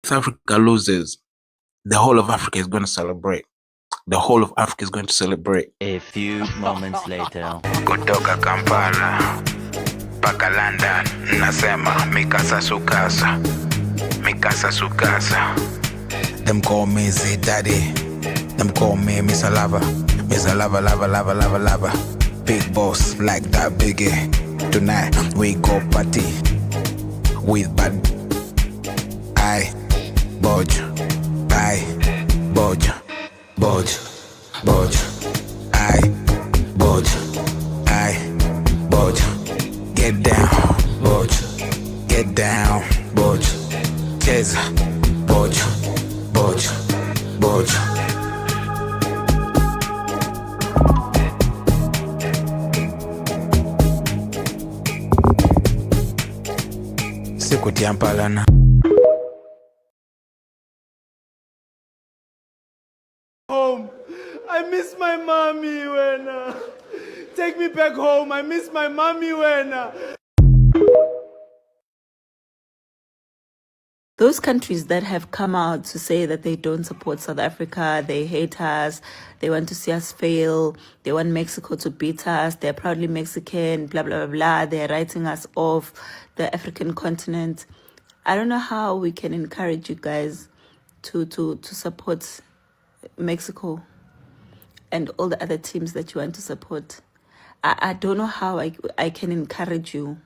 If Africa loses, the whole of Africa is going to celebrate. The whole of Africa is going to celebrate. A few moments later. Kutoka Kampala mpaka London, nasema mikasa sukasa, mikasa sukasa. Them call me Z Daddy, them call me Mr. Lava, Mr. Lava, lava, lava, lava, lava. Big boss like that biggie. Tonight we go party with bad. I budge, budge, budge, budge. I budge, budge. Get down, budge, get down, budge. Cheza, budge, budge, budge. Sikuti ampalana. Home. I miss my mommy, Wena. Take me back home. I miss my mommy, Wena. Those countries that have come out to say that they don't support South Africa, they hate us, they want to see us fail, they want Mexico to beat us, they're proudly Mexican, blah, blah, blah, blah, they're writing us off the African continent. I don't know how we can encourage you guys to support Mexico and all the other teams that you want to support. I don't know how I can encourage you.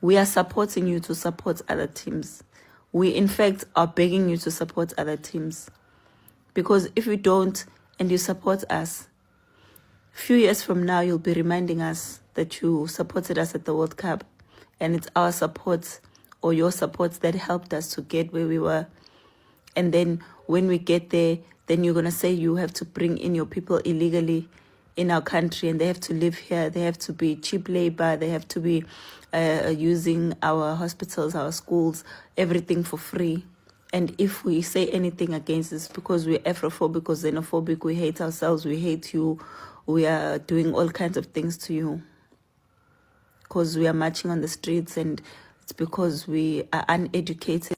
We are supporting you to support other teams. We, in fact, are begging you to support other teams. Because if you don't and you support us, a few years from now, you'll be reminding us that you supported us at the World Cup. And it's our support or your support that helped us to get where we were. And then when we get there, then you're going to say you have to bring in your people illegally in our country and they have to live here. They have to be cheap labor. They have to be using our hospitals, our schools, everything for free. And if we say anything against this because we're Afrophobic or xenophobic, we hate ourselves, we hate you, we are doing all kinds of things to you. Because we are marching on the streets and it's because we are uneducated.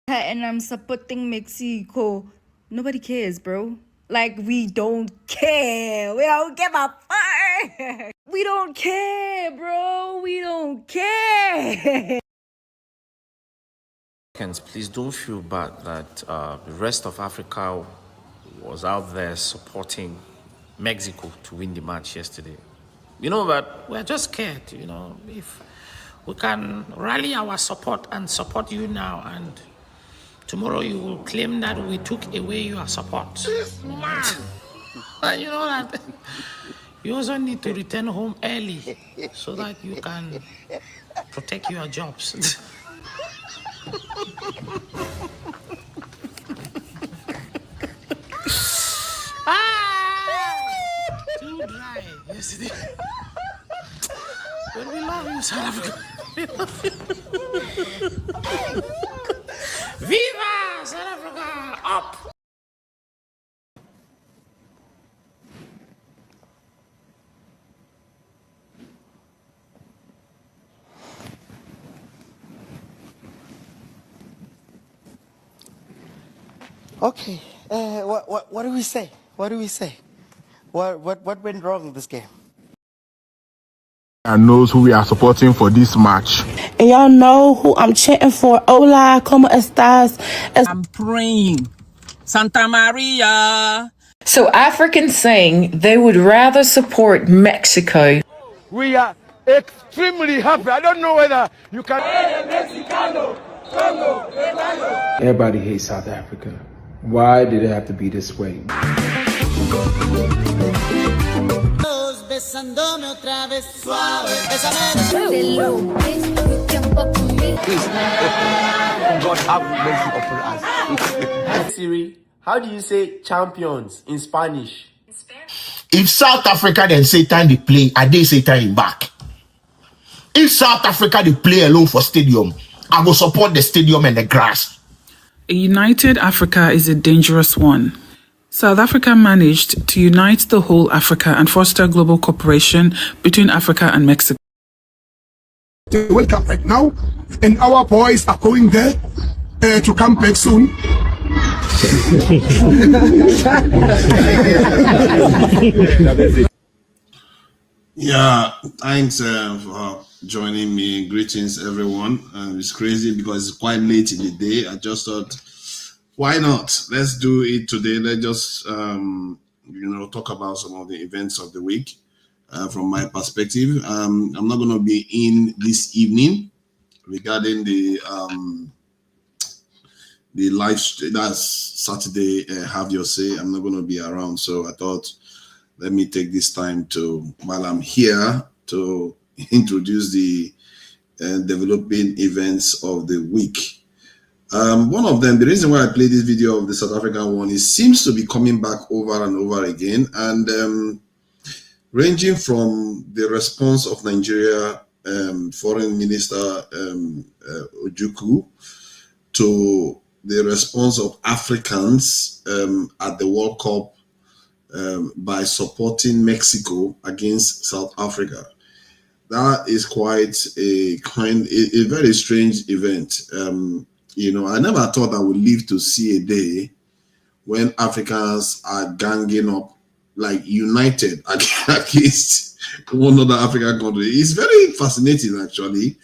And I'm supporting Mexico. Nobody cares, bro. Like, we don't care. We don't give a fuck. We don't care, bro. We don't care. Please don't feel bad that the rest of Africa was out there supporting Mexico to win the match yesterday. You know, but we're just scared, you know, if we can rally our support and support you now and tomorrow you will claim that we took away your support. This man! You know that you also need to return home early so that you can protect your jobs. Too dry yesterday. But we love you, South Africa. We love you. Viva South Africa! Up! Okay, what do we say? What do we say? What went wrong in this game? And knows who we are supporting for this match. And y'all know who I'm chanting for. Hola, como estas? I'm praying. Santa Maria. So Africans saying they would rather support Mexico. We are extremely happy. I don't know whether you can. Everybody hates South Africa. Why did it have to be this way? God have mercy upon us. Siri, how do you say champions in Spanish? If South Africa then Satan they play, I they Satan in back. If South Africa they play alone for stadium, I will support the stadium and the grass. A united Africa is a dangerous one. South Africa managed to unite the whole Africa and foster global cooperation between Africa and Mexico. They wake up right now, and our boys are going there to come back soon. Yeah, thanks for joining me. Greetings, everyone. It's crazy because it's quite late in the day. I just thought, why not? Let's do it today. Let's just talk about some of the events of the week from my perspective. I'm not going to be in this evening regarding the live stream. That's Saturday. Have your say. I'm not going to be around, so I thought, let me take this time while I'm here, to introduce the developing events of the week. One of them, the reason why I played this video of the South African one, it seems to be coming back over and over again, and ranging from the response of Nigeria Foreign Minister Ojukwu to the response of Africans at the World Cup by supporting Mexico against South Africa. That is quite a very strange event. I never thought I would live to see a day when Africans are ganging up, like united against one other African country. It's very fascinating, actually,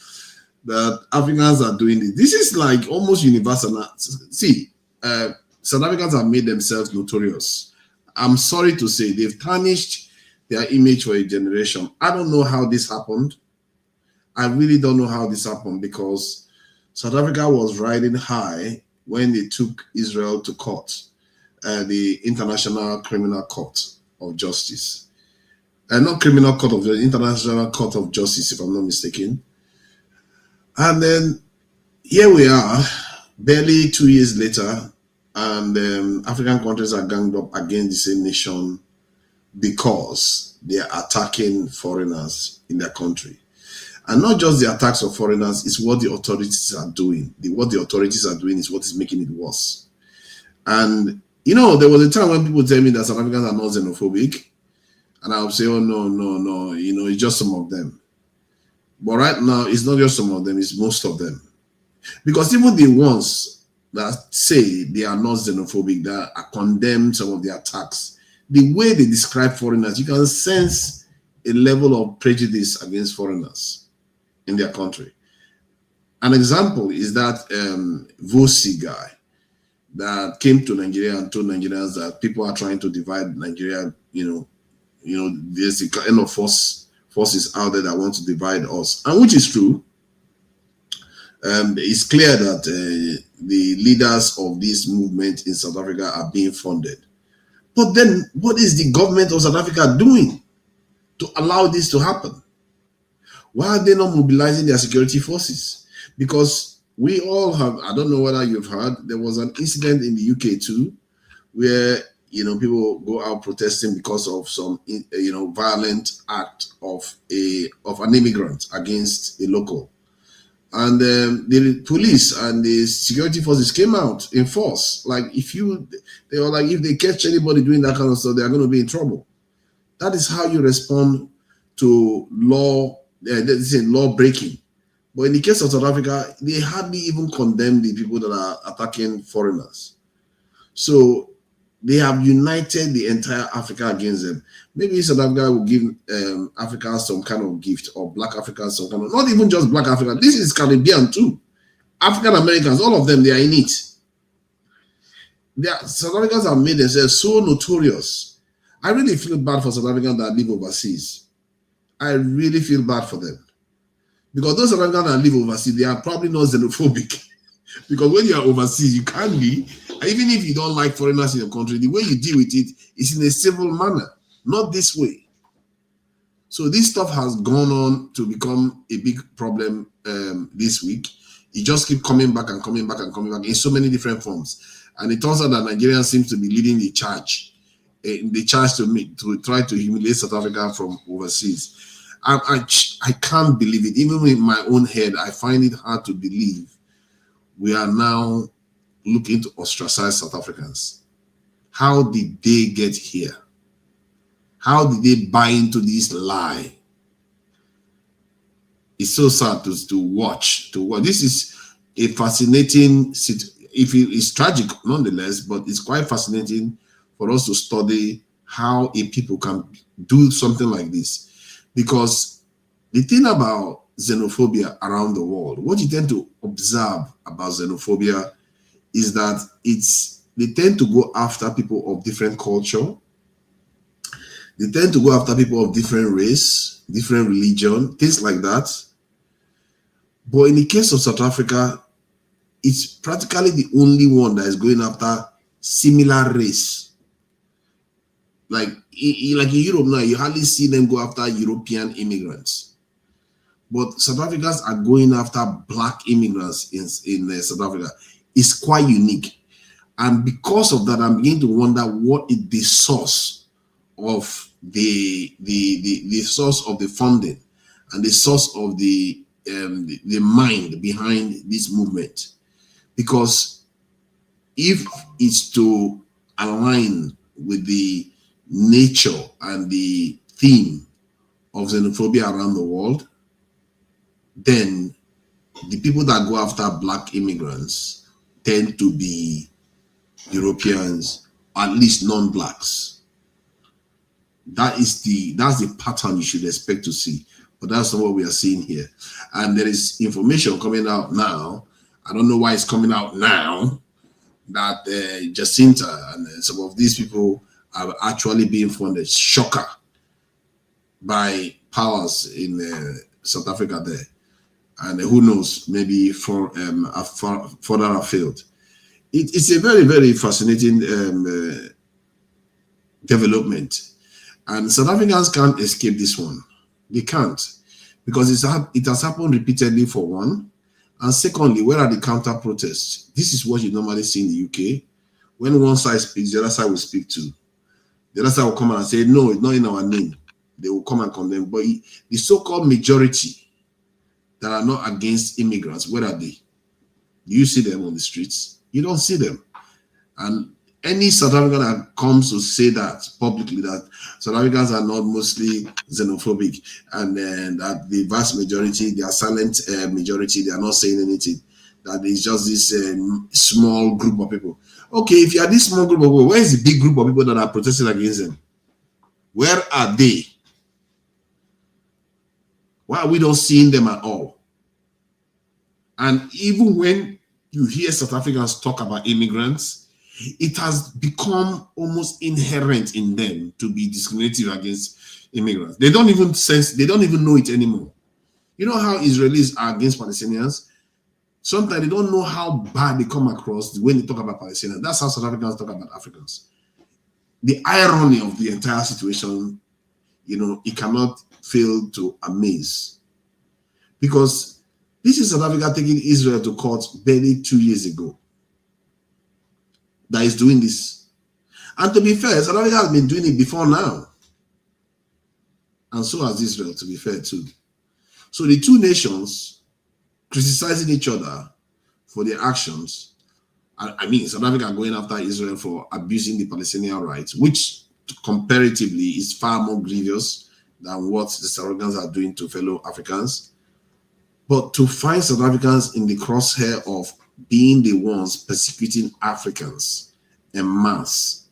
that Africans are doing this. This is like almost universal. See, South Africans have made themselves notorious. I'm sorry to say they've tarnished their image for a generation. I don't know how this happened. I really don't know how this happened, because South Africa was riding high when they took Israel to court, the International Criminal Court of Justice. Not Criminal Court of Justice, International Court of Justice, if I'm not mistaken. And then here we are, barely 2 years later, and African countries are ganged up against the same nation because they are attacking foreigners in their country. And not just the attacks of foreigners, it's what the authorities are doing. What the authorities are doing is what is making it worse. And, there was a time when people tell me that South Africans are not xenophobic, and I would say, oh, no, it's just some of them. But right now, it's not just some of them, it's most of them. Because even the ones that say they are not xenophobic, that are condemned some of the attacks, the way they describe foreigners, you can sense a level of prejudice against foreigners in their country. An example is that Vosi guy that came to Nigeria and told Nigerians that people are trying to divide Nigeria. There's the kind of forces out there that want to divide us, and which is true. It's clear that the leaders of this movement in South Africa are being funded. But then, what is the government of South Africa doing to allow this to happen? Why are they not mobilizing their security forces? Because we all have, I don't know whether you've heard, there was an incident in the UK too, where people go out protesting because of some violent act of an immigrant against a local. And the police and the security forces came out in force. They were like, if they catch anybody doing that kind of stuff, they are going to be in trouble. That is how you respond to law breaking. But in the case of South Africa, they hardly even condemn the people that are attacking foreigners. So they have united the entire Africa against them. Maybe South Africa will give Africa some kind of gift, or Black Africa some kind of, not even just Black Africa. This is Caribbean too. African Americans, all of them, they are in it. South Africans have made themselves so notorious. I really feel bad for South Africans that live overseas. I really feel bad for them. Because those South Africans that live overseas, they are probably not xenophobic. Because when you are overseas, you can't be. Even if you don't like foreigners in your country, the way you deal with it is in a civil manner, not this way. So this stuff has gone on to become a big problem this week. It just keeps coming back and coming back and coming back in so many different forms. And it turns out that Nigeria seems to be leading the charge to try to humiliate South Africa from overseas. I can't believe it. Even in my own head, I find it hard to believe we are now looking to ostracize South Africans. How did they get here? How did they buy into this lie? It's so sad to watch. This is a fascinating, it's tragic nonetheless, but it's quite fascinating for us to study how a people can do something like this. Because the thing about xenophobia around the world, what you tend to observe about xenophobia is that they tend to go after people of different culture. They tend to go after people of different race, different religion, things like that. But in the case of South Africa, it's practically the only one that is going after similar race. Like in Europe now, you hardly see them go after European immigrants. But South Africans are going after black immigrants in South Africa. It's quite unique. And because of that, I'm beginning to wonder what is the source of the source of the funding and the source of the mind behind this movement. Because if it's to align with the nature and the theme of xenophobia around the world, then the people that go after black immigrants tend to be Europeans, at least non-blacks. That's the pattern you should expect to see. But that's not what we are seeing here. And there is information coming out now. I don't know why it's coming out now, that Jacinta and some of these people are actually being funded, shocker, by powers in South Africa there. And who knows, maybe for further afield. It's a very, very fascinating development. And South Africans can't escape this one. They can't. Because it has happened repeatedly, for one. And secondly, where are the counter protests? This is what you normally see in the UK. When one side speaks, the other side will speak too. The other side will come and say, no, it's not in our name. They will come and condemn. But the so-called majority that are not against immigrants, where are they? Do you see them on the streets? You don't see them. And any South African that comes to say that publicly, that South Africans are not mostly xenophobic, and that the vast majority, they are silent majority, they are not saying anything, that it's just this small group of people. Okay, if you are this small group of people, where is the big group of people that are protesting against them? Where are they? Why are we not seeing them at all? And even when you hear South Africans talk about immigrants, it has become almost inherent in them to be discriminative against immigrants. They don't even know it anymore. You know how Israelis are against Palestinians? Sometimes they don't know how bad they come across when they talk about Palestinians. That's how South Africans talk about Africans. The irony of the entire situation, it cannot fail to amaze. Because this is South Africa taking Israel to court barely 2 years ago that is doing this. And to be fair, South Africa has been doing it before now. And so has Israel, to be fair too. So the two nations criticizing each other for their actions. I mean, South Africa going after Israel for abusing the Palestinian rights, which comparatively is far more grievous than what the South Africans are doing to fellow Africans. But to find South Africans in the crosshair of being the ones persecuting Africans en masse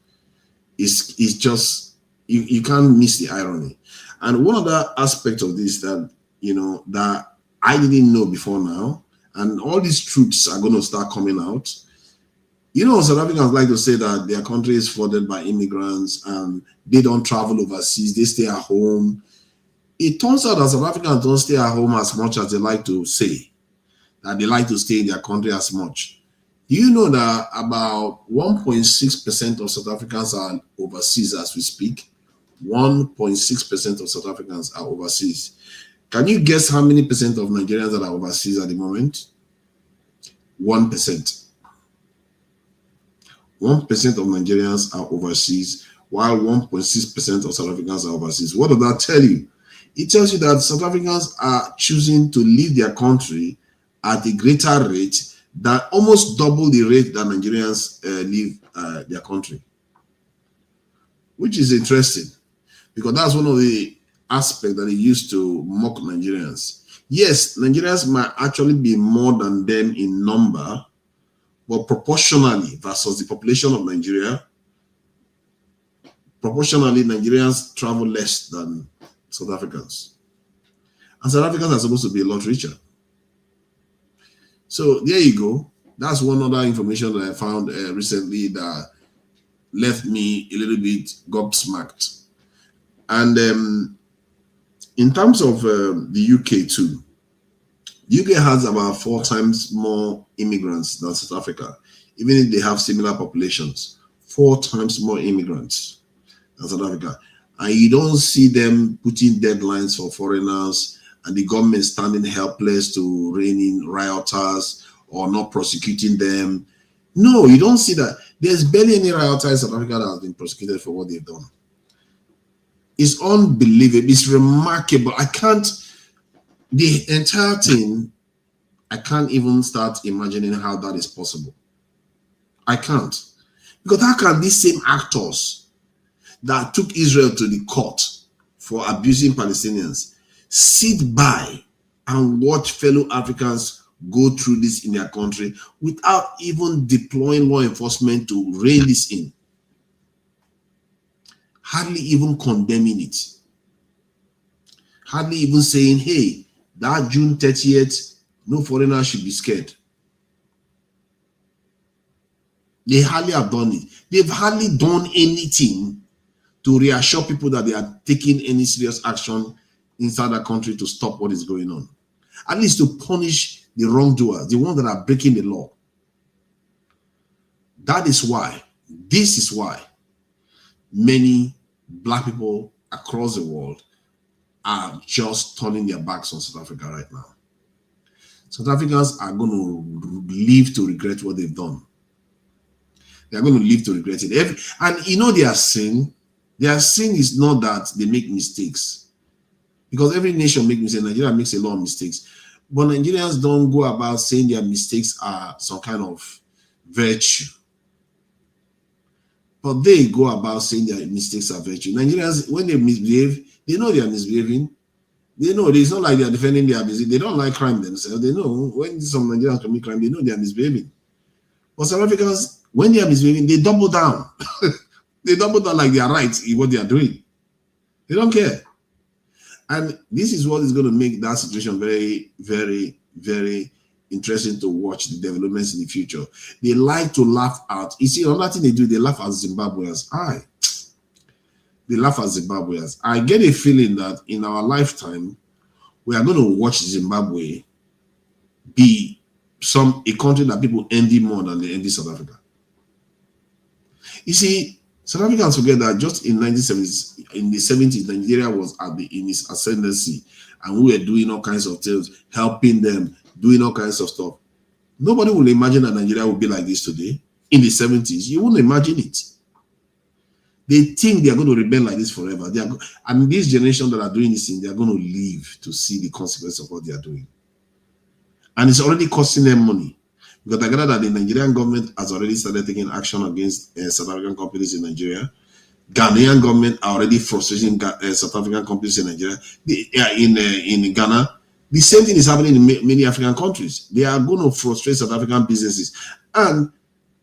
is just, you can't miss the irony. And one other aspect of this that that I didn't know before now, and all these truths are going to start coming out. South Africans like to say that their country is flooded by immigrants and they don't travel overseas, they stay at home. It turns out that South Africans don't stay at home as much as they like to say, that they like to stay in their country as much. Do you know that about 1.6% of South Africans are overseas as we speak? 1.6% of South Africans are overseas. Can you guess how many percent of Nigerians that are overseas at the moment? 1%. 1% of Nigerians are overseas, while 1.6% of South Africans are overseas. What does that tell you? It tells you that South Africans are choosing to leave their country at a greater rate that almost double the rate that Nigerians leave their country, which is interesting because that's one of the aspects that they used to mock Nigerians. Yes, Nigerians might actually be more than them in number, but proportionally versus the population of Nigeria, proportionally, Nigerians travel less than South Africans. And South Africans are supposed to be a lot richer. So there you go. That's one other information that I found recently that left me a little bit gobsmacked. And in terms of the UK too, the UK has about 4 times more immigrants than South Africa, even if they have similar populations. 4 times more immigrants than South Africa. And you don't see them putting deadlines for foreigners and the government standing helpless to rein in rioters or not prosecuting them. No, you don't see that. There's barely any rioter in South Africa that has been prosecuted for what they've done. It's unbelievable. It's remarkable. The entire thing, I can't even start imagining how that is possible. I can't. Because how can these same actors that took Israel to the court for abusing Palestinians sit by and watch fellow Africans go through this in their country without even deploying law enforcement to rein this in? Hardly even condemning it. Hardly even saying, hey, that June 30th, no foreigner should be scared. They hardly have done it. They've hardly done anything to reassure people that they are taking any serious action inside the country to stop what is going on. At least to punish the wrongdoers, the ones that are breaking the law. That is why, this is why many black people across the world are just turning their backs on South Africa right now. South Africans are going to live to regret what they've done. They are going to live to regret it. And you know their sin? Their sin is not that they make mistakes. Because every nation makes mistakes. Nigeria makes a lot of mistakes. But Nigerians don't go about saying their mistakes are some kind of virtue. But they go about saying their mistakes are virtue. Nigerians, when they misbehave, they know they are misbehaving. They know it's not like they are defending their business. They don't like crime themselves. They know when some Nigerians commit crime, they know they are misbehaving. But South Africans, when they are misbehaving, they double down. They double down like they are right in what they are doing. They don't care. And this is what is going to make that situation very, very, very interesting to watch the developments in the future. They like to laugh out. You see, another thing they do, they laugh at Zimbabweans. They laugh at Zimbabweans. I get a feeling that in our lifetime, we are going to watch Zimbabwe be a country that people envy more than they envy South Africa. You see, South Africans forget that just in 1970s, in the 70s, Nigeria was in its ascendancy, and we were doing all kinds of things, helping them, doing all kinds of stuff. Nobody will imagine that Nigeria will be like this today. In the 70s, you wouldn't imagine it. They think they are going to remain like this forever. And this generation that are doing this thing, they are going to live to see the consequences of what they are doing. And it's already costing them money. Because I gather that the Nigerian government has already started taking action against South African companies in Nigeria. Ghanaian government are already frustrating South African companies in Nigeria. In Ghana, the same thing is happening in many African countries. They are going to frustrate South African businesses. And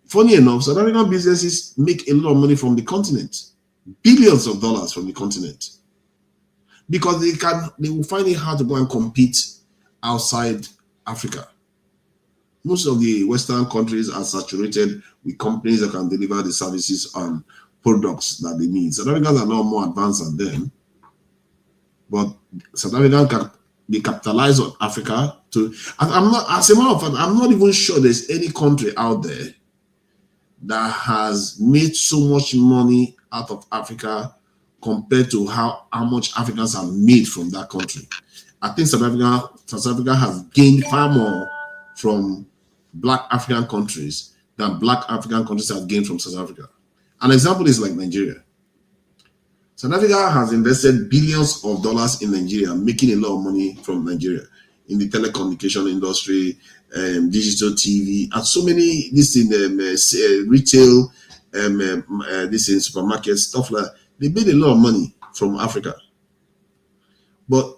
funny enough, South African businesses make a lot of money from the continent. Billions of dollars from the continent. Because they will find it hard to go and compete outside Africa. Most of the Western countries are saturated with companies that can deliver the services and products that they need. South Africans are now more advanced than them. But South Africans they capitalize on Africa to. As a matter of fact, I'm not even sure there's any country out there that has made so much money out of Africa compared to how much Africans have made from that country. I think South Africa has gained far more from Black African countries than Black African countries have gained from South Africa. An example is like Nigeria. South Africa has invested billions of dollars in Nigeria, making a lot of money from Nigeria in the telecommunication industry, digital TV, and so many this in retail, this in supermarkets, stuff like that. They made a lot of money from Africa. But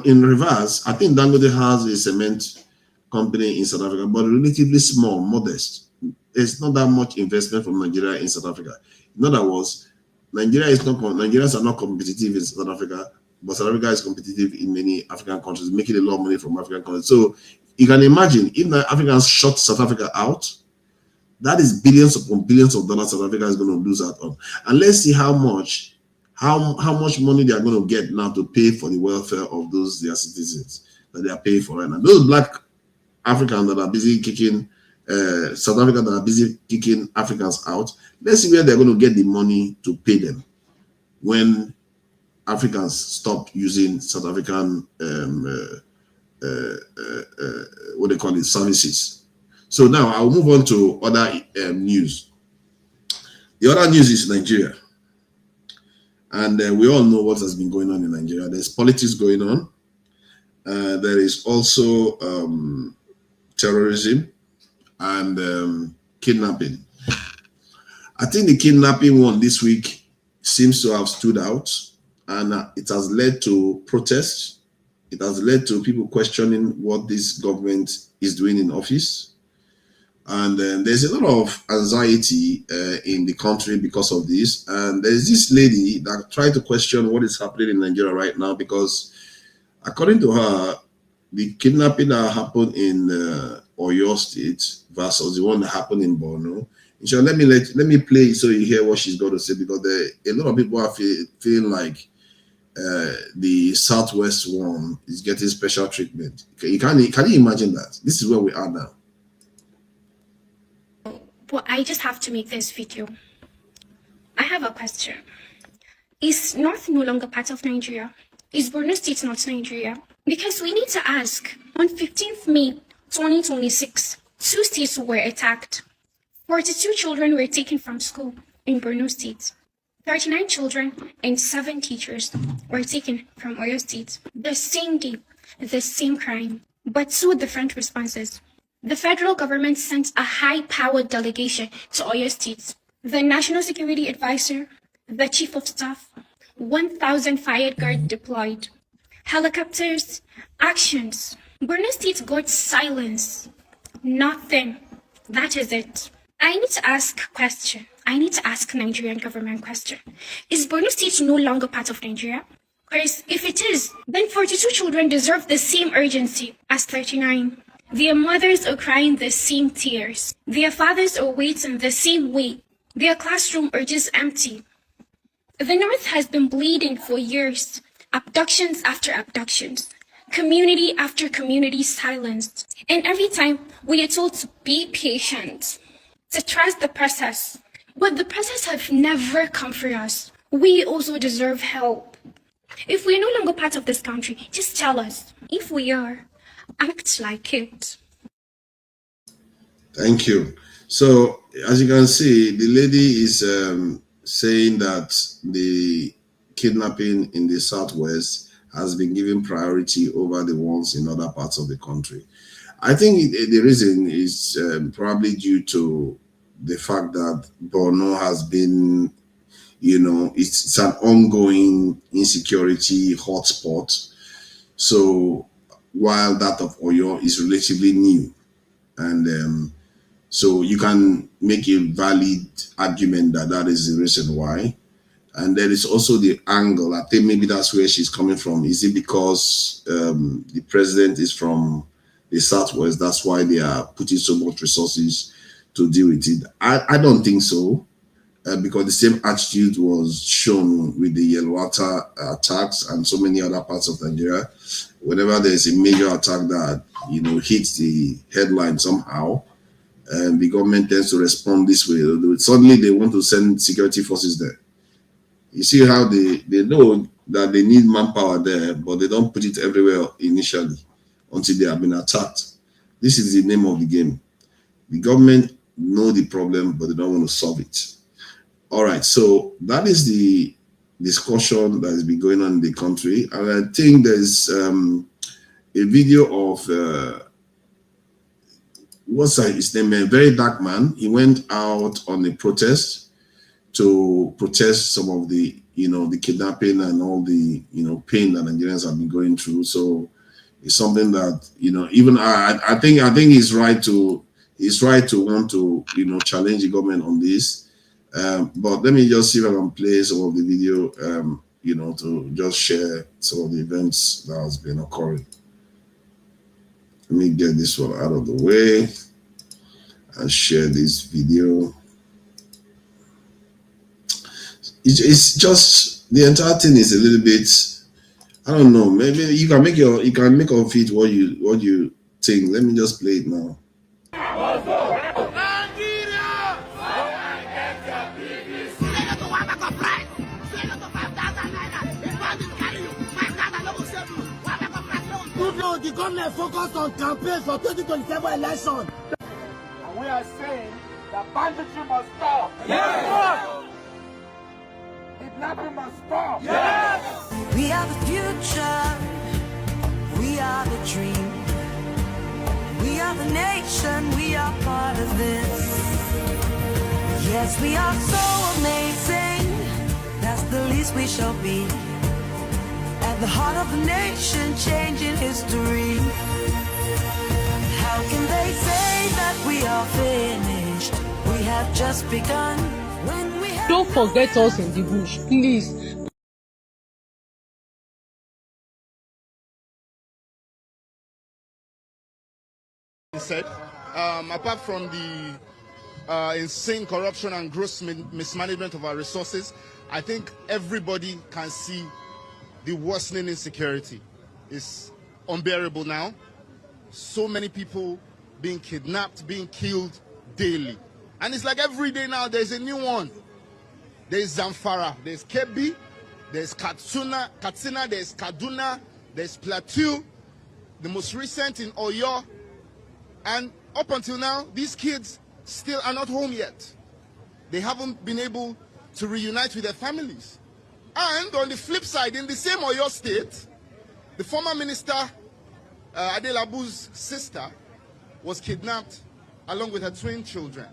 in reverse, I think Dangote has a cement company in South Africa, but relatively small, modest. There's not that much investment from Nigeria in South Africa. In other words, Nigerians are not competitive in South Africa, but South Africa is competitive in many African countries, making a lot of money from African countries. So you can imagine if the Africans shut South Africa out, that is billions upon billions of dollars South Africa is going to lose out on. And let's see how much money they are going to get now to pay for the welfare of those their citizens that they are paying for right now. Those black Africans that are busy kicking South Africa that are busy kicking Africans out, let's see where they're going to get the money to pay them when Africans stop using South African what they call it, services. So now I'll move on to other news. The other news is Nigeria. And we all know what has been going on in Nigeria. There's politics going on. There is also terrorism and kidnapping. I think the kidnapping one this week seems to have stood out, and it has led to protests. It has led to people questioning what this government is doing in office. And there's a lot of anxiety in the country because of this. And there's this lady that tried to question what is happening in Nigeria right now, because according to her, the kidnapping that happened in Oyo State versus the one that happened in Borno. So let me play so you hear what she's going to say, because a lot of people are feeling like the Southwest one is getting special treatment. Can you imagine that? This is where we are now. But I just have to make this video. I have a question. Is North no longer part of Nigeria? Is Borno State not Nigeria? Because we need to ask. On 15th May 2026, 2 states were attacked. 42 children were taken from school in Borno State. 39 children and 7 teachers were taken from Oyo State. The same day, the same crime, but 2 different responses. The federal government sent a high-powered delegation to Oyo State. The National Security Advisor, the Chief of Staff, 1,000 fire guards deployed. Helicopters, actions. Borno State got silence. Nothing. That is it. I need to ask a question. I need to ask Nigerian government question. Is Borno State no longer part of Nigeria? Because if it is, then 42 children deserve the same urgency as 39. Their mothers are crying the same tears. Their fathers are waiting the same way. Their classroom are just empty. The North has been bleeding for years. Abductions after abductions. Community after community silenced. And every time we are told to be patient, to trust the process. But the process have never come for us. We also deserve help. If we're no longer part of this country, just tell us. If we are, act like it. Thank you. So, as you can see, the lady is saying that the kidnapping in the Southwest has been given priority over the ones in other parts of the country. I think the reason is probably due to the fact that Borno has been, it's an ongoing insecurity hotspot. So while that of Oyo is relatively new, and so you can make a valid argument that is the reason why. And there is also the angle. I think maybe that's where she's coming from. Is it because the president is from the Southwest? That's why they are putting so much resources to deal with it. I don't think so, because the same attitude was shown with the Yelwata attacks and so many other parts of Nigeria. Whenever there's a major attack that hits the headline somehow, and the government tends to respond this way. Suddenly they want to send security forces there. You see how they know that they need manpower there, but they don't put it everywhere initially until they have been attacked. This is the name of the game. The government know the problem, but they don't want to solve it. All right, so that is the discussion that has been going on in the country. And I think there's a video of what's his name? A very dark man. He went out on a protest to protest some of the, the kidnapping and all the, pain that Nigerians have been going through. So it's something that, even I think he's right to want to, challenge the government on this. But let me just see if I can play some of the video, to just share some of the events that has been occurring. Let me get this one out of the way and share this video. It's just, the entire thing is a little bit, I don't know, maybe you can make of it what you think. Let me just play it now. The government focused on campaigns for 2027 election. And we are saying that banditry must stop. Yes! Kidnapping must stop. Yes! We are the future. We are the dream. We are the nation. We are part of this. Yes, we are so amazing. That's the least we shall be. At the heart of the nation, changing history. How can they say that we are finished? We have just begun. When we have Don't forget us in the bush, please. Said, apart from the insane corruption and gross mismanagement of our resources, I think everybody can see the worsening insecurity is unbearable now. So many people being kidnapped, being killed daily. And it's like every day now there's a new one. There's Zamfara, there's Kebbi, there's Katsina, there's Kaduna, there's Plateau, the most recent in Oyo. And up until now, these kids still are not home yet. They haven't been able to reunite with their families. And on the flip side, in the same Oyo state, the former minister, Adelabu's sister, was kidnapped along with her twin children.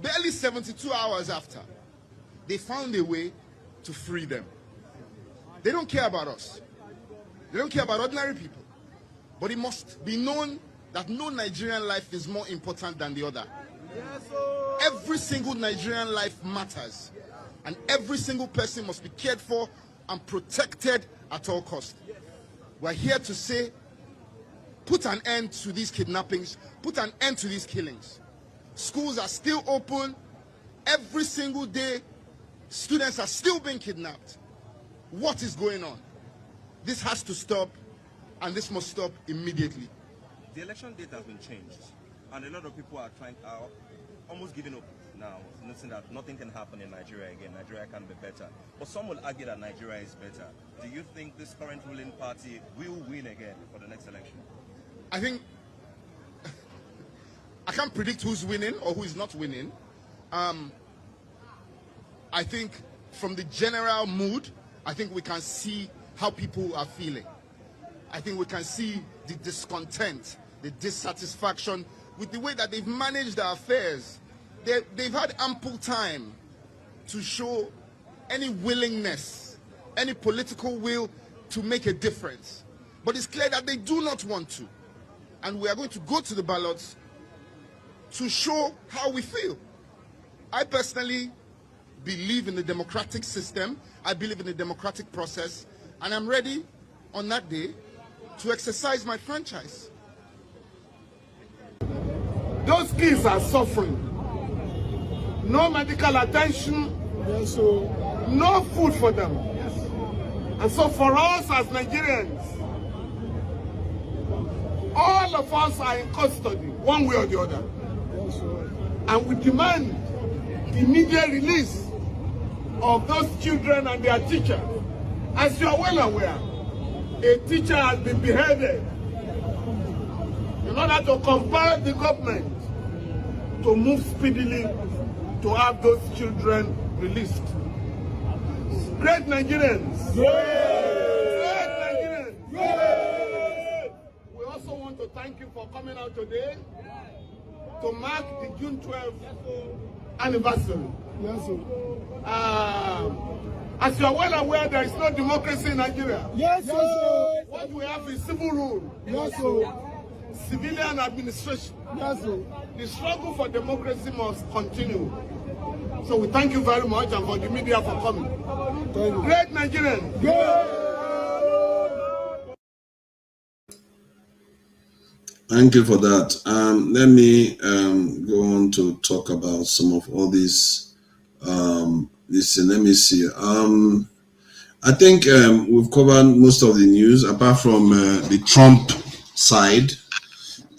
Barely 72 hours after, they found a way to free them. They don't care about us. They don't care about ordinary people. But it must be known that no Nigerian life is more important than the other. Every single Nigerian life matters. And every single person must be cared for and protected at all costs. We're here to say, put an end to these kidnappings, put an end to these killings. Schools are still open. Every single day, students are still being kidnapped. What is going on? This has to stop, and this must stop immediately. The election date has been changed, and a lot of people are almost giving up now, noticing that nothing can happen in Nigeria again. Nigeria can be better. But some will argue that Nigeria is better. Do you think this current ruling party will win again for the next election? I think I can't predict who's winning or who is not winning. I think from the general mood, I think we can see how people are feeling. I think we can see the discontent, the dissatisfaction with the way that they've managed their affairs. They've had ample time to show any willingness, any political will to make a difference. But it's clear that they do not want to. And we are going to go to the ballots to show how we feel. I personally believe in the democratic system. I believe in the democratic process. And I'm ready on that day to exercise my franchise. Those kids are suffering. No medical attention, no food for them. And so for us as Nigerians, all of us are in custody, one way or the other. And we demand immediate release of those children and their teacher. As you are well aware, a teacher has been beheaded in order to compel the government to move speedily to have those children released. Great Nigerians! Great Nigerians! We also want to thank you for coming out today. to mark the June 12th anniversary. Yes, sir. As you are well aware, there is no democracy in Nigeria. Yes, sir. What we have is civil rule. Yes, sir. Civilian administration. Yes, sir. The struggle for democracy must continue. So we thank you very much and for the media for coming. Thank you. Great Nigerians. Thank you for that. Let me go on to talk about some of all these. Let me see. I think we've covered most of the news apart from the Trump side.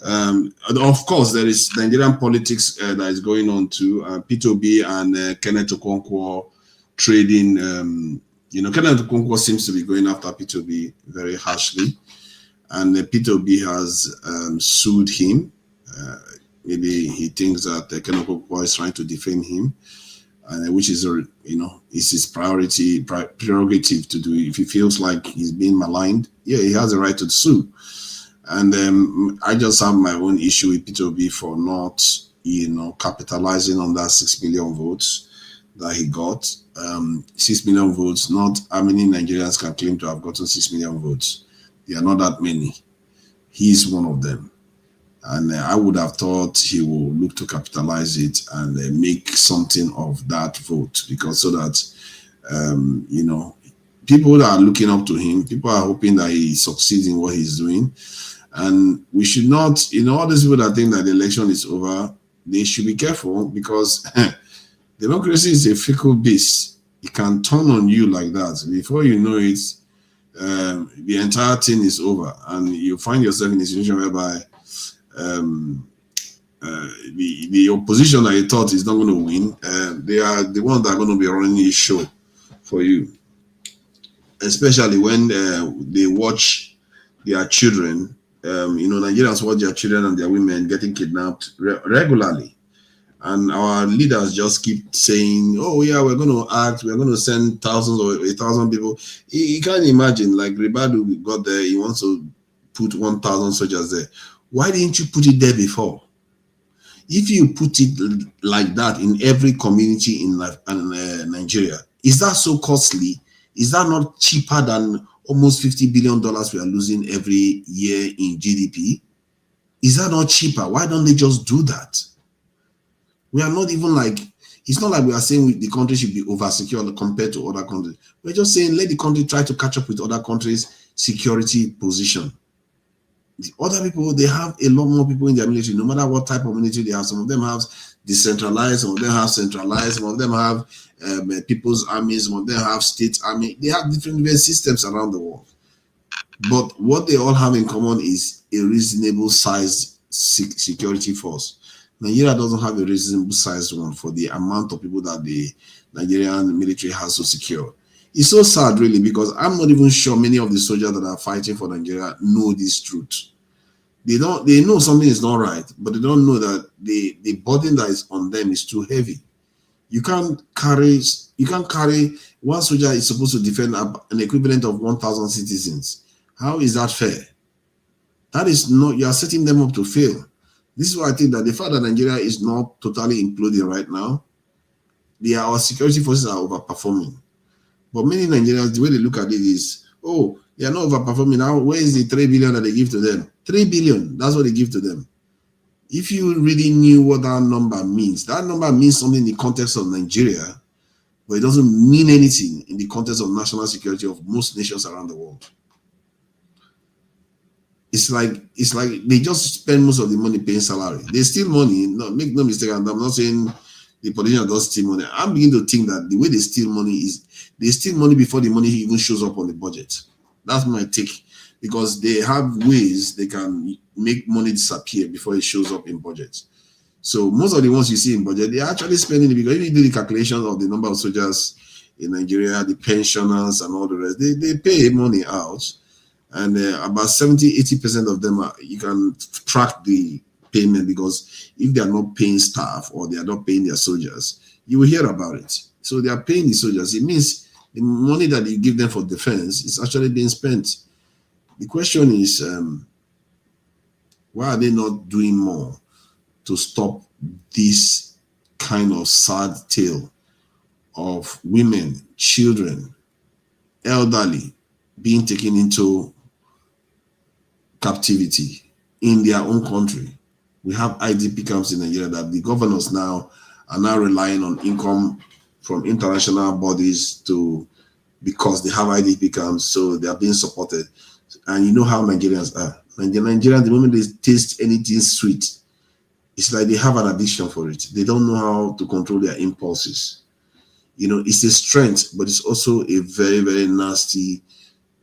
Of course, there is Nigerian politics that is going on too. P2B and Kenneth Okonkwo trading. Kenneth Okonkwo seems to be going after P2B very harshly. And P2B has sued him. Maybe he thinks that Kenneth Okonkwo is trying to defame him, and which is, is his prerogative to do. If he feels like he's being maligned, yeah, he has a right to sue. And I just have my own issue with P2B for not, capitalizing on that 6 million votes that he got. 6 million votes, not how many Nigerians can claim to have gotten 6 million votes. There are not that many. He's one of them. And I would have thought he will look to capitalize it and make something of that vote, because so that, people are looking up to him. People are hoping that he succeeds in what he's doing. And we should not, all these people that think that the election is over, they should be careful, because democracy is a fickle beast. It can turn on you like that. Before you know it, the entire thing is over, and you find yourself in a situation whereby the opposition that you thought is not going to win, they are the ones that are going to be running the show for you, especially when they watch their children. Nigerians watch their children and their women getting kidnapped regularly. And our leaders just keep saying, oh, yeah, we're going to act, we're going to send thousands or 1,000 people. You can't imagine, like Ribadu got there, he wants to put 1,000 soldiers there. Why didn't you put it there before? If you put it like that in every community in Nigeria, is that so costly? Is that not cheaper than almost $50 billion we are losing every year in GDP? Is that not cheaper? Why don't they just do that? We are not even like, it's not like we are saying the country should be over-secured compared to other countries. We're just saying let the country try to catch up with other countries' security position. The other people, they have a lot more people in their military, no matter what type of military they have. Some of them have decentralized, some of them have centralized, some of them have people's armies, some of them have state army. They have different systems around the world. But what they all have in common is a reasonable sized security force. Nigeria doesn't have a reasonable sized one for the amount of people that the Nigerian military has to secure. It's so sad, really, because I'm not even sure many of the soldiers that are fighting for Nigeria know this truth. They know something is not right, but they don't know that the burden that is on them is too heavy. You can't carry one soldier is supposed to defend an equivalent of 1,000 citizens. How is that fair? That is not, you are setting them up to fail. This is why I think that the fact that Nigeria is not totally imploding right now, our security forces are overperforming. But many Nigerians, the way they look at it is, oh, they are not overperforming now. Where is the 3 billion that they give to them? 3 billion, that's what they give to them. If you really knew what that number means something in the context of Nigeria, but it doesn't mean anything in the context of national security of most nations around the world. It's like they just spend most of the money paying salary. They steal money. No, make no mistake. I'm not saying the politicians don't steal money. I'm beginning to think that the way they steal money is they steal money before the money even shows up on the budget. That's my take, because they have ways they can make money disappear before it shows up in budgets. So most of the ones you see in budget, they're actually spending it, because if you do the calculations of the number of soldiers in Nigeria, the pensioners and all the rest, they pay money out. And about 70-80% of them you can track the payment, because if they are not paying staff or they are not paying their soldiers, you will hear about it. So they are paying the soldiers. It means the money that you give them for defense is actually being spent. The question is, why are they not doing more? to stop this kind of sad tale of women, children, elderly being taken into captivity in their own country. We have IDP camps in Nigeria that the governors now are now relying on income from international bodies because they have IDP camps, so they are being supported. And you know how Nigerians are. Nigerians, the moment they taste anything sweet, it's like they have an addiction for it. They don't know how to control their impulses. You know, it's a strength, but it's also a very, very nasty,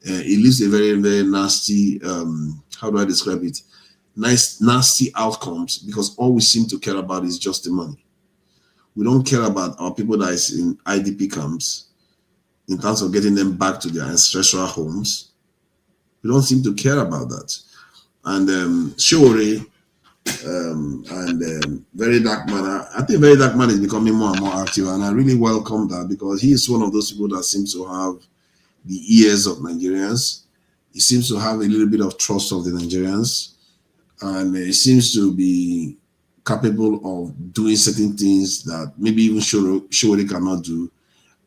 it leaves a very, very nasty, how do I describe it? Nasty outcomes, because all we seem to care about is just the money. We don't care about our people that is in IDP camps in terms of getting them back to their ancestral homes. We don't seem to care about that. And Shore and Very Dark Man, I think Very Dark Man is becoming more and more active, and I really welcome that, because he is one of those people that seems to have the ears of Nigerians. He seems to have a little bit of trust of the Nigerians, and he seems to be capable of doing certain things that maybe even Shore cannot do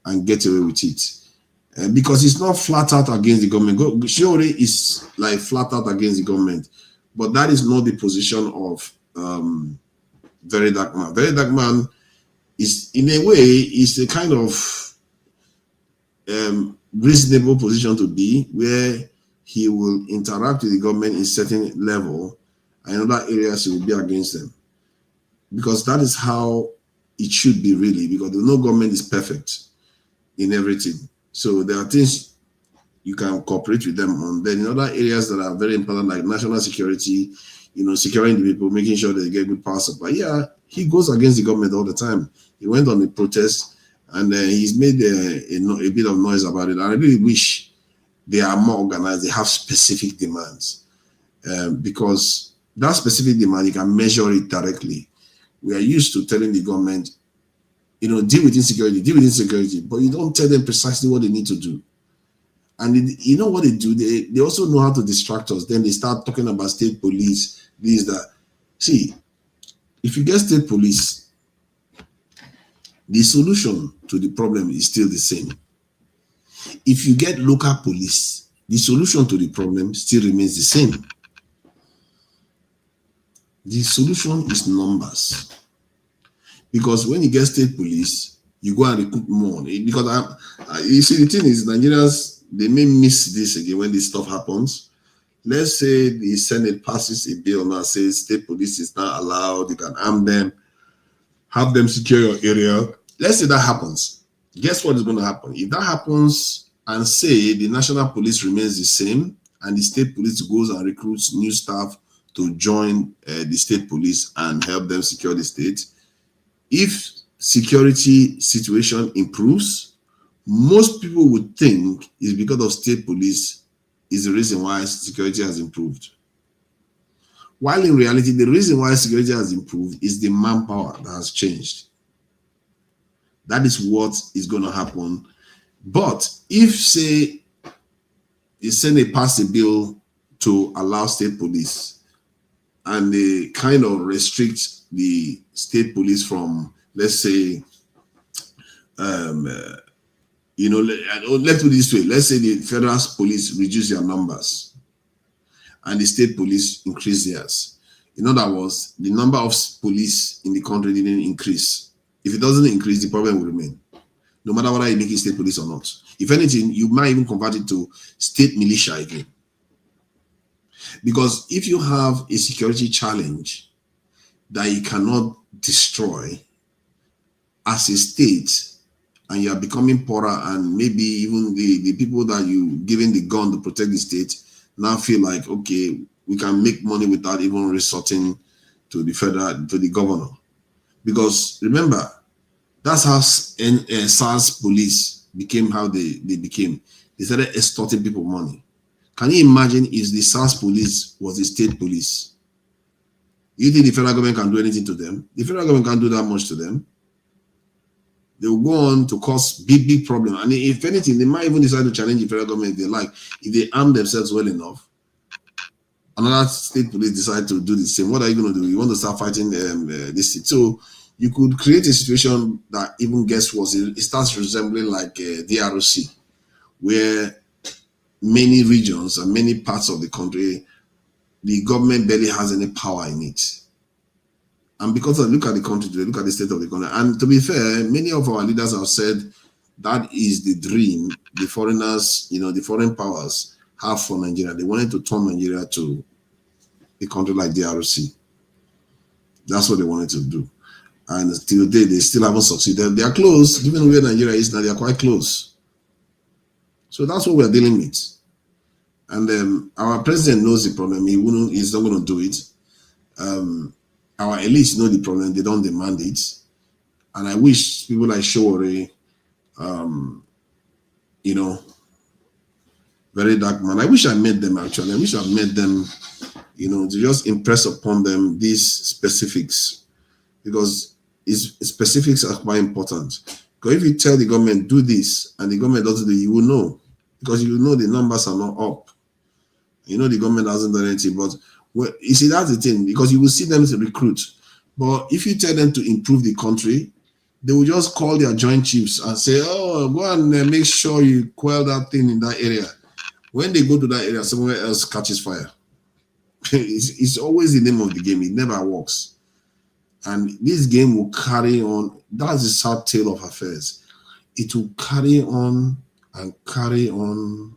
and get away with it. Because it's not flat out against the government. Shore is like flat out against the government, but that is not the position of Very Dark Man. Very Dark Man is, in a way, is a kind of reasonable position to be, where he will interact with the government in certain level, and in other areas he will be against them. Because that is how it should be, really, because no government is perfect in everything. So there are things you can cooperate with them on. Then in other areas that are very important, like national security, you know, securing the people, making sure they get good power supply. Yeah, he goes against the government all the time. He went on a protest, and he's made a bit of noise about it. And I really wish they are more organized. They have specific demands, because that specific demand, you can measure it directly. We are used to telling the government, you know, deal with insecurity, but you don't tell them precisely what they need to do. And you know what they do? They also know how to distract us. Then they start talking about state police, this, that. See, if you get state police, the solution to the problem is still the same. If you get local police, the solution to the problem still remains the same. The solution is numbers. Because when you get state police, you go and recruit more. Because you see, the thing is, Nigerians, they may miss this again when this stuff happens. Let's say the Senate passes a bill now, says state police is not allowed, you can arm them, have them secure your area. Let's say that happens. Guess what is going to happen? If that happens, and say the national police remains the same, and the state police goes and recruits new staff to join the state police and help them secure the state, if security situation improves, most people would think it's because of state police is the reason why security has improved. While in reality, the reason why security has improved is the manpower that has changed. That is what is going to happen. But if, say, the Senate passed a bill to allow state police, and they kind of restrict the state police from, let's say, you know, let's do it this way. Let's say the federal police reduce their numbers and the state police increase theirs. In other words, the number of police in the country didn't increase. If it doesn't increase, the problem will remain, no matter whether you make it state police or not. If anything, you might even convert it to state militia again. Because if you have a security challenge that you cannot destroy as a state, and you are becoming poorer, and maybe even the people that you giving the gun to protect the state now feel like, okay, we can make money without even resorting to the governor. Because remember, that's how SARS police became how they became. They started extorting people money. Can you imagine if the SARS police was the state police? You think the federal government can do anything to them? The federal government can't do that much to them. They will go on to cause big problems. And if anything, they might even decide to challenge the federal government if they like, if they arm themselves well enough. another state police decide to do the same, what are you going to do? You want to start fighting this thing. So you could create a situation that even gets worse. It starts resembling like DRC, where many regions and many parts of the country, the government barely has any power in it. And because of, look at the country today, look at the state of the country. And to be fair, many of our leaders have said that is the dream the foreigners, the foreign powers have for Nigeria. They wanted to turn Nigeria to a country like DRC. That's what they wanted to do. And till today, they still haven't succeeded. They are close, given where Nigeria is now, they are quite close. So that's what we are dealing with. And our president knows the problem. He's not going to do it. Our elites know the problem. They don't demand it. And I wish people like Showore, very dark man. I wish I met them actually. I wish I met them, to just impress upon them these specifics, because specifics are quite important. Because if you tell the government do this and the government doesn't do it, you will know, because you know the numbers are not up. The government hasn't done anything. But you see, that's the thing, because you will see them to recruit. But if you tell them to improve the country, they will just call their joint chiefs and say, oh, go and make sure you quell that thing in that area. When they go to that area, somewhere else catches fire. It's always the name of the game. It never works. And this game will carry on. That's the sad tale of affairs. It will carry on and carry on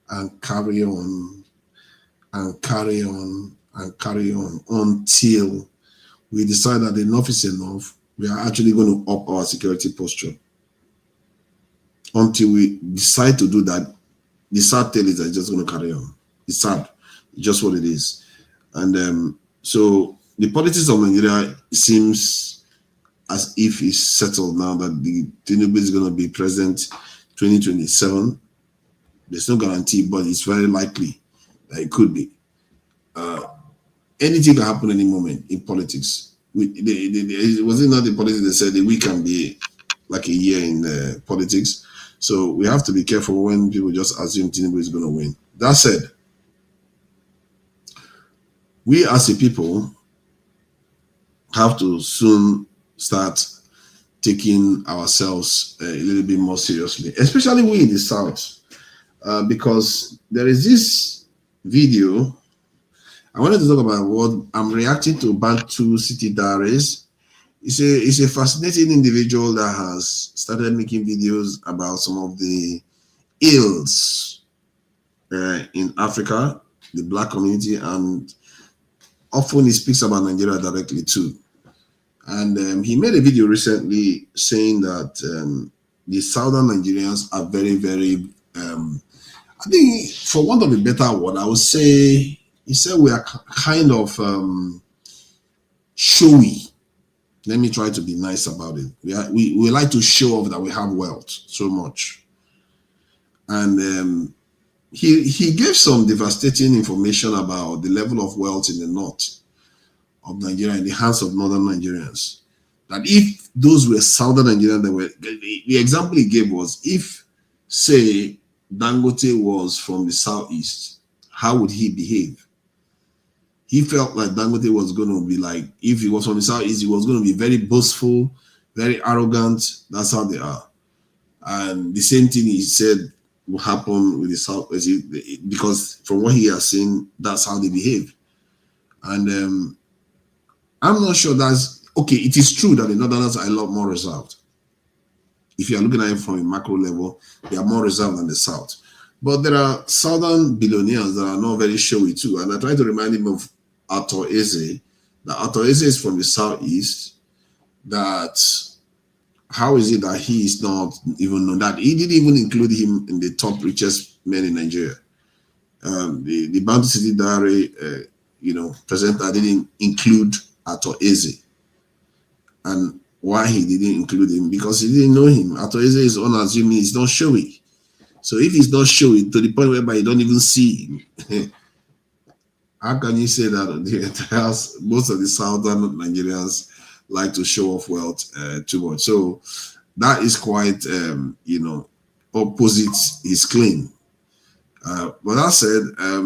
and carry on and carry on and carry on until we decide that enough is enough. We are actually going to up our security posture. Until we decide to do that, the sad tale is that it's just going to carry on. It's sad. It's just what it is. And so the politics of Nigeria seems as if it's settled now that the Tinubu is going to be president 2027. There's no guarantee, but it's very likely that it could be. Anything can happen any moment in politics. Was it not the politics that said a week can be like a year in politics? So we have to be careful when people just assume Tinubu is going to win. That said, we as a people have to soon start taking ourselves a little bit more seriously, especially we in the South, because there is this video. I wanted to talk about what I'm reacting to Bantu City Diaries. He's a fascinating individual that has started making videos about some of the ills in Africa, the Black community, and often he speaks about Nigeria directly too. And he made a video recently saying that the Southern Nigerians are very, very, I think for want of a better word, I would say, he said we are kind of showy. Let me try to be nice about it. We like to show off that we have wealth so much. And he gave some devastating information about the level of wealth in the north of Nigeria, in the hands of northern Nigerians. That if those were southern Nigerians, the example he gave was, if, say, Dangote was from the southeast, how would he behave? He felt like Dangote was going to be like, if he was from the southeast, he was going to be very boastful, very arrogant. That's how they are. And the same thing he said will happen with the southwest, because from what he has seen, that's how they behave. And I'm not sure that's okay. It is true that the northerners are a lot more reserved. If you are looking at it from a macro level, they are more reserved than the south. But there are southern billionaires that are not very showy too. And I try to remind him of Arthur Eze. That Arthur Eze is from the southeast. That how is it that he is not even known? That he didn't even include him in the top richest men in Nigeria. The Bantu City Diary, presenter didn't include Arthur Eze. And why he didn't include him? Because he didn't know him. Arthur Eze is unassuming. He's not showy. So if he's not showing to the point whereby you don't even see him, how can you say that most of the southern Nigerians like to show off wealth too much? So that is quite, opposite his claim. But that said,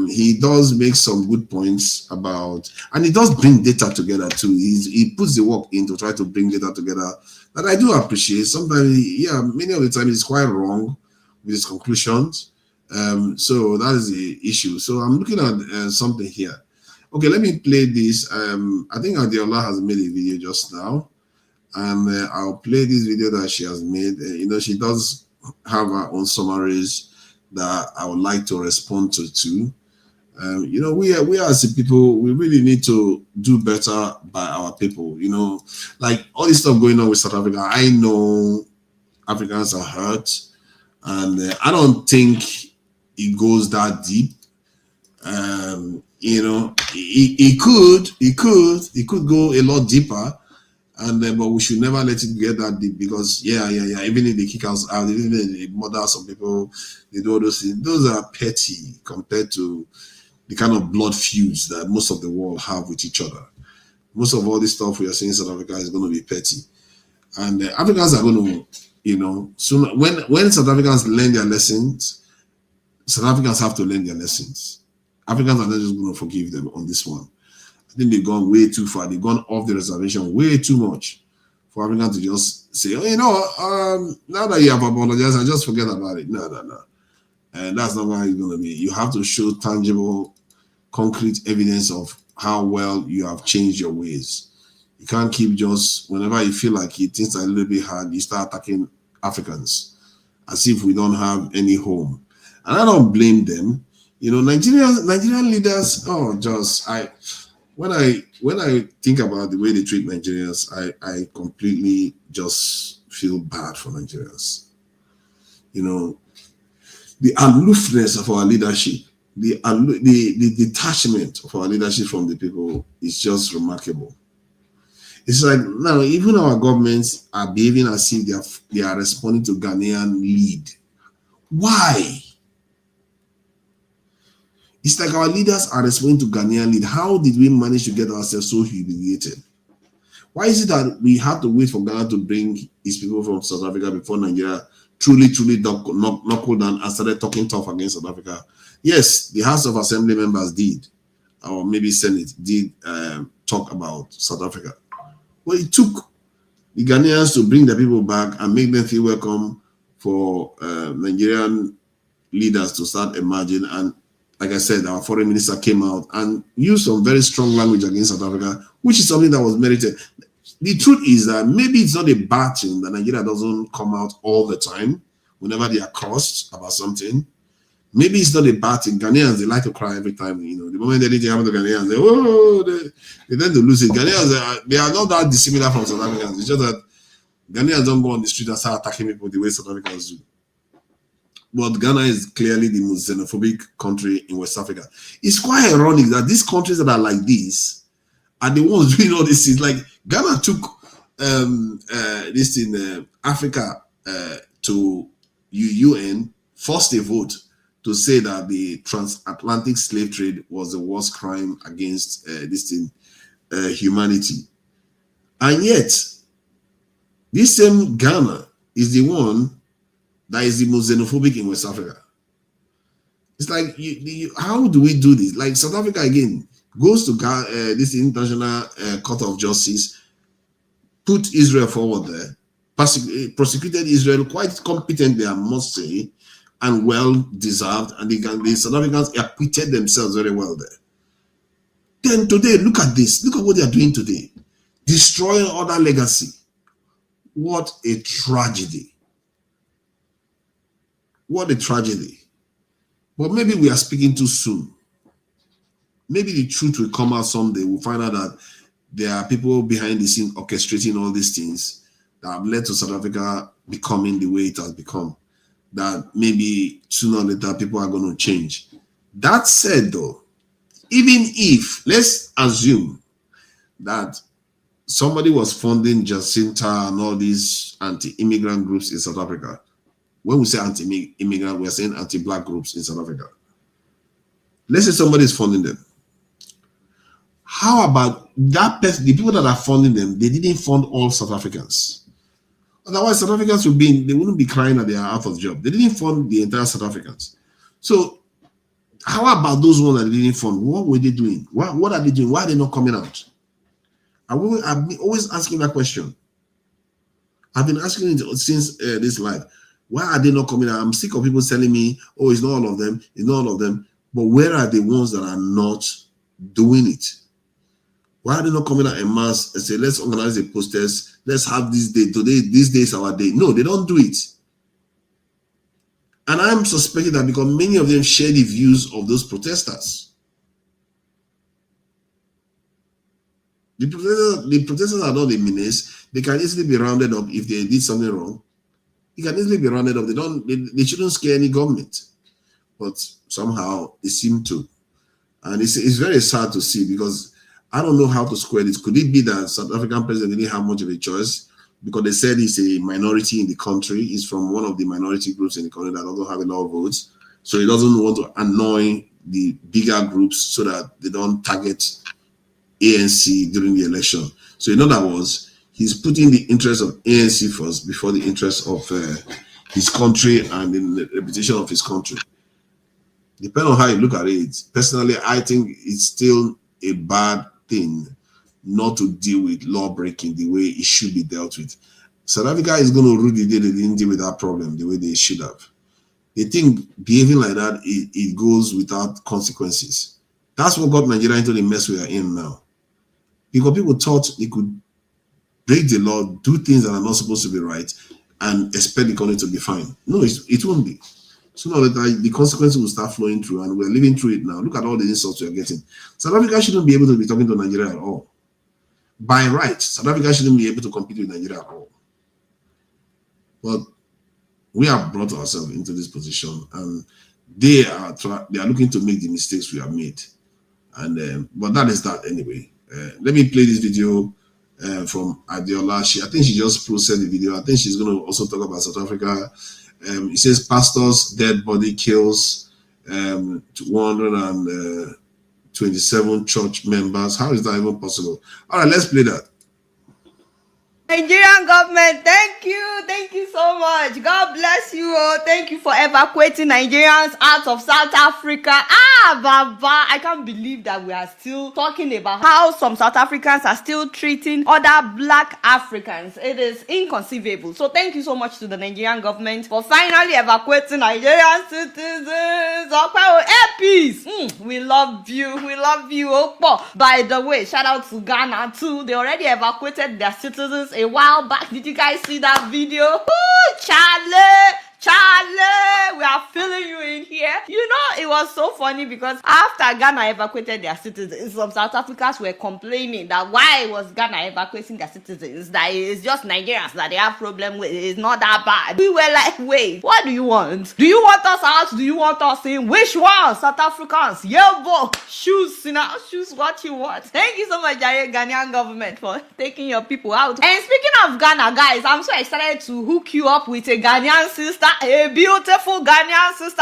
he does make some good points about, and he does bring data together too. He puts the work in to try to bring data together that I do appreciate. Sometimes, yeah, many of the time he's quite wrong with his conclusions. So that is the issue. So I'm looking at something here. Okay, let me play this. I think Adiola has made a video just now, and I'll play this video that she has made. She does have her own summaries that I would like to respond to. We as a people, we really need to do better by our people. Like all this stuff going on with South Africa, I know Africans are hurt, and I don't think it goes that deep. It could go a lot deeper, but we should never let it get that deep, because even if they kick us out, even if they murder some people, they do all those things, those are petty compared to the kind of blood feuds that most of the world have with each other. Most of all this stuff we are seeing in South Africa is going to be petty, and Africans are going to, soon when South Africans learn their lessons, South Africans have to learn their lessons. Africans are not just going to forgive them on this one. I think they've gone way too far. They've gone off the reservation way too much for Africans to just say, now that you have apologized, I just forget about it. No. And that's not how it's going to be. You have to show tangible, concrete evidence of how well you have changed your ways. You can't keep just, whenever you feel like things are a little bit hard, you start attacking Africans as if we don't have any home. And I don't blame them. Nigerian leaders, when I think about the way they treat Nigerians, I completely just feel bad for Nigerians. The aloofness of our leadership, the detachment of our leadership from the people is just remarkable. It's like now even our governments are behaving as if they are responding to Ghanaian lead. Why? It's like our leaders are responding to Ghanaian lead. How did we manage to get ourselves so humiliated? Why is it that we have to wait for Ghana to bring his people from South Africa before Nigeria truly knuckled down and started talking tough against South Africa? Yes, the House of Assembly members did, or maybe Senate did talk about South Africa. Well, it took the Ghanaians to bring the people back and make them feel welcome for Nigerian leaders to start emerging. And like I said, our foreign minister came out and used some very strong language against South Africa, which is something that was merited. The truth is that maybe it's not a bad thing that Nigeria doesn't come out all the time whenever they are crossed about something. Maybe it's not a bad thing. Ghanaians, they like to cry every time. The moment anything happens to Ghanaians, they tend to lose it. Ghanaians, they are not that dissimilar from South Africans. It's just that Ghanaians don't go on the street and start attacking people the way South Africans do. But Ghana is clearly the most xenophobic country in West Africa. It's quite ironic that these countries that are like this are the ones doing all these things. Like Ghana took this in Africa to UN, forced a vote to say that the transatlantic slave trade was the worst crime against humanity. And yet, this same Ghana is the one that is the most xenophobic in West Africa. It's like, how do we do this? Like South Africa, again, goes to this International Court of Justice, put Israel forward there, prosecuted Israel quite competently, I must say, and well-deserved, and the South Africans acquitted themselves very well there. Then today, look at this. Look at what they are doing today. Destroying other legacy. What a tragedy. What a tragedy. But maybe we are speaking too soon. Maybe the truth will come out someday. We'll find out that there are people behind the scene orchestrating all these things that have led to South Africa becoming the way it has become. That maybe sooner or later people are going to change. That said, though, even if, let's assume that somebody was funding Jacinta and all these anti-immigrant groups in South Africa. When we say anti-immigrant, we are saying anti-black groups in South Africa. Let's say somebody is funding them. How about that person, the people that are funding them, they didn't fund all South Africans. Otherwise, South Africans they wouldn't be crying that they are out of job. They didn't fund the entire South Africans. So How about those ones that didn't fund? What were they doing? What are they doing? Why are they not coming out? I've been always asking that question. I've been asking it since this life. Why are they not coming out? I'm sick of people telling me, oh, it's not all of them, it's not all of them. But where are the ones that are not doing it? Why are they not coming out en masse and say, let's organize the posters, let's have this day, today, this day is our day? No, they don't do it. And I'm suspecting that because many of them share the views of those protesters. The protesters are not a menace. They can easily be rounded up if they did something wrong. They can easily be rounded up. They shouldn't scare any government. But somehow they seem to. And it's very sad to see, because I don't know how to square this. Could it be that South African president didn't have much of a choice? Because they said he's a minority in the country. He's from one of the minority groups in the country that doesn't have a lot of votes. So he doesn't want to annoy the bigger groups so that they don't target ANC during the election. So in other words, he's putting the interest of ANC first before the interest of his country and the reputation of his country. Depending on how you look at it, personally, I think it's still a bad thing not to deal with law breaking the way it should be dealt with. South Africa is going to rule the day they didn't deal with that problem the way they should have. They think behaving like that, it goes without consequences. That's what got Nigeria into the mess we are in now. Because people thought they could break the law, do things that are not supposed to be right, and expect the country to be fine. No, it won't be. Sooner or later, the consequences will start flowing through, and we're living through it now. Look at all the insults we're getting. South Africa shouldn't be able to be talking to Nigeria at all. By right, South Africa shouldn't be able to compete with Nigeria at all. But we have brought ourselves into this position, and they are looking to make the mistakes we have made. And but that is that anyway. Let me play this video from Adiola. I think she just processed the video. I think she's going to also talk about South Africa. It says pastor's dead body kills 127 church members. How is that even possible? All right, let's play that. Nigerian government, thank you so much. God bless you all. Thank you for evacuating Nigerians out of South Africa. Baba, I can't believe that we are still talking about how some South Africans are still treating other black Africans. It is inconceivable. So thank you so much to the Nigerian government for finally evacuating Nigerian citizens. Peace. We love you. We love you. By the way, shout out to Ghana too. They already evacuated their citizens a while back. Did you guys see that video? Ooh, Charlie, we are feeling you in here. You know, it was so funny because after Ghana evacuated their citizens, some South Africans were complaining that why was Ghana evacuating their citizens? That it's just Nigerians that they have problem with. It's not that bad. We were like, wait, what do you want? Do you want us out? Do you want us in? Which one? South Africans. Yeah, boy. Choose what you want. Thank you so much, Ghanaian government, for taking your people out. And speaking of Ghana, guys, I'm so excited to hook you up with a Ghanaian sister. A beautiful Ghanaian sister,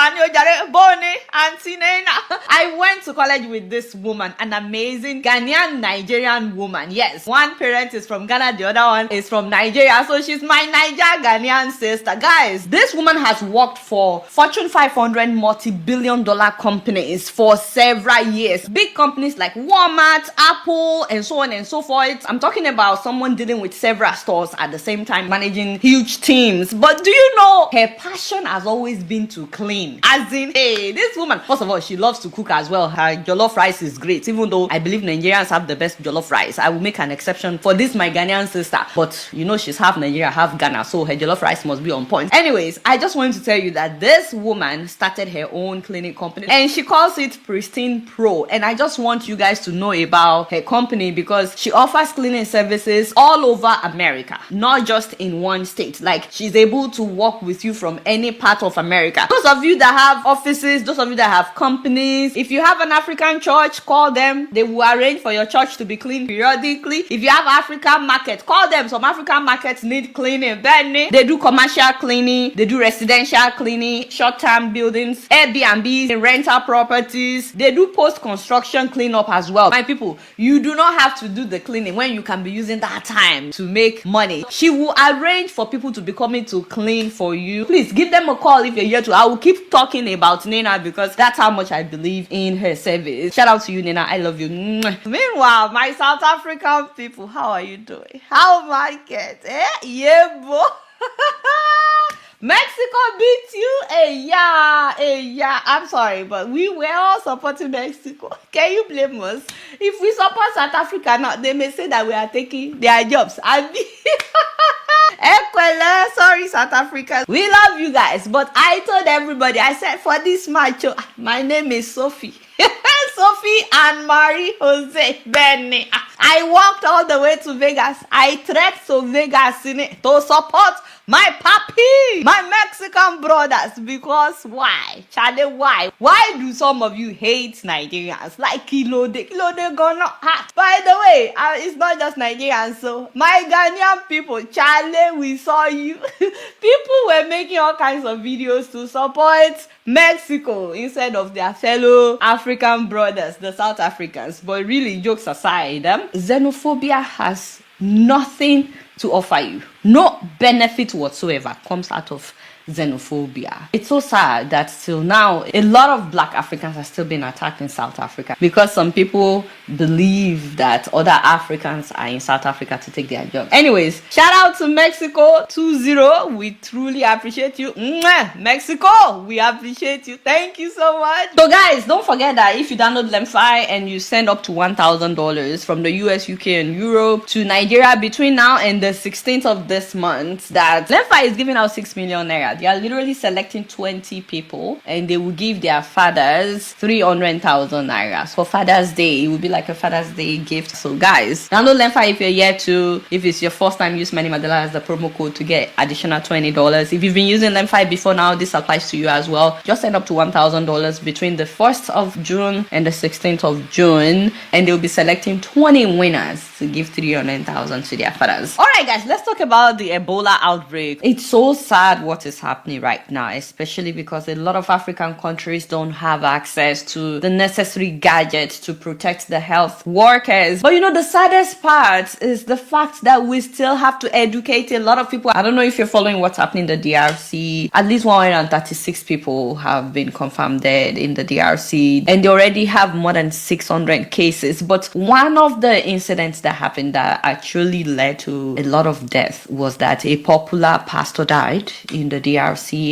Bonnie, Auntie Nena. I went to college with this woman, an amazing Ghanaian Nigerian woman. Yes, one parent is from Ghana, the other one is from Nigeria. So she's my Niger Ghanaian sister. Guys, this woman has worked for Fortune 500 multi-billion-dollar companies for several years. Big companies like Walmart, Apple, and so on and so forth. I'm talking about someone dealing with several stores at the same time, managing huge teams. But do you know her passion has always been to clean? As in, hey, this woman, first of all, she loves to cook as well. Her jollof rice is great, even though I believe Nigerians have the best jollof rice. I will make an exception for this, my Ghanaian sister. But you know, she's half Nigeria, half Ghana, so her jollof rice must be on point. Anyways, I just wanted to tell you that this woman started her own cleaning company and she calls it Pristine Pro. And I just want you guys to know about her company because she offers cleaning services all over America, not just in one state. Like, she's able to work with you from any part of America. Those of you that have offices, those of you that have companies, if you have an African church, call them. They will arrange for your church to be cleaned periodically. If you have African market, call them. Some African markets need cleaning. They do commercial cleaning, they do residential cleaning, short-term buildings, Airbnbs, rental properties. They do post-construction cleanup as well. My people, you do not have to do the cleaning when you can be using that time to make money. She will arrange for people to be coming to clean for you. Please give them a call if you're here too. I will keep talking about Nena because that's how much I believe in her service. Shout out to you, Nina. I love you. Mwah. Meanwhile, my South African people, how are you doing? How market? Yeah, boy. Mexico beat you? Yeah. I'm sorry, but we were all supporting Mexico. Can you blame us? If we support South Africa now, they may say that we are taking their jobs. Ekwele, sorry, South Africa. We love you guys, but I told everybody, I said for this match, my name is Sophie. Sophie and Marie Jose Benny. I walked all the way to Vegas. I trekked to Vegas to support my papi, my Mexican brothers. Because why? Charlie, why? Why do some of you hate Nigerians? Like Kilode gonna hat. By the way, it's not just Nigerians. So my Ghanaian people, Charlie, we saw you. People were making all kinds of videos to support Mexico instead of their fellow African brothers, the South Africans. But really, jokes aside, xenophobia has nothing to offer you. No benefit whatsoever comes out of xenophobia. It's so sad that till now a lot of black Africans are still being attacked in South Africa because some people believe that other Africans are in South Africa to take their job. Anyways, shout out to Mexico 2-0. We truly appreciate you. Mwah! Mexico, we appreciate you. Thank you so much. So guys, don't forget that if you download Lemfi and you send up to $1,000 from the US, UK and Europe to Nigeria between now and the 16th of this month, that Lemfi is giving out 6 million naira. They are literally selecting 20 people and they will give their fathers 300,000 naira. For Father's Day, it will be like a Father's Day gift. So guys, download Lemfi if you're yet to. If it's your first time, use Manny Mandela as the promo code to get additional $20. If you've been using Lemfi before now, this applies to you as well. Just send up to $1,000 between the 1st of June and the 16th of June, and they'll be selecting 20 winners to give 300,000 to their fathers. All right, guys, let's talk about the Ebola outbreak. It's so sad what is happening right now, especially because a lot of African countries don't have access to the necessary gadgets to protect the health workers. But you know, the saddest part is the fact that we still have to educate a lot of people. I don't know if you're following what's happening in the DRC. At least 136 people have been confirmed dead in the DRC, and they already have more than 600 cases. But one of the incidents that happened that actually led to a lot of death was that a popular pastor died in the DRC,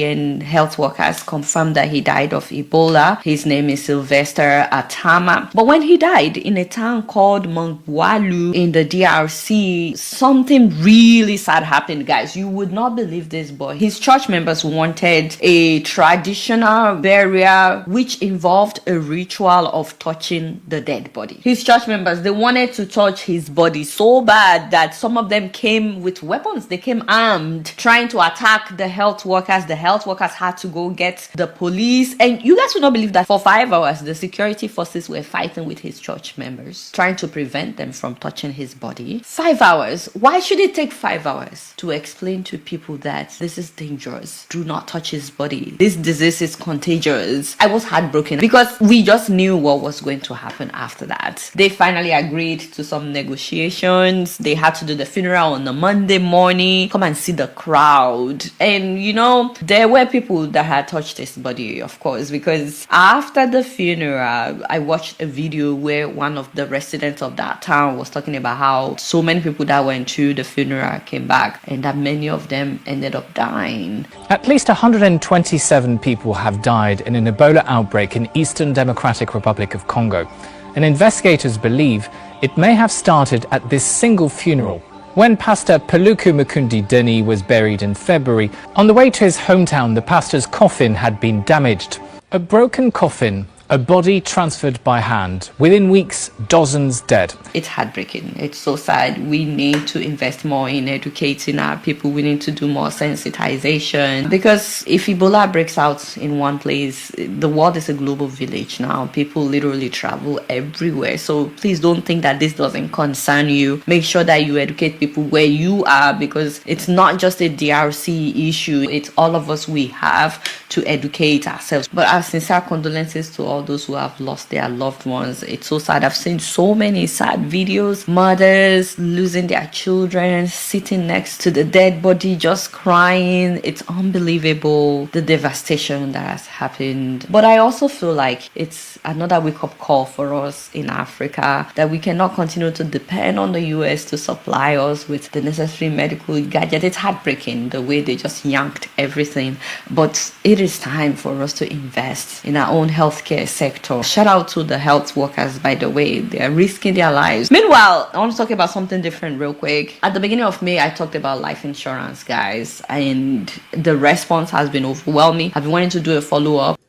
and health workers confirmed that he died of Ebola. His name is Sylvester Atama. But when he died in a town called Mongwalu in the DRC, something really sad happened, guys. You would not believe this, but his church members wanted a traditional burial which involved a ritual of touching the dead body. His church members, they wanted to touch his body so bad that some of them came with weapons. They came armed, trying to attack the health workers. The health workers had to go get the police. And you guys would not believe that for 5 hours, the security forces were fighting with his church members, trying to prevent them from touching his body. 5 hours. Why should it take 5 hours to explain to people that this is dangerous? Do not touch his body. This disease is contagious. I was heartbroken because we just knew what was going to happen after that. They finally agreed to some negotiations. They had to do the funeral on a Monday morning. Come and see the crowd. And you know, there were people that had touched his body, of course, because after the funeral, I watched a video where one of the residents of that town was talking about how so many people that went to the funeral came back and that many of them ended up dying. At least 127 people have died in an Ebola outbreak in Eastern Democratic Republic of Congo, and investigators believe it may have started at this single funeral. When Pastor Paluku Mukundi Deni was buried in February, on the way to his hometown, the pastor's coffin had been damaged. A broken coffin, a body transferred by hand. Within weeks, dozens dead. It's heartbreaking. It's so sad. We need to invest more in educating our people. We need to do more sensitization. Because if Ebola breaks out in one place, the world is a global village now. People literally travel everywhere. So please don't think that this doesn't concern you. Make sure that you educate people where you are, because it's not just a DRC issue. It's all of us. We have to educate ourselves. But our sincere condolences to all those who have lost their loved ones. It's so sad. I've seen so many sad videos. Mothers losing their children, sitting next to the dead body, just crying. It's unbelievable, the devastation that has happened. But I also feel like it's another wake-up call for us in Africa, that we cannot continue to depend on the US to supply us with the necessary medical gadgets. It's heartbreaking the way they just yanked everything. But it is time for us to invest in our own healthcare sector. Shout out to the health workers, by the way. They are risking their lives. Meanwhile, I want to talk about something different real quick. At the beginning of May, I talked about life insurance, guys, and the response has been overwhelming. I've been wanting to do a follow-up.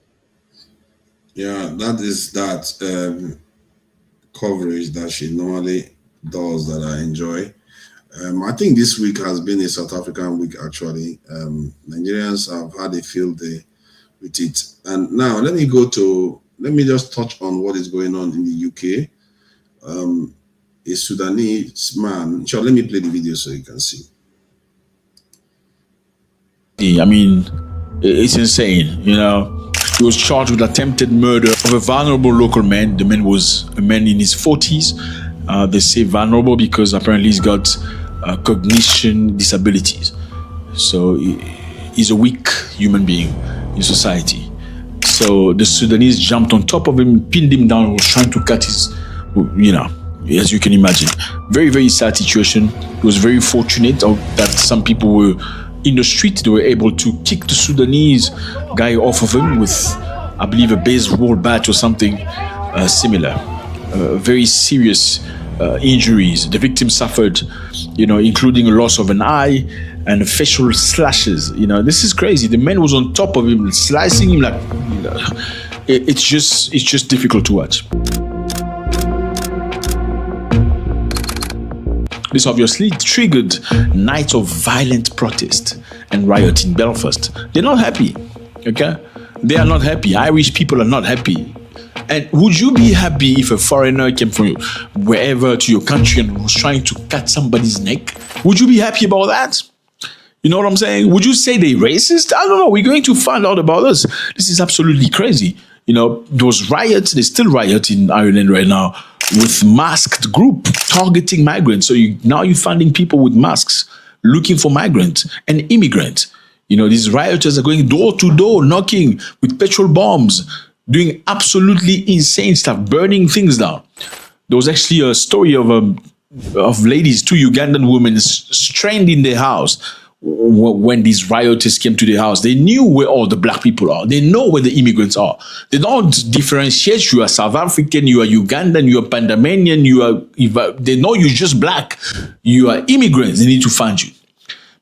Yeah, that is that coverage that she normally does that I enjoy. I think this week has been a South African week, actually. Nigerians have had a field day with it. And now let me just touch on what is going on in the UK. A Sudanese man. Sure, let me play the video so you can see. I mean, it's insane, you know. He was charged with attempted murder of a vulnerable local man. The man was a man in his 40s. They say vulnerable because apparently he's got cognition disabilities. So he's a weak human being in society. So the Sudanese jumped on top of him, pinned him down, was trying to cut his, you know, as you can imagine. Very, very sad situation. It was very fortunate that some people were in the street. They were able to kick the Sudanese guy off of him with, I believe, a baseball bat or something similar. Very serious injuries. The victim suffered, you know, including a loss of an eye and facial slashes. You know, this is crazy. The man was on top of him, slicing him like, you know, it's just difficult to watch. This obviously triggered nights of violent protest and riot in Belfast. They're not happy, okay? They are not happy. Irish people are not happy. And would you be happy if a foreigner came from wherever to your country and was trying to cut somebody's neck? Would you be happy about that? You know what I'm saying? Would you say they're racist? I don't know. We're going to find out about this. This is absolutely crazy. You know, those riots, they still riot in Ireland right now with masked group targeting migrants. So now you're finding people with masks looking for migrants and immigrants. You know, these rioters are going door to door, knocking with petrol bombs, doing absolutely insane stuff, burning things down. There was actually a story of ladies, 2 Ugandan women stranded in their house when these rioters came to their house. They knew where all the black people are. They know where the immigrants are. They don't differentiate. You are South African, you are Ugandan, you are Panamanian, they know you're just black. You are immigrants. They need to find you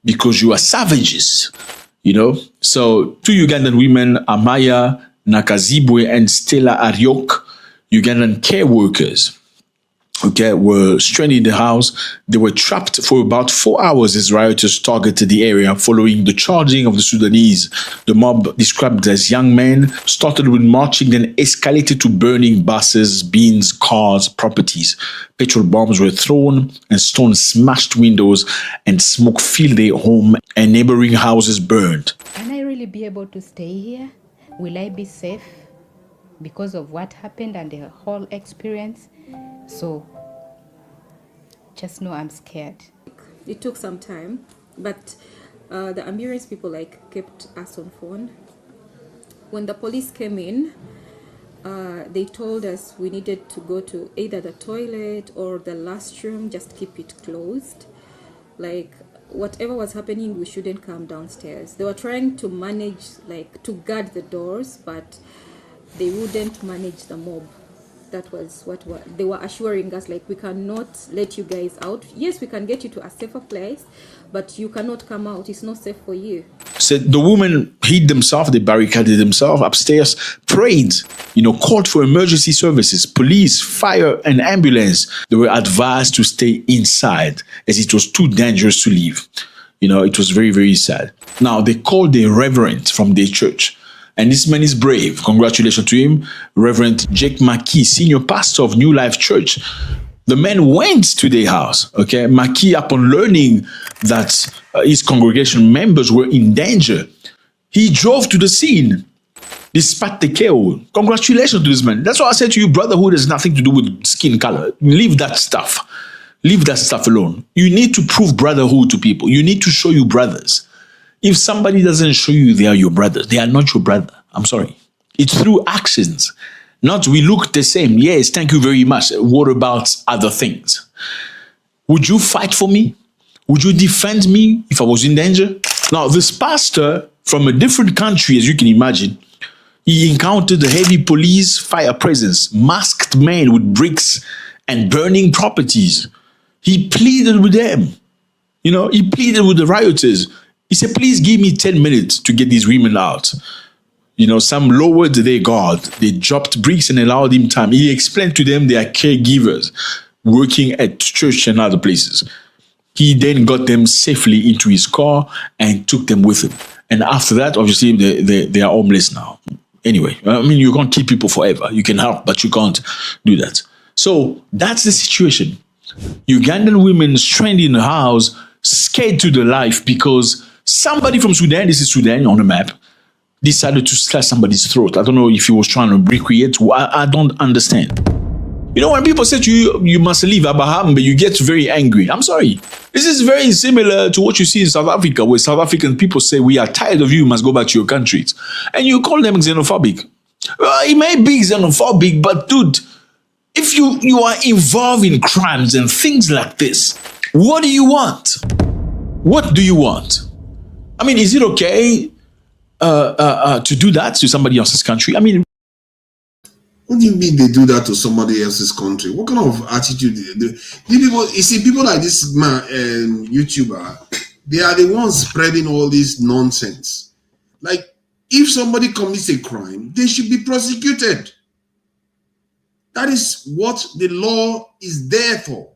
because you are savages, you know? So 2 Ugandan women, Amaya Nakazibwe and Stella Ariok, Ugandan care workers, okay, were stranded in the house. They were trapped for about 4 hours as rioters targeted the area following the charging of the Sudanese. The mob, described as young men, started with marching, then escalated to burning buses, bins, cars, properties. Petrol bombs were thrown and stones smashed windows, and smoke filled their home and neighboring houses burned. Can I really be able to stay here? Will I be safe because of what happened and the whole experience? So just know I'm scared. It took some time, but the ambulance people kept us on phone. When the police came in, they told us we needed to go to either the toilet or the last room, just keep it closed. Whatever was happening, we shouldn't come downstairs. They were trying to manage, to guard the doors, but they wouldn't manage the mob. That was what they were assuring us, we cannot let you guys out. Yes, we can get you to a safer place, but you cannot come out. It's not safe for you. So the women hid themselves, they barricaded themselves upstairs, prayed, called for emergency services, police, fire, and ambulance. They were advised to stay inside as it was too dangerous to leave. It was very, very sad. Now, they called a reverend from their church. And this man is brave. Congratulations to him. Reverend Jake Mackey, senior pastor of New Life Church. The man went to their house. Okay, Mackey, upon learning that his congregation members were in danger, He drove to the scene despite the KO. Congratulations to this man. That's why I said to you, brotherhood has nothing to do with skin color. Leave that stuff. Leave that stuff alone. You need to prove brotherhood to people. You need to show you brothers. If somebody doesn't show you they are your brothers, they are not your brother. I'm sorry. It's through actions. Not we look the same. Yes, thank you very much. What about other things? Would you fight for me? Would you defend me if I was in danger? Now, this pastor from a different country, as you can imagine, he encountered a heavy police fire presence, masked men with bricks and burning properties. He pleaded with them. You know, he pleaded with the rioters. He said, please give me 10 minutes to get these women out. You know, some lowered their guard. They dropped bricks and allowed him time. He explained to them they are caregivers working at church and other places. He then got them safely into his car and took them with him. And after that, obviously, they are homeless now. Anyway, I mean, you can't keep people forever. You can help, but you can't do that. So that's the situation. Ugandan women stranded in the house, scared to the life because somebody from Sudan, this is Sudan on the map, decided to slash somebody's throat. I don't know if he was trying to recreate. I don't understand. You know, when people say to you, you must leave Abraham, but you get very angry. I'm sorry. This is very similar to what you see in South Africa, where South African people say, we are tired of you, you must go back to your countries. And you call them xenophobic. Well, it may be xenophobic, but dude, if you are involved in crimes and things like this, what do you want? What do you want? I mean, is it okay to do that to somebody else's country? I mean, what do you mean they do that to somebody else's country? What kind of attitude people? You see, people like this man, YouTuber, they are the ones spreading all this nonsense. Like, if somebody commits a crime, they should be prosecuted. That is what the law is there for.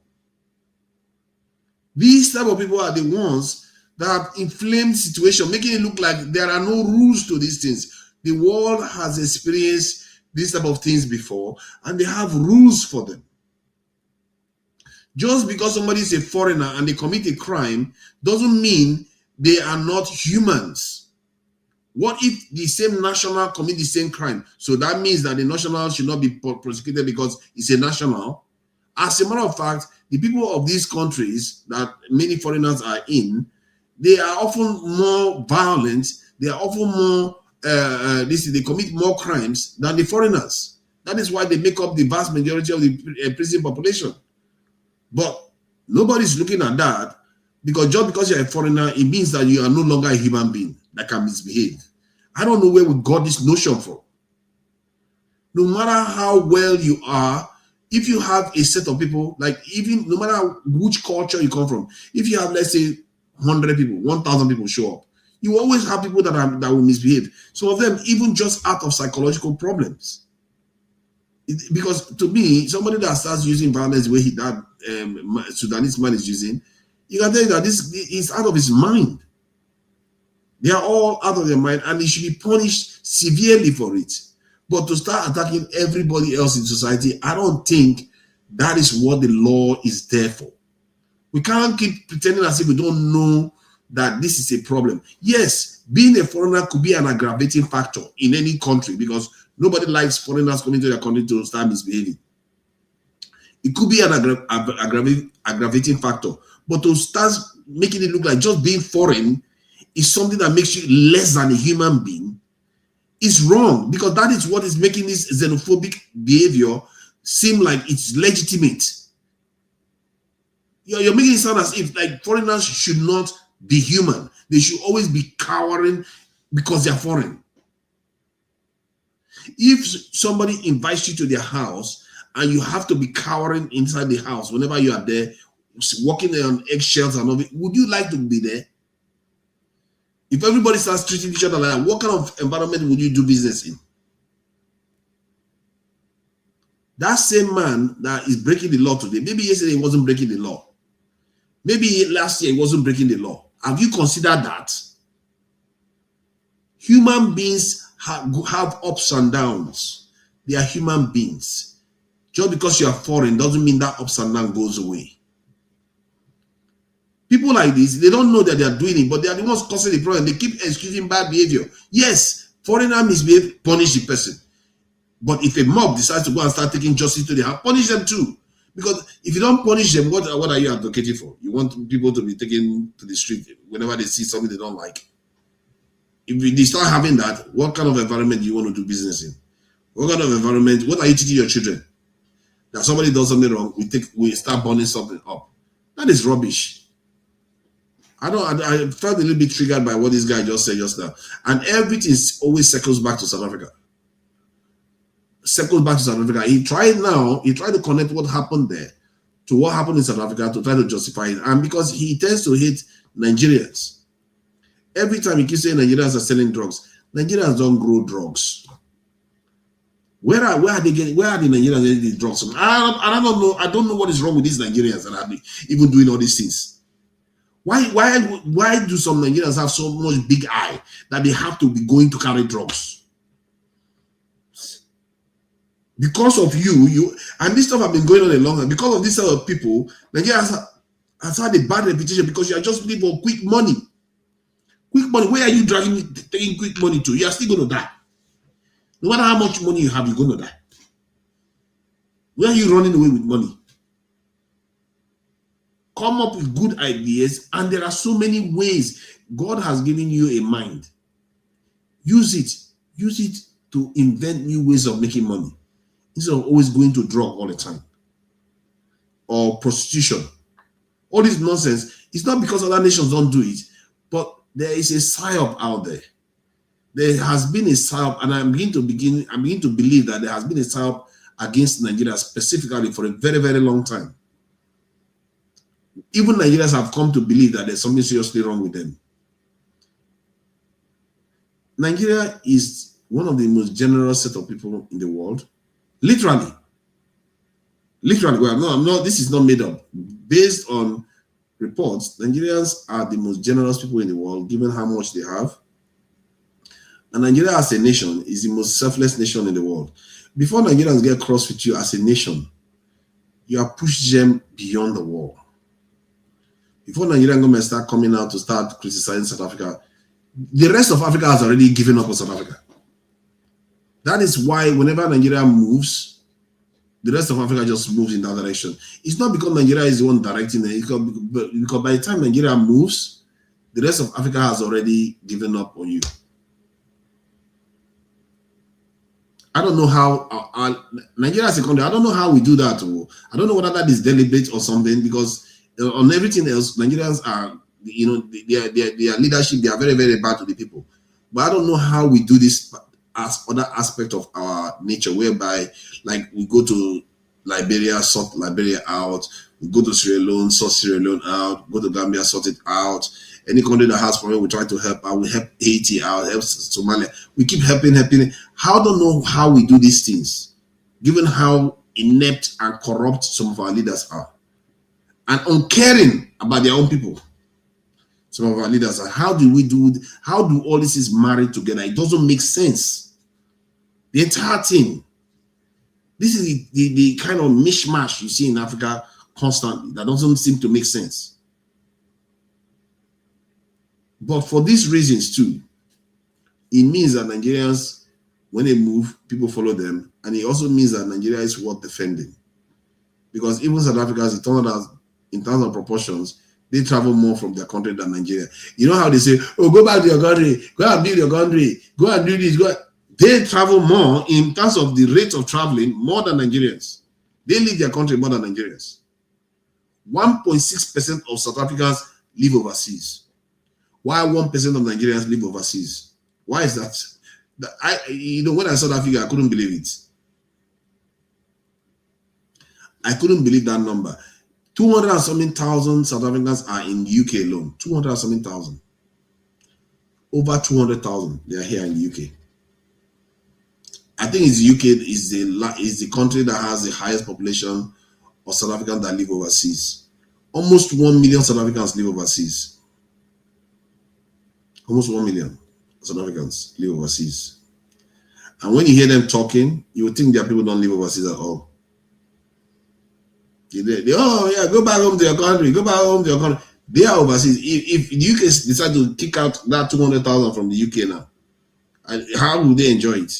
These type of people are the ones that have inflamed situation, making it look like there are no rules to these things. The world has experienced these type of things before, and they have rules for them. Just because somebody is a foreigner and they commit a crime doesn't mean they are not humans. What if the same national commit the same crime? So that means that the national should not be prosecuted because it's a national. As a matter of fact, the people of these countries that many foreigners are in, they are often more violent. They are often more they commit more crimes than the foreigners. That is why they make up the vast majority of the prison population. But nobody's looking at that, because just because you're a foreigner, it means that you are no longer a human being that can misbehave. I don't know where we got this notion from. No matter how well you are, if you have a set of people, like even no matter which culture you come from, if you have, let's say, 100 people, 1,000 people show up, you always have people that will misbehave. Some of them even just out of psychological problems. Because to me, somebody that starts using violence the way that Sudanese man is using, you can tell you that this is out of his mind. They are all out of their mind, and they should be punished severely for it. But to start attacking everybody else in society, I don't think that is what the law is there for. We can't keep pretending as if we don't know that this is a problem. Yes, being a foreigner could be an aggravating factor in any country, because nobody likes foreigners coming to their country to start misbehaving. It could be an aggravating factor, but to start making it look like just being foreign is something that makes you less than a human being is wrong, because that is what is making this xenophobic behavior seem like it's legitimate. You're making it sound as if like foreigners should not be human. They should always be cowering because they're foreign. If somebody invites you to their house and you have to be cowering inside the house whenever you are there, walking there on eggshells and all, would you like to be there? If everybody starts treating each other like that, what kind of environment would you do business in? That same man that is breaking the law today, maybe yesterday he wasn't breaking the law. Maybe last year he wasn't breaking the law. Have you considered that? Human beings have ups and downs. They are human beings. Just because you are foreign doesn't mean that ups and downs goes away. People like this, they don't know that they are doing it, but they are the ones causing the problem. They keep excusing bad behavior. Yes, foreigner misbehave, punish the person. But if a mob decides to go and start taking justice to their hand, punish them too. Because if you don't punish them, what are you advocating for? You want people to be taken to the street whenever they see something they don't like. If they start having that, what kind of environment do you want to do business in? What kind of environment? What are you teaching your children? That somebody does something wrong, we start burning something up. That is rubbish. I felt a little bit triggered by what this guy just said just now. And everything always circles back to South Africa. He tried to connect what happened there to what happened in South Africa to try to justify it. And because he tends to hate Nigerians. Every time he keeps saying Nigerians are selling drugs, Nigerians don't grow drugs. Where are the Nigerians getting these drugs from? I don't know what is wrong with these Nigerians that are even doing all these things. Why do some Nigerians have so much big eye that they have to be going to carry drugs? Because of you and this stuff have been going on a long time. Because of this sort of people, Nigeria has had a bad reputation because you are just looking for quick money. Quick money. Where are you taking quick money to? You are still going to die. No matter how much money you have, you're going to die. Where are you running away with money? Come up with good ideas, and there are so many ways. God has given you a mind. Use it. Use it to invent new ways of making money, instead of always going to drug all the time or prostitution. All this nonsense. It's not because other nations don't do it, but there is a psyop out there. There has been a psyop, and I'm beginning to believe that there has been a psyop against Nigeria specifically for a very, very long time. Even Nigerians have come to believe that there's something seriously wrong with them. Nigeria is one of the most generous set of people in the world. Literally. Well, no, this is not made up. Based on reports, Nigerians are the most generous people in the world, given how much they have. And Nigeria as a nation is the most selfless nation in the world. Before Nigerians get cross with you as a nation, you have pushed them beyond the wall. Before Nigerian government start coming out to start criticizing South Africa, the rest of Africa has already given up on South Africa. That is why whenever Nigeria moves, the rest of Africa just moves in that direction. It's not because Nigeria is the one directing it, because by the time Nigeria moves, the rest of Africa has already given up on you. I don't know how Nigeria as a country, I don't know how we do that. I don't know whether that is deliberate or something, because on everything else, Nigerians are, their leadership, they are very, very bad to the people. But I don't know how we do this as other aspect of our nature, whereby, like, we go to Liberia, sort Liberia out, we go to Sierra Leone, sort Sierra Leone out, go to Gambia, sort it out. Any country that has problem, we try to help out. We help Haiti out, help Somalia. We keep helping. I don't know how we do these things, given how inept and corrupt some of our leaders are, and uncaring about their own people. Some of our leaders are. How do all this is married together? It doesn't make sense. The entire thing. This is the kind of mishmash you see in Africa constantly that doesn't seem to make sense. But for these reasons too, it means that Nigerians, when they move, people follow them. And it also means that Nigeria is worth defending. Because even South Africans, in terms of proportions, they travel more from their country than Nigeria. You know how they say, oh, go back to your country, go and build your country, go and do this, They travel more in terms of the rate of traveling more than Nigerians. They leave their country more than Nigerians. 1.6% of South Africans live overseas, while 1% of Nigerians live overseas. Why is that? When I saw that figure, I couldn't believe it. I couldn't believe that number. 200 and something thousand South Africans are in the UK alone. 200 and something thousand. Over 200,000 they are here in the UK. I think it's the UK is the country that has the highest population of South Africans that live overseas. Almost 1 million South Africans live overseas. Almost 1 million South Africans live overseas. And when you hear them talking, you would think their people don't live overseas at all. Oh yeah, go back home to your country. Go back home to your country. They are overseas. If the UK decide to kick out that 200,000 from the UK now, how will they enjoy it?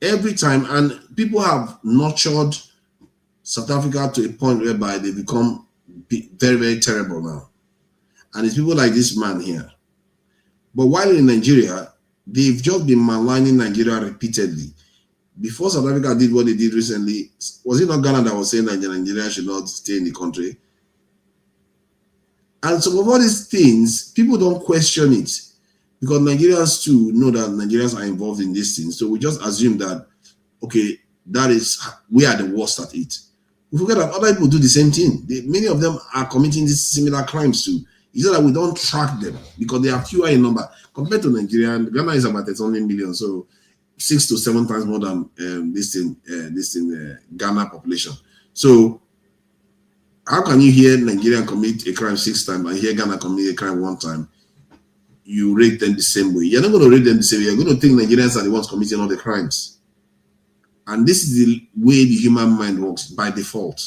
Every time, and people have nurtured South Africa to a point whereby they become very, very terrible now. And it's people like this man here. But while in Nigeria, they've just been maligning Nigeria repeatedly. Before South Africa did what they did recently, was it not Ghana that was saying that Nigeria should not stay in the country? And some of all these things, people don't question it because Nigerians too know that Nigerians are involved in these things. So we just assume that, okay, we are the worst at it. We forget that other people do the same thing. Many of them are committing these similar crimes too. It's not that we don't track them because they are fewer in number compared to Nigeria. Ghana is about 30 million, so 6 to 7 times more than Ghana population. So how can you hear Nigeria commit a crime 6 times and hear Ghana commit a crime 1 time? You rate them the same way. You're not going to rate them the same way. You're going to think Nigerians are the ones committing all the crimes. And this is the way the human mind works by default.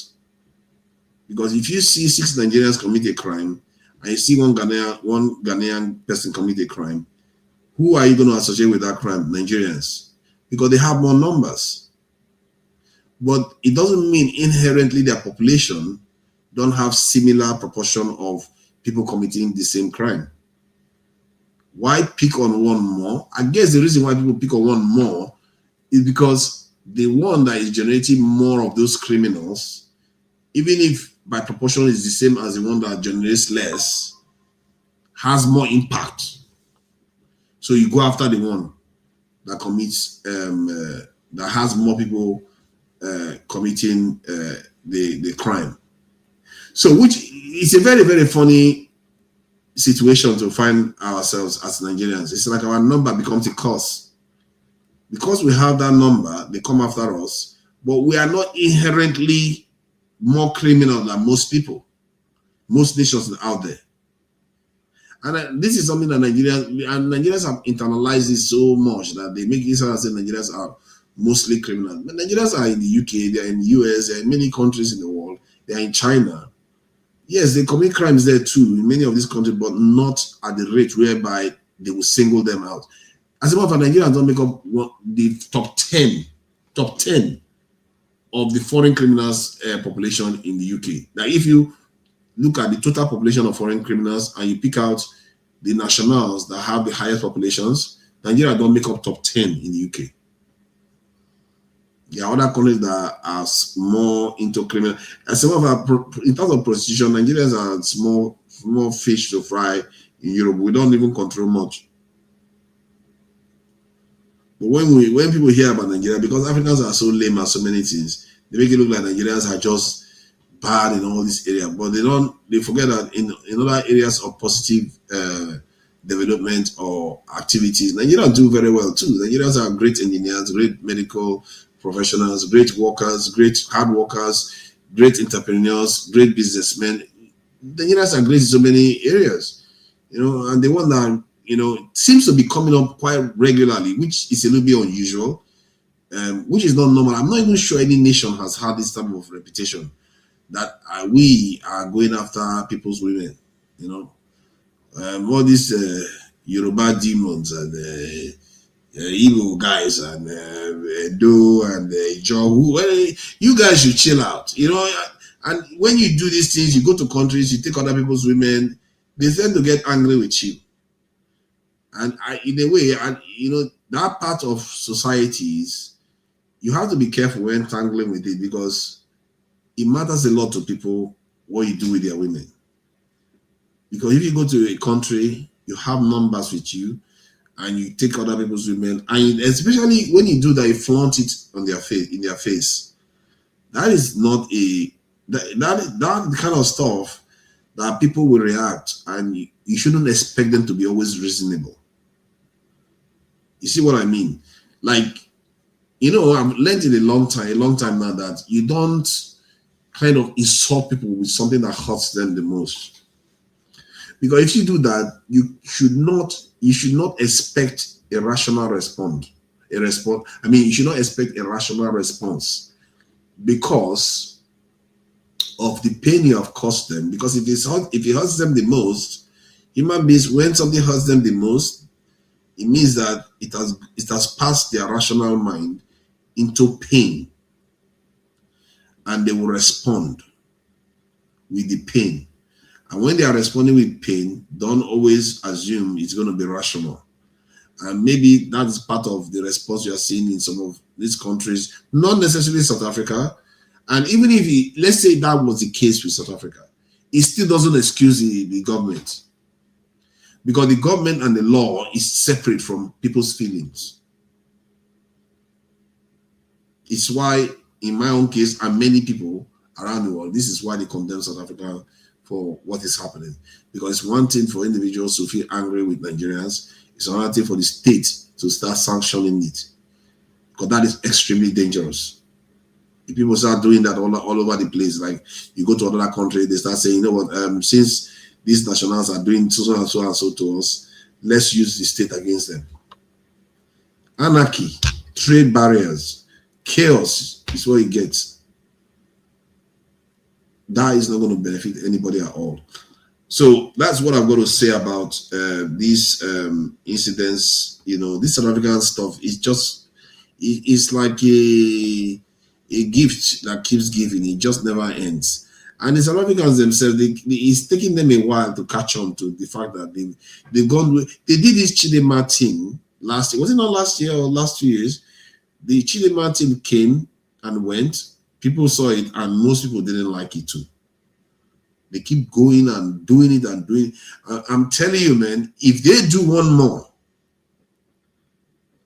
Because if you see 6 Nigerians commit a crime and you see one Ghanaian person commit a crime, who are you going to associate with that crime? Nigerians. Because they have more numbers. But it doesn't mean inherently their population don't have similar proportion of people committing the same crime. Why pick on one more? I guess the reason why people pick on one more is because the one that is generating more of those criminals, even if by proportion is the same as the one that generates less, has more impact. So you go after the one that commits, that has more people committing the crime. So which is a very, very funny situation to find ourselves as Nigerians. It's like our number becomes a curse. Because we have that number, they come after us, but we are not inherently more criminal than most people, most nations out there. And this is something that Nigerians have internalized it so much that they make it sound as if Nigerians are mostly criminal. But Nigerians are in the UK, they are in the US, they are in many countries in the world, they are in China. Yes, they commit crimes there too, in many of these countries, but not at the rate whereby they will single them out. As a matter of fact, Nigerians don't make up the top 10 of the foreign criminals population in the UK. Now, if you look at the total population of foreign criminals and you pick out the nationals that have the highest populations, Nigeria don't make up top 10 in the UK. There are other countries that are more into criminal. As a matter of fact, in terms of prostitution, Nigerians are small fish to fry in Europe. We don't even control much. But when people hear about Nigeria, because Africans are so lame at so many things, they make it look like Nigerians are just bad in all these areas. But they forget that in other areas of positive development or activities, Nigerians do very well too. Nigerians are great engineers, great medical professionals, great workers, great hard workers, great entrepreneurs, great businessmen. Nigerians are great in so many areas, and the one that seems to be coming up quite regularly, which is a little bit unusual, which is not normal. I'm not even sure any nation has had this type of reputation that we are going after people's women. All these Yoruba demons and evil guys and Do and Joe, you guys should chill out. And when you do these things, you go to countries, you take other people's women, they tend to get angry with you. And in a way, that part of societies, you have to be careful when tangling with it because it matters a lot to people what you do with their women. Because if you go to a country, you have numbers with you, and you take other people's women, and especially when you do that, you flaunt it on their face. That is not that kind of stuff that people will react, and you shouldn't expect them to be always reasonable. You see what I mean? Like, I've learned in a long time now that you don't kind of insult people with something that hurts them the most. Because if you do that, you should not expect a rational response. You should not expect a rational response because of the pain you have caused them. Because if it hurts them the most, human beings, when something hurts them the most, it means that it has passed their rational mind into pain, and they will respond with the pain. And when they are responding with pain, don't always assume it's going to be rational. And maybe that is part of the response you are seeing in some of these countries, not necessarily South Africa. And even if let's say that was the case with South Africa, it still doesn't excuse the government. Because the government and the law is separate from people's feelings. It's why, in my own case, and many people around the world, this is why they condemn South Africa for what is happening. Because it's one thing for individuals to feel angry with Nigerians, it's another thing for the state to start sanctioning it. Because that is extremely dangerous. If people start doing that all over the place, like you go to another country, they start saying, you know what, since these nationals are doing so and so and so to us, let's use the state against them. Anarchy, trade barriers, chaos is what it gets. That is not going to benefit anybody at all. So that's what I've got to say about these incidents. You know, this South African stuff is just, it's like a gift that keeps giving. It just never ends. And the South Africans themselves, it's taking them a while to catch on to the fact that they've gone. They did this Chidema thing last year. Was it not last year or last 2 years? The Chidema team came and went. People saw it, and most people didn't like it too. They keep going and doing it and doing it. I'm telling you, man, if they do one more,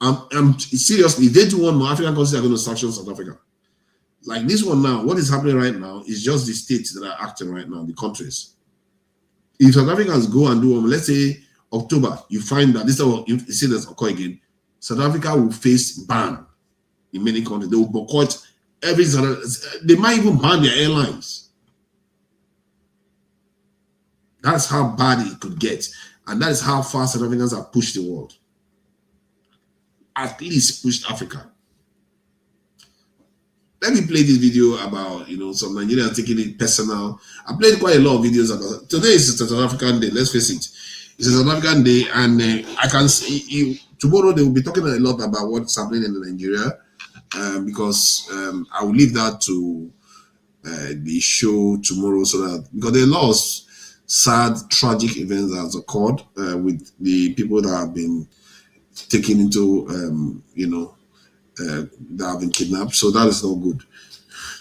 I'm seriously, if they do one more, African countries are going to sanction South Africa. Like this one now, what is happening right now is just the states that are acting right now, the countries. If South Africans go and do one, let's say October, you find that this incidents occur again, South Africa will face ban in many countries. They will boycott everything. They might even ban their airlines. That's how bad it could get. And that is how far South Africans have pushed the world. At least pushed Africa. Let me play this video about, you know, some Nigerians taking it personal. I played quite a lot of videos about it. Today is a South African day, let's face it. It's a South African day, and I can see tomorrow they will be talking a lot about what's happening in Nigeria, because I will leave that to the show tomorrow, so that because there are lots sad, tragic events that has occurred with the people that have been taken into, you know, that have been kidnapped. So that is not good.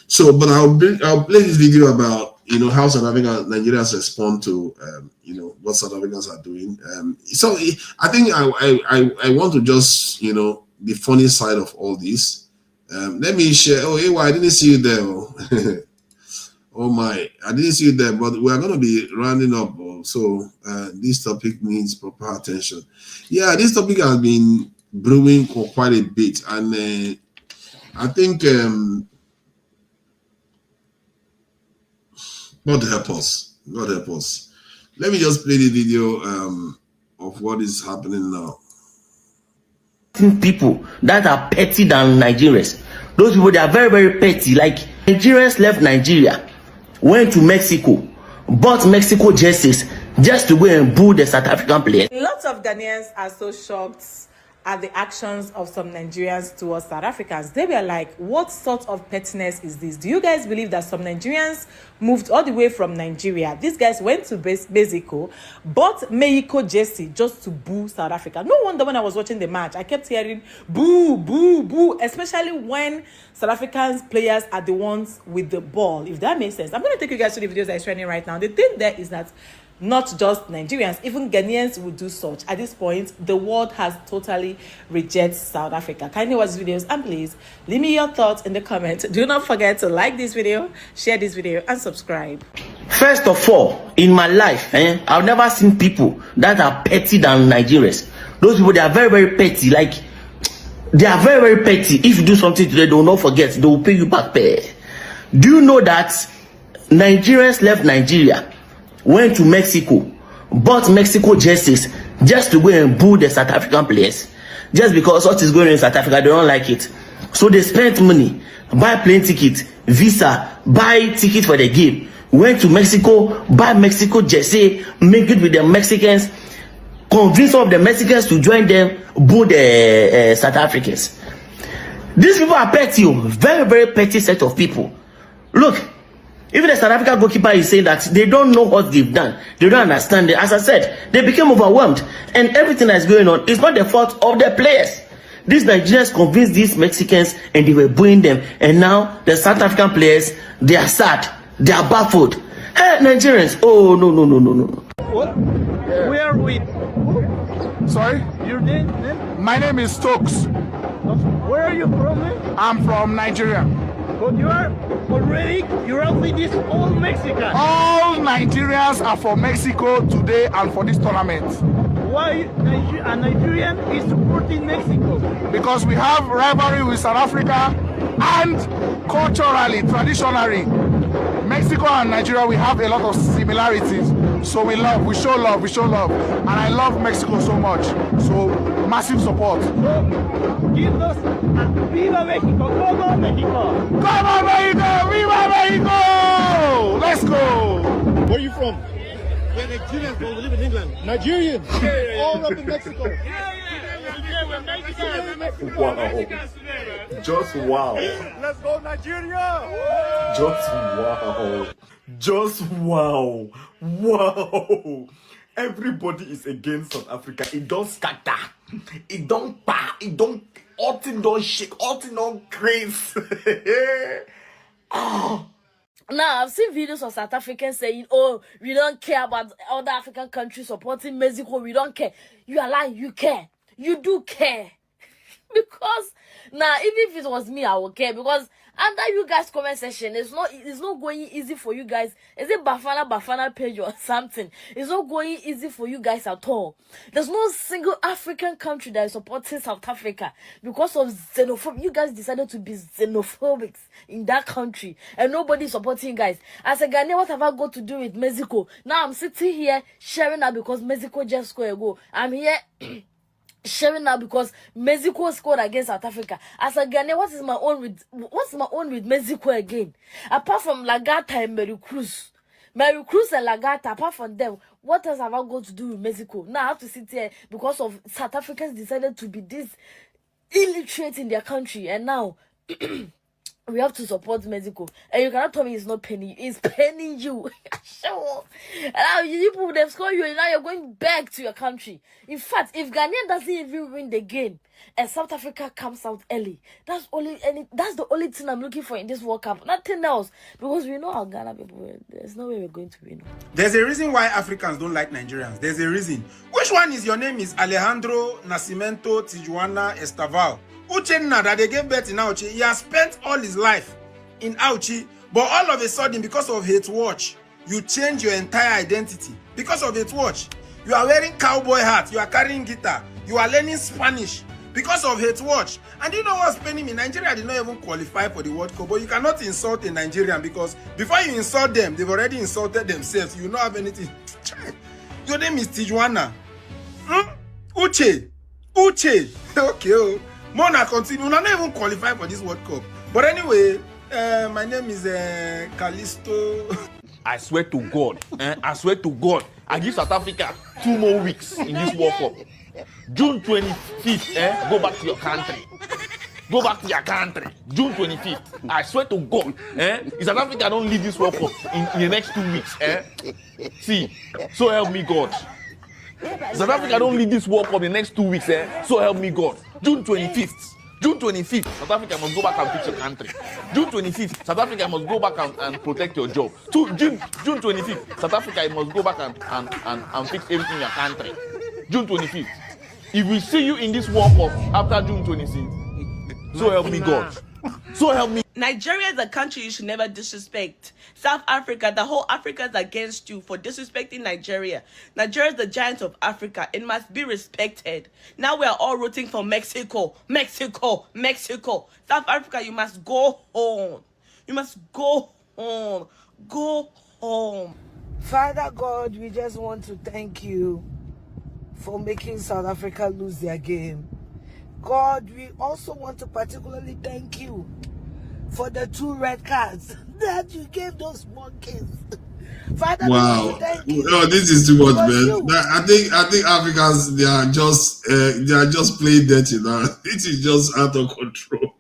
So, but I'll play this video about, you know, how South Africa, Nigerians respond to, you know, what South Africans are doing. So I think I want to just, you know, the funny side of all this. Let me share. Oh, hey, I didn't see you there. Oh my, I didn't see you there, but we are going to be rounding up. So this topic needs proper attention. Yeah, this topic has been brewing for quite a bit, and I think God help us. God help us. Let me just play the video of what is happening now. People that are petty than Nigerians. Those people, they are very, very petty. Like Nigerians left Nigeria, went to Mexico, bought Mexico jerseys just to go and boo the South African players. Lots of Ghanaians are so shocked at the actions of some Nigerians towards South Africans. They were like, what sort of pettiness is this? Do you guys believe that some Nigerians moved all the way from Nigeria? These guys went to Mexico, bought Mexico jersey just to boo South Africa. No wonder when I was watching the match, I kept hearing boo, boo, boo, especially when South Africans players are the ones with the ball, if that makes sense. I'm going to take you guys to the videos that is trending right now. The thing there is that not just Nigerians, even Ghanaians would do such. At this point, the world has totally rejected South Africa. Kindly watch videos and please leave me your thoughts in the comments. Do not forget to like this video, share this video, and subscribe. First of all, in my life, I've never seen people that are petty than Nigerians. Those people, they are very, very petty. Like, they are very, very petty. If you do something today, they will not forget. They will pay you back pay. Do you know that Nigerians left Nigeria, went to Mexico, bought Mexico jerseys just to go and boo the South African players? Just because what is going on in South Africa, they don't like it. So they spent money, buy plane ticket, visa, buy ticket for the game, went to Mexico, buy Mexico jersey, make it with the Mexicans, convince all of the Mexicans to join them, boo the South Africans. These people are petty, very, very petty set of people. Look, even the South African goalkeeper is saying that they don't know what they've done. They don't understand it. As I said, they became overwhelmed. And everything that's going on is not the fault of the players. These Nigerians convinced these Mexicans and they were booing them. And now the South African players, they are sad. They are baffled. Hey, Nigerians. Oh, no. What? Where are we? Sorry? Your name? My name is Stokes. Where are you from, man? I'm from Nigeria. But you're with this old Mexican. All Nigerians are for Mexico today and for this tournament. Why a Nigerian is supporting Mexico? Because we have rivalry with South Africa, and culturally, traditionally, Mexico and Nigeria, we have a lot of similarities. So we show love. And I love Mexico so much. So massive support. So give us a Viva Mexico, Como Mexico. Como Mexico, Viva Mexico! Let's go! Where are you from? We're Nigerians, but we live in England. Nigerians! All up in Mexico. Wow. Just wow. Let's go, Nigeria! Just wow. Wow. Everybody is against South Africa. It don't scatter. It don't pa. It don't. All thing don't shake. All thing don't craze. Now, I've seen videos of South Africans saying, oh, we don't care about other African countries supporting Mexico. We don't care. You are lying. You care. You do care. Because, now, even if it was me, I would care. Because under you guys' comment section, it's not going easy for you guys. Is it Bafana page or something? It's not going easy for you guys at all. There's no single African country that is supporting South Africa because of xenophobia. You guys decided to be xenophobic in that country, and nobody is supporting you guys. As a Ghanaian, what have I got to do with Mexico? Now I'm sitting here sharing that because Mexico just scored a goal. I'm here sharing now because Mexico scored against South Africa. As a Ghanaian, what's my own with Mexico again? Apart from Lagata and Maricruz and Lagata, apart from them, what else have I got to do with Mexico? Now I have to sit here because of South Africans decided to be this illiterate in their country, and now we have to support Mexico. And you cannot tell me it's not penny. It's penny you. Sure. And now you people, they've scored you, and now you're going back to your country. In fact, if Ghanaian doesn't even win the game and South Africa comes out early, that's the only thing I'm looking for in this World Cup. Nothing else. Because we know how Ghana people, there's no way we're going to win. There's a reason why Africans don't like Nigerians. There's a reason. Which one is your name? Is Alejandro Nascimento Tijuana Estaval? Uchenna that they gave birth in Auchi, he has spent all his life in Auchi, but all of a sudden, because of hate watch, you change your entire identity. Because of hate watch, you are wearing cowboy hat, you are carrying guitar, you are learning Spanish because of hate watch. And you know what's paining me? Nigeria did not even qualify for the World Cup, but you cannot insult a Nigerian because before you insult them, they've already insulted themselves. You don't have anything. Your name is Tijuana. Uche. Okay. Mona continue. Not even qualify for this World Cup. But anyway, my name is Callisto. I swear to God, I swear to God, I give South Africa 2 more weeks in this World Cup. June 25th, go back to your country. Go back to your country. June 25th. I swear to God, if South Africa don't leave this World Cup in the next 2 weeks, see, so help me God. South Africa don't leave this World Cup in the next 2 weeks, so help me God. June 25th. June 25th, South Africa must go back and fix your country. June 25th, South Africa must go back and protect your job. June 25th, South Africa must go back and fix everything in your country. June 25th. If we see you in this World Cup after June 26th, so help me God. So help me. Nigeria is a country you should never disrespect. South Africa, the whole Africa is against you for disrespecting Nigeria. Nigeria is the giant of Africa. It must be respected. Now we are all rooting for Mexico. South Africa, you must go home. You must go home. Go home. Father God, we just want to thank you for making South Africa lose their game. God, we also want to particularly thank you for the 2 red cards that you gave those monkeys. Father, we want to Wow. thank you. Oh, this is too much, Because man. I think Africans they are just playing dirty now. It is just out of control.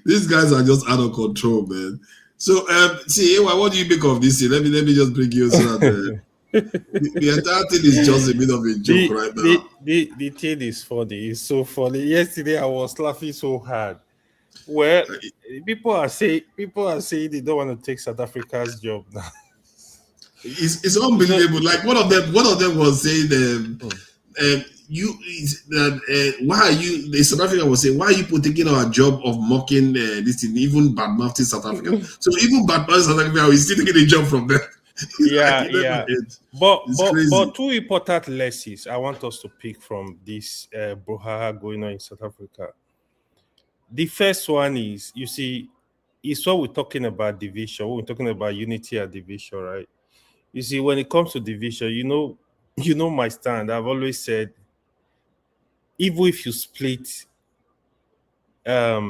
These guys are just out of control, man. So see, Ewa, what do you make of this thing? Let me just bring you so that the entire thing is just a bit of a joke right now. The thing is funny. It's so funny. Yesterday I was laughing so hard. Well, people are saying they don't want to take South Africa's job now. It's unbelievable. Like one of them was saying, why are you? The South African was saying, why are you taking our job of mocking this thing, even bad mouthing South Africa? So even bad mouthing South Africa, we're still taking a job from them. Yeah. But 2 important lessons I want us to pick from this brouhaha going on in South Africa. The first one is, you see, it's what we're talking about division. We're talking about unity and division, right? You see, when it comes to division, you know my stand. I've always said, even if you split a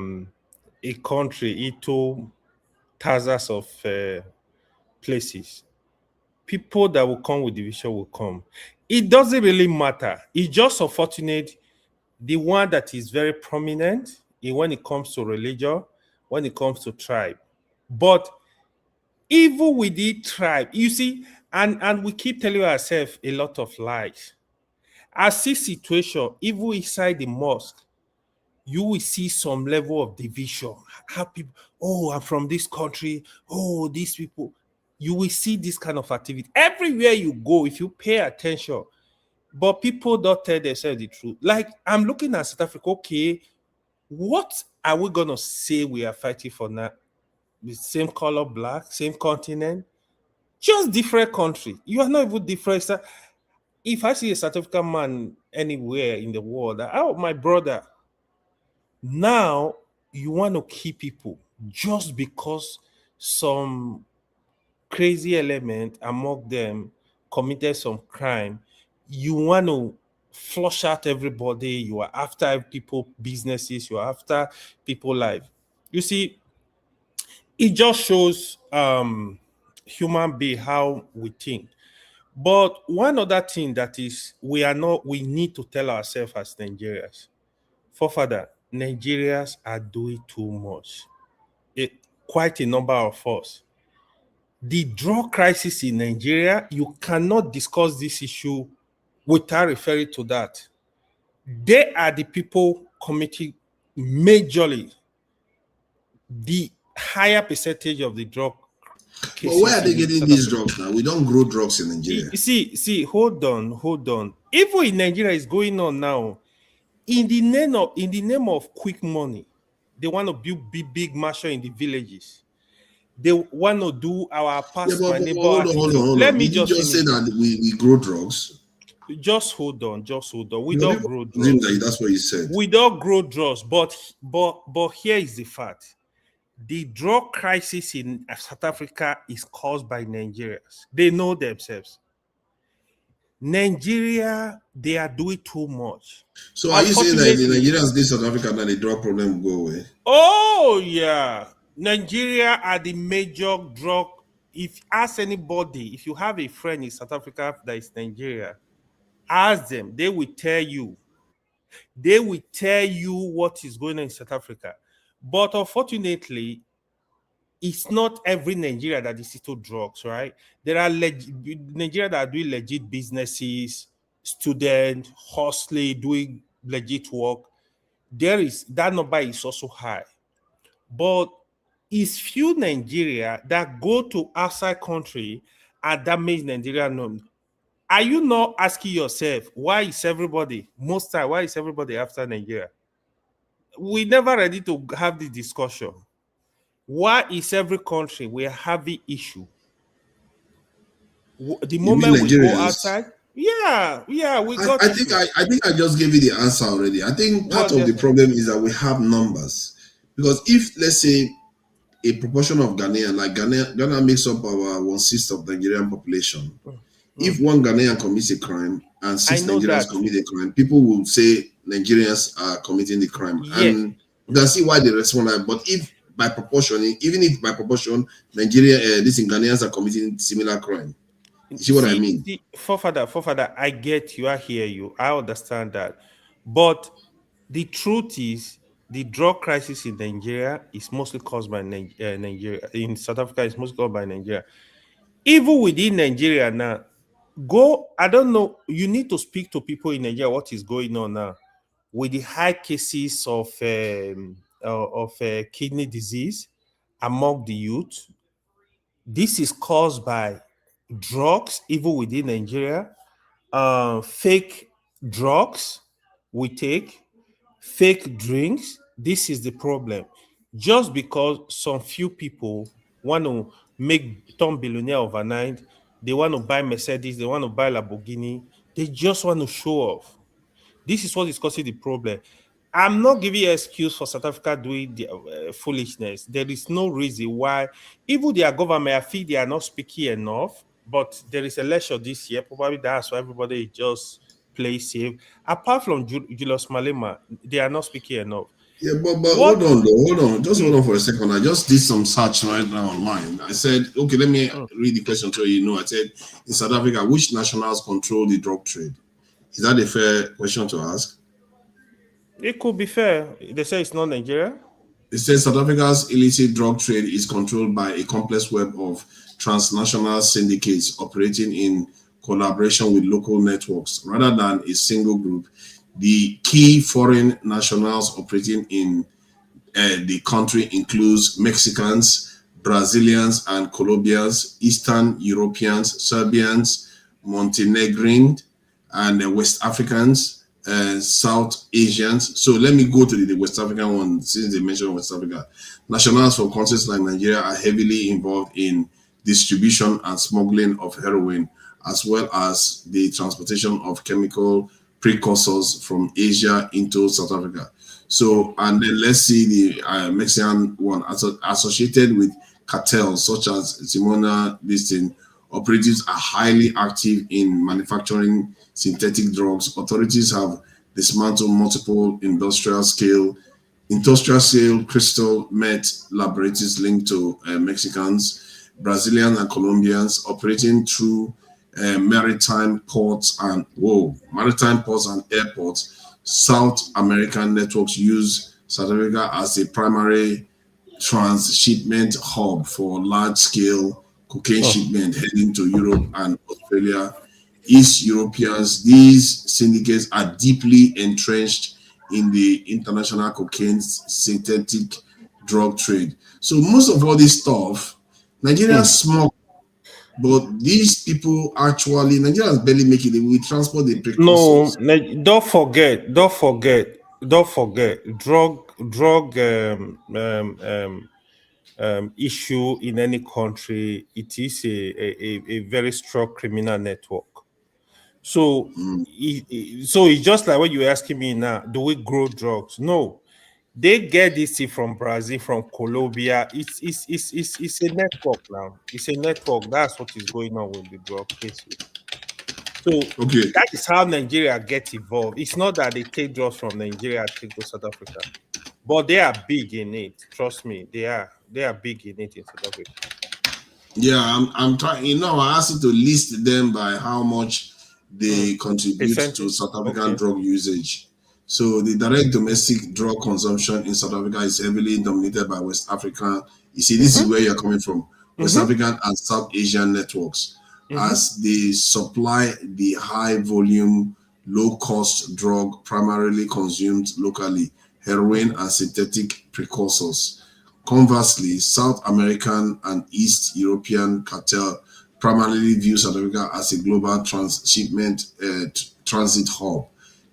country into thousands of places, people that will come with division will come. It doesn't really matter. It's just unfortunate the one that is very prominent when it comes to religion, when it comes to tribe. But even with the tribe, you see, and we keep telling ourselves a lot of lies. I see situation, even inside the mosque, you will see some level of division. How people, oh, I'm from this country, oh, these people. You will see this kind of activity. Everywhere you go, if you pay attention, but people don't tell themselves the truth. Like, I'm looking at South Africa, okay, what are we going to say we are fighting for now? The same color, black, same continent, just different country. You are not even different. If I see a South African man anywhere in the world, oh, my brother, now you want to kill people just because some crazy element among them committed some crime. You want to flush out everybody. You are after people businesses. You are after people life. You see, it just shows human being how we think. But one other thing that is we need to tell ourselves as Nigerians, forefather, Nigerians are doing too much. Quite a number of us. The drug crisis in Nigeria, you cannot discuss this issue without referring to that. They are the people committing majorly the higher percentage of the drug cases. But where are they getting these drugs now? We don't grow drugs in Nigeria. See, hold on. Even in Nigeria, it's going on now. In the name of quick money, they want to build big mansion in the villages. They want to do our past my neighbor. Hold on. Let me Did you just say that we grow drugs? Just hold on. We don't grow drugs. Like that's what you said. We don't grow drugs, but here is the fact. The drug crisis in South Africa is caused by Nigerians. They know themselves. Nigeria, they are doing too much. So are you saying that the Nigerians in South Africa that the drug problem will go away? Oh yeah. Nigeria are the major drug. If ask anybody, if you have a friend in South Africa that is Nigeria, ask them, they will tell you. They will tell you what is going on in South Africa. But unfortunately, it's not every Nigeria that is into drugs, right? There are Nigeria that are doing legit businesses, students, hustling, doing legit work. That number is also high. But it's few Nigeria that go to outside country and damage Nigeria known. Are you not asking yourself, why is everybody after Nigeria? We never ready to have this discussion. Why is every country we are having issue? The moment we go outside, we got. I think I just gave you the answer already. I think part of the problem is that we have numbers. Because if, let's say, a proportion of Ghanaian, like Ghana makes up our 1/6 of Nigerian population. If one Ghanaian commits a crime and 6 Nigerians commit a crime, people will say Nigerians are committing the crime. Yes. And you can see why they respond like, but if by proportion, even if by proportion, Nigeria, these Ghanaians are committing similar crime. You see what I mean? See, forefather, I get you, I hear you, I understand that. But the truth is, the drug crisis in Nigeria is mostly caused by Nigeria. In South Africa, it's mostly caused by Nigeria. Even within Nigeria now, I don't know, you need to speak to people in Nigeria what is going on now with the high cases of kidney disease among the youth. This is caused by drugs, even within Nigeria. Fake drugs we take, fake drinks. This is the problem. Just because some few people want to turn billionaire overnight, they want to buy Mercedes, they want to buy Lamborghini, they just want to show off. This is what is causing the problem. I'm not giving you excuse for South Africa doing the foolishness. There is no reason why, even their government, I feel they are not speaking enough. But there is election this year. Probably that's why everybody is just play safe. Apart from Julius Malema, they are not speaking enough. Yeah, but hold on, though. Hold on. Just hold on for a second. I just did some search right now online. I said, okay, let me read the question so you know. I said, in South Africa, which nationals control the drug trade? Is that a fair question to ask? It could be fair. They say it's not Nigeria. It says South Africa's illicit drug trade is controlled by a complex web of transnational syndicates operating in collaboration with local networks rather than a single group. The key foreign nationals operating in the country includes Mexicans, Brazilians and Colombians, Eastern Europeans, Serbians, Montenegrins, and West Africans, South Asians. So let me go to the West African one, since they mentioned West Africa. Nationals from countries like Nigeria are heavily involved in distribution and smuggling of heroin, as well as the transportation of chemical precursors from Asia into South Africa. So, and then let's see the Mexican one associated with cartels such as Simona Listing. Operatives are highly active in manufacturing synthetic drugs. Authorities have dismantled multiple industrial scale crystal meth laboratories linked to Mexicans, Brazilians, and Colombians operating through maritime ports and airports. South American networks use South Africa as a primary transshipment hub for large-scale cocaine shipment heading to Europe and Australia. East Europeans, these syndicates are deeply entrenched in the international cocaine synthetic drug trade. So most of all this stuff, Nigerians smoke, but these people actually, Nigerians barely make it. We transport the precursors. No, don't forget. Drug issue in any country, it is a very strong criminal network. So, so it's just like what you're asking me now. Do we grow drugs? No, they get this from Brazil, from Colombia. It's a network now. It's a network. That's what is going on with the drug cases. So that is how Nigeria gets involved. It's not that they take drugs from Nigeria and take to South Africa, but they are big in it. Trust me, they are big in it in South Africa. Yeah, I'm trying. I asked you to list them by how much they contribute to South African drug usage. So the direct domestic drug consumption in South Africa is heavily dominated by West African. You see, this is where you're coming from. West African and South Asian networks, as they supply the high volume, low cost drug primarily consumed locally, heroin and synthetic precursors. Conversely, South American and East European cartel primarily view South Africa as a global transshipment transit hub,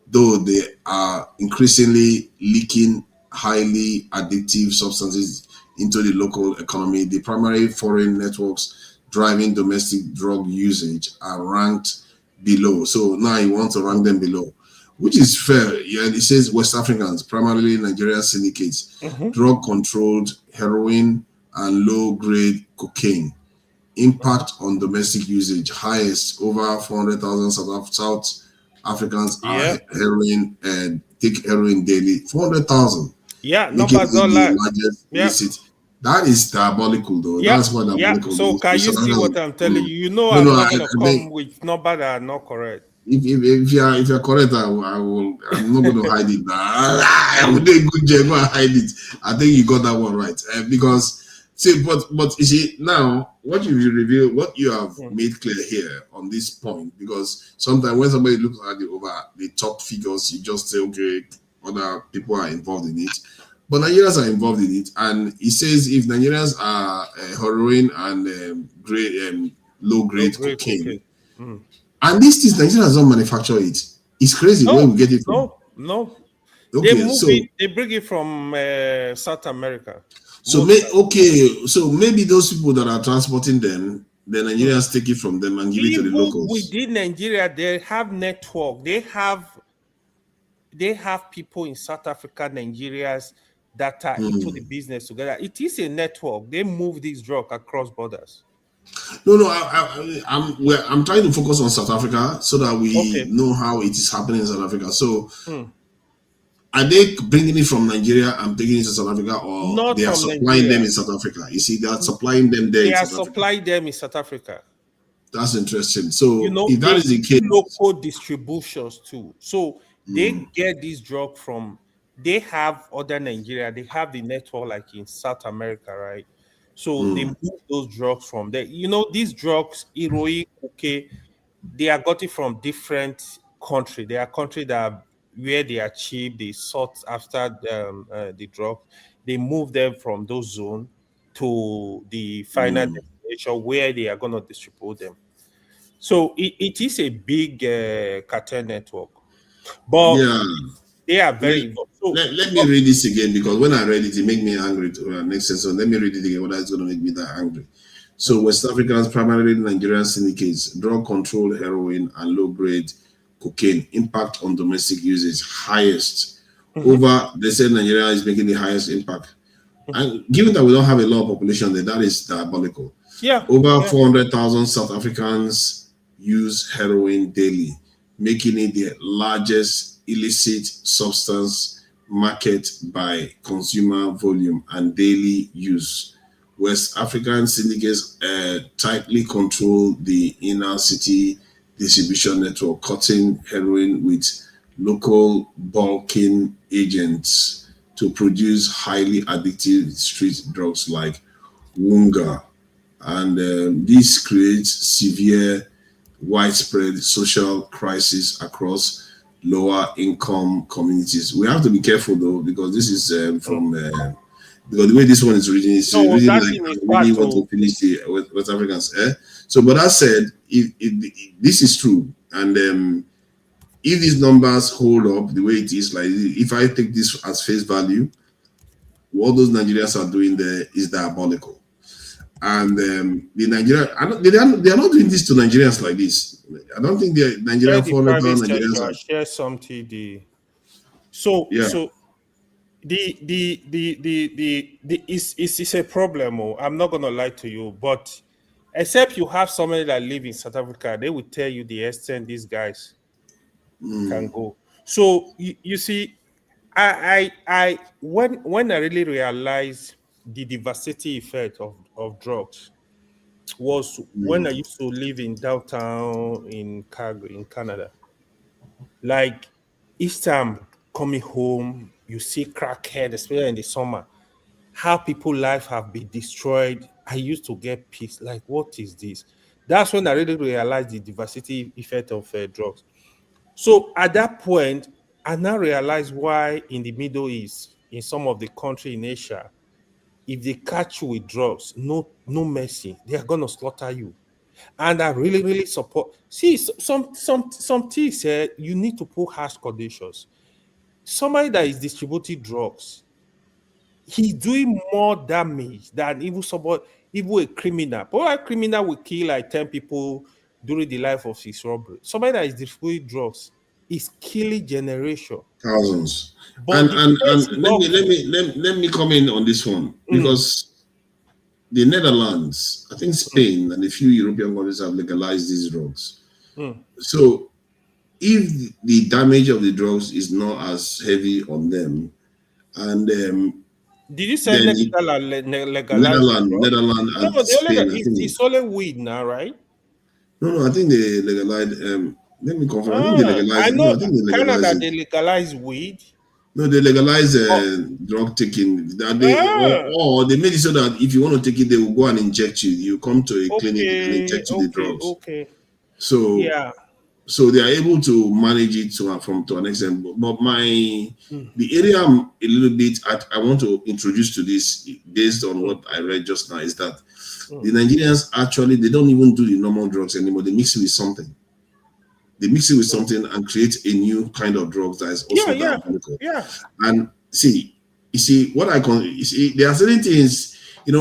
though they are increasingly leaking highly addictive substances into the local economy. The primary foreign networks driving domestic drug usage are ranked below. So now you want to rank them below, which is fair. Yeah, it says West Africans, primarily Nigerian syndicates, drug-controlled heroin and low-grade cocaine. Impact on domestic usage, highest, over 400,000 South Africans are heroin take heroin daily. 400,000. Yeah, Making numbers it don't lie. the largest Yeah. illicit. That is diabolical, though. Yeah, That's what yeah. diabolical So is. can you see what I'm telling you? You know, No, I'm no, not gonna I come mean, with numbers that are not correct. if you're correct, I will. I'm not going to hide it. I will do a good job and hide it. I think you got that one right. Because see, but you see now what you reveal, what you have made clear here on this point. Because sometimes when somebody looks at the top figures, you just say, okay, other people are involved in it. But Nigerians are involved in it, and he says if Nigerians are heroin and low-grade cocaine. Mm. And these things, Nigerians don't manufacture it. It's crazy where we get it from. No. Okay, They move so it. They bring it from South America. so maybe those people that are transporting them, the Nigerians take it from them and give it to the Even locals. within Nigeria, they have network. They have people in South Africa, Nigerians that are into the business together. It is a network. They move this drug across borders. No, I'm trying to focus on South Africa so that we know how it is happening in South Africa. So, are they bringing it from Nigeria and taking it to South Africa, or Not they are from supplying Nigeria. them in South Africa? You see, they are supplying them there They in are South Africa. supplying them in South Africa. That's interesting. So, You know, if that they is the do case, local distributions too. So they get this drug from. They have other Nigeria. They have the network like in South America, right? So they move those drugs from there. You know, these drugs, heroin, cocaine, they are got it from different country. There are countries that are, where they are cheap. They sought after the drug. They move them from those zones to the final destination where they are going to distribute them. So it is a big cartel network, but yeah. they are very involved. So Let me read this again, because when I read it, it made me angry. Next session, let me read it again. What is going to make me that angry? So West Africans, primarily Nigerian syndicates, drug control, heroin, and low-grade cocaine impact on domestic usage highest. They said Nigeria is making the highest impact. And given that we don't have a lot of population there, that is diabolical. Yeah. Over 400,000 South Africans use heroin daily, making it the largest illicit substance market by consumer volume and daily use. West African syndicates tightly control the inner city distribution network, cutting heroin with local bulking agents to produce highly addictive street drugs like Wunga. And this creates severe, widespread social crisis across lower income communities. We have to be careful though, because this is because the way this one is reading is reading like I really want to finish the West Africans. So, but that said, this is true, and if these numbers hold up the way it is, like if I take this as face value, what those Nigerians are doing there is diabolical. And the Nigerian, they are not doing this to Nigerians like this. I don't think the Nigerian 400,000 Nigerians are. Share something. So it's a problem. I'm not gonna lie to you, but except you have somebody that live in South Africa, they will tell you the extent these guys can go. So you see, I when I really realized the devastating effect of drugs was when I used to live in downtown in Calgary, in Canada. Like each time coming home, you see crackhead, especially in the summer, how people life have been destroyed. I used to get pissed. Like, what is this? That's when I really realized the diversity effect of drugs. So at that point, I now realize why in the Middle East, in some of the country in Asia, if they catch you with drugs, no mercy, they are gonna slaughter you. And I really, really support. See, some things here you need to put harsh conditions. Somebody that is distributing drugs, he's doing more damage than even even a criminal. But a criminal will kill like 10 people during the life of his robbery. Somebody that is distributing drugs is killing generation. Thousands. But And let me come in on this one, because the Netherlands, I think Spain, and a few European countries have legalized these drugs. So if the damage of the drugs is not as heavy on them, and Did you say then it, legalize the drug? Netherlands No, and no, the only Spain, I think. it's only weed now, right? No, I think they legalized. Let me confirm. I think they I legalized. No, know I think they legalized Canada it. they legalize weed. No, they legalize Oh, drug taking. That they or they made it so that if you want to take it, they will go and inject you. You come to a clinic and okay, inject you the okay, drugs. okay. So Yeah. so they are able to manage it to an extent. But Mm. the area I'm a little bit I want to introduce to this based on Mm. what I read just now is that Mm. the Nigerians actually they don't even do the normal drugs anymore. They mix it with something. They mix it with Mm. something and create a new kind of drugs that is Yeah, also yeah, diabolical. yeah. And you see what you see, there are certain things, you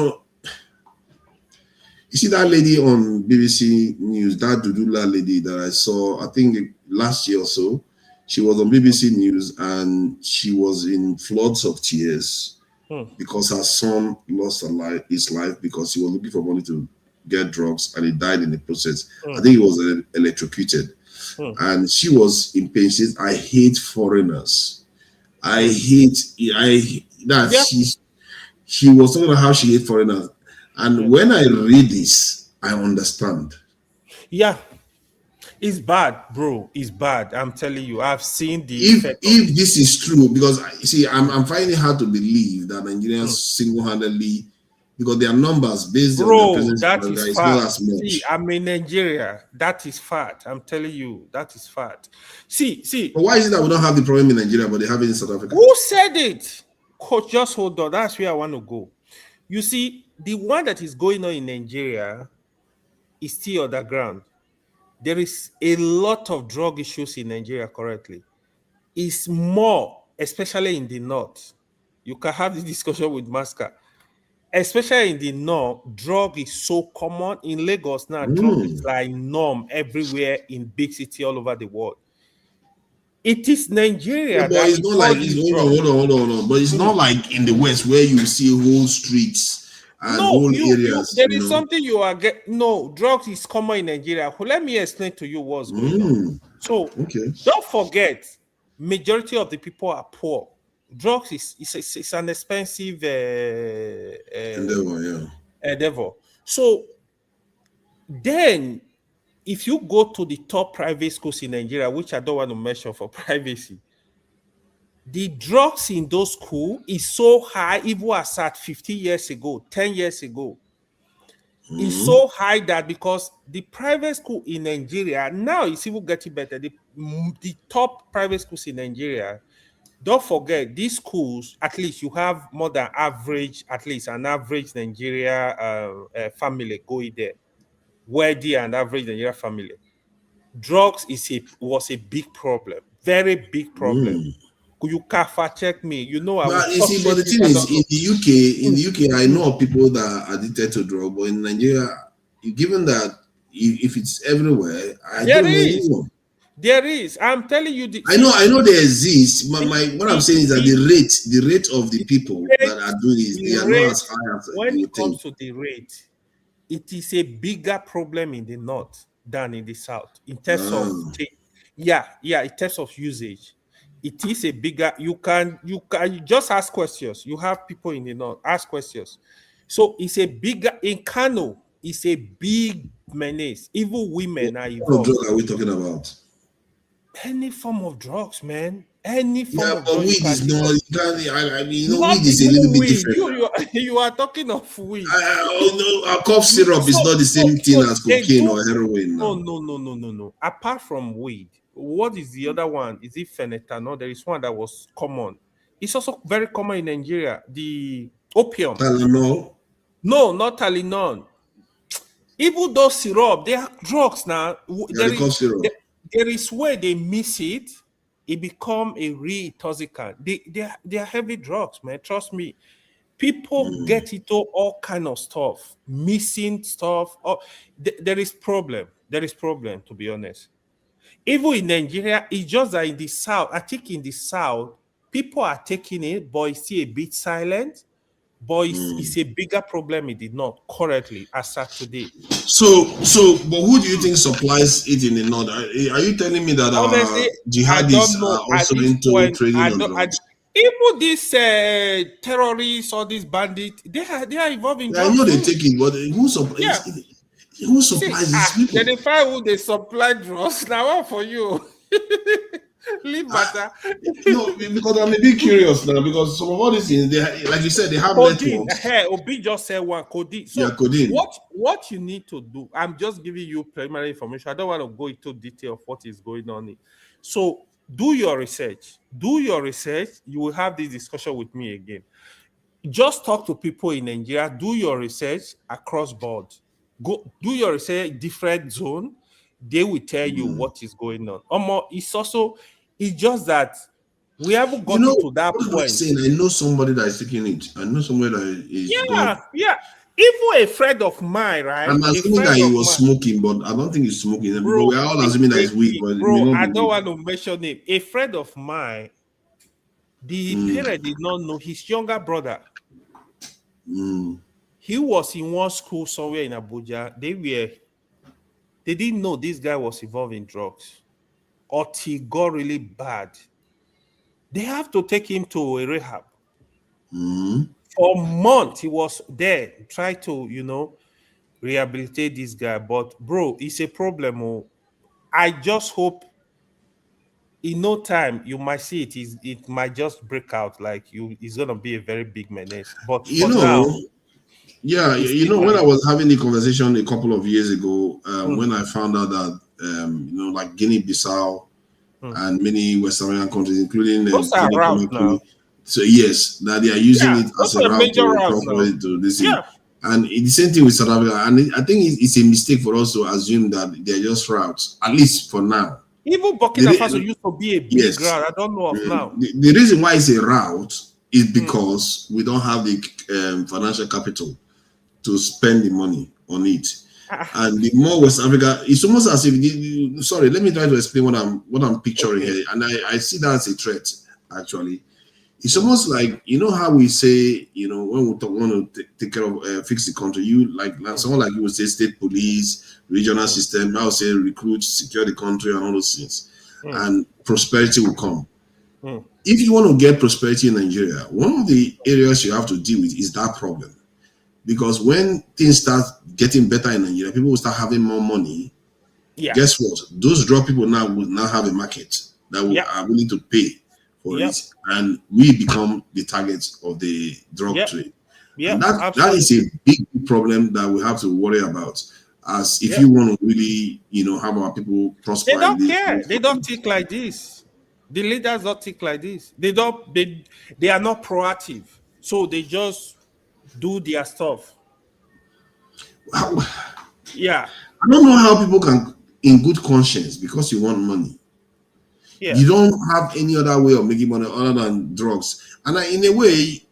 see that lady on BBC News, that Dudula lady that I saw, I think last year or so, she was on BBC News and she was in floods of tears Mm. because her son lost his life because he was looking for money to get drugs and he died in the process. I Mm. think he was electrocuted. Mm. And she was in pain. She says, I hate foreigners. I Mm. hate, that Yeah. she was talking about how she hates foreigners. And when I read this, I understand. Yeah. It's bad, bro. It's bad. I'm telling you. I've seen the If effect of if it. this is true, because you see, I'm finding it hard to believe that Nigerians Mm. single-handedly, because their numbers based on their Bro, presence in that is America is not fact. as See, much. I'm in Nigeria. That is fact. I'm telling you, that is fact. See, But why is it that we don't have the problem in Nigeria, but they have it in South Africa? who said it? Coach, just hold on. That's where I want to go. You see, the one that is going on in Nigeria is still underground. There is a lot of drug issues in Nigeria currently. It's more, especially in the north. You can have this discussion with Masca. Especially in the north, drug is so common. In Lagos now, drug is like norm everywhere in big city all over the world. It is Yeah, Nigeria but that it's is not like causing it's hold drug. on, hold on, hold on, hold on. But it's Mm. not like in the West where you see whole streets and No, whole you areas, there is something you are get. No, drugs is common in Nigeria. Well, let me explain to you what's going on. So Okay. don't forget, majority of the people are poor. Drugs is an expensive Endeavor, yeah. endeavor. So then, if you go to the top private schools in Nigeria, which I don't want to mention for privacy, the drugs in those schools is so high, even as at 50 years ago, 10 years ago. It's so high that because the private school in Nigeria now is even getting better. The top private schools in Nigeria, don't forget these schools, at least you have more than average, at least an average Nigeria family going there, wealthy and average Nigeria family. Drugs was a big problem, very big problem. You can fact check me. You know I will But you talk see, but shit the if thing I is, don't know. in the UK, I know of people that are addicted to drug, but in Nigeria, given that if it's everywhere, I There don't know is, anyone. there is. I'm telling you. I know they exist. What I'm saying is that The the rate of the people that are doing this, they are not rate, as high as when you it would comes think. to the rate, it is a bigger problem in the north than in the south in terms of yeah, in terms of usage. It is a bigger. You just ask questions. You have people in the north ask questions. So it's a bigger in Kano. It's a big menace. Even women are What kind of involved. drug are we talking about? Any form of drugs, man. Any form Yeah, of but drug you weed can is think not. of. You can't. I mean, weed Not is a little even bit weed. different You now. are you are talking of weed. Oh no, a cough syrup is not the same thing So as they cocaine do or heroin no now. no no no no no. Apart from weed, what is the other one? Is it phenethanol? There is one that was common. It's also very common in Nigeria. The opium. Tylenol. No, not Tylenol. Even those syrup, they are drugs now. Yeah, the cough syrup. There is where they miss it, it become a real intoxicant. They are heavy drugs, man. Trust me. People get into all kind of stuff, missing stuff. Oh, there is problem. There is problem, to be honest. Even in Nigeria, it's just that in the south, I think in the south, people are taking it, but it's still a bit silent. but it's a bigger problem. It did not currently as at today. But who do you think supplies it in the north? Are you telling me that Honestly, I jihadists don't are know at also this into point. trading I on don't. drugs? Even these terrorists or these bandits, they are involved in Yeah, I drugs know they too. take it, but Yeah. who See, supplies these people? then they find who they supply drugs. Now, what for you? Leave matter. No, because I'm a bit curious now. Because some of all these things, like you said, they have Codeine. networks. Hey, Obi just said one codeine. Yeah, So codeine. what you need to do? I'm just giving you preliminary information. I don't want to go into detail of what is going on. So do your research. Do your research. You will have this discussion with me again. Just talk to people in Nigeria. Do your research across board. Go do your research different zone. They will tell you what is going on. It's just that we haven't You gotten know to that what am I point. saying? I know somebody that is taking it. I know somebody that is going. Yeah. Even a friend of mine, right? I'm A assuming friend that he of was mine, smoking, but I don't think he's smoking. But bro. we are all assuming that he's weak, but it may Bro, not I be don't weak. want to mention him. A friend of mine, the Mm, parent did not know his younger brother. mm. He was in one school somewhere in Abuja. They didn't know this guy was involved in drugs. Until he got really bad. They have to take him to a rehab. For months, he was there, try to, rehabilitate this guy. But bro, it's a problem. Oh. I just hope in no time you might see it might just break out like it's gonna be a very big menace. But You for now, know, yeah, it's you still know, when I manageable. was having the conversation a couple of years ago, Mm, when I found out that, like Guinea-Bissau mm. and many West African countries, including Those are Guinea routes now. Conakry, so yes, that they are using Yeah, it those as a are route major to routes cross now. over to this thing. Yeah. And the same thing with South Africa. And I think it's a mistake for us to assume that they're just routes, at least for now. Even The Burkina Faso used to be a big Yes. route. I don't know of now. The reason why it's a route is because we don't have the financial capital to spend the money on it. And the more West Africa, it's almost as if sorry, let me try to explain what I'm picturing here. And I see that as a threat, actually. It's almost like, you know how we say, when we want to take care of fix the country, someone like you would say state police, regional system, I would say recruit, secure the country and all those things. And prosperity will come. If you want to get prosperity in Nigeria, one of the areas you have to deal with is that problem. Because when things start getting better in Nigeria, people will start having more money. Yeah. Guess what? Those drug people now will now have a market that are willing to pay for it, and we become the targets of the drug trade. And that is a big problem that we have to worry about. As if you want to really, have our people prosper. They don't care. They don't think like this. The leaders don't think like this. They are not proactive. So they just do their stuff. Yeah. I don't know how people can, in good conscience, because you want money. Yeah. You don't have any other way of making money other than drugs. And in a way,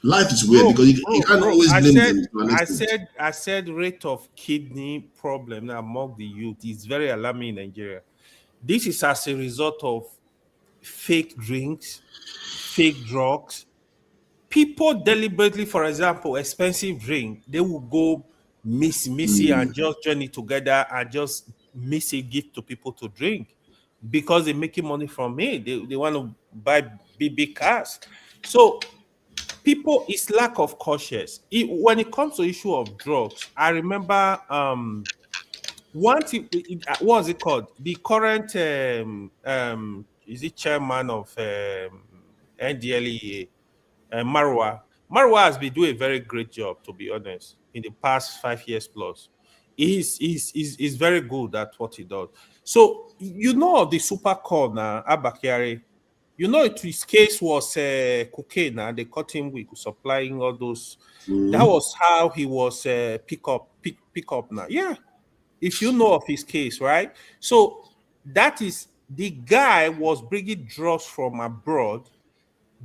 life is weird because you can't always blame them to an extent. I said rate of kidney problem among the youth is very alarming in Nigeria. This is as a result of fake drinks, fake drugs. People deliberately, for example, expensive drink, they will go missy and just join it together and just miss a gift to people to drink because they're making money from it. They want to buy big cars. So people, it's lack of cautious. When it comes to issue of drugs, I remember what was it called? The current is it chairman of NDLEA, Marwa. Marwa has been doing a very great job, to be honest, in the past 5 years plus. He's very good at what he does. So the super call now, Abakari. His case was cocaine, and they caught him with supplying all those. That was how he was pick up now. Yeah, if you know of his case, right? So that is the guy was bringing drugs from abroad.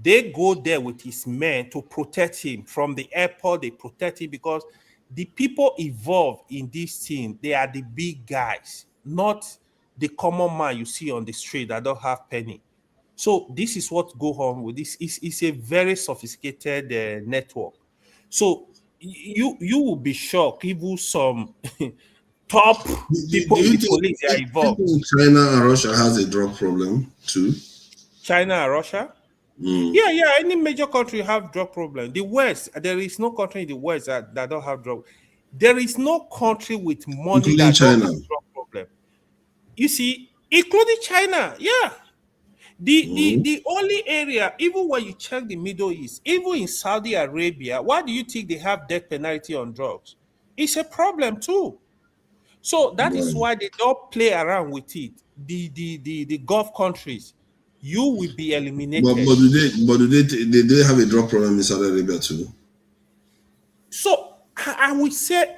They go there with his men to protect him from the airport. They protect him because the people involved in this thing, they are the big guys, not the common man you see on the street that don't have penny. So this is what go on with this. It's a very sophisticated network. So you will be shocked. Even some top people Do in you the think, police they are do you involved. think China and Russia has a drug problem too? China and Russia. Mm. Yeah. Any major country have drug problem. The West, there is no country in the West that don't have drug. There is no country with money Including that don't China. have drug problem. You see, including China. Yeah. The only area, even when you check the Middle East, even in Saudi Arabia, why do you think they have death penalty on drugs? It's a problem too. So that is Right. why they don't play around with it. The Gulf countries, you will be eliminated. Do they have a drug problem in Saudi Arabia too? So I would say,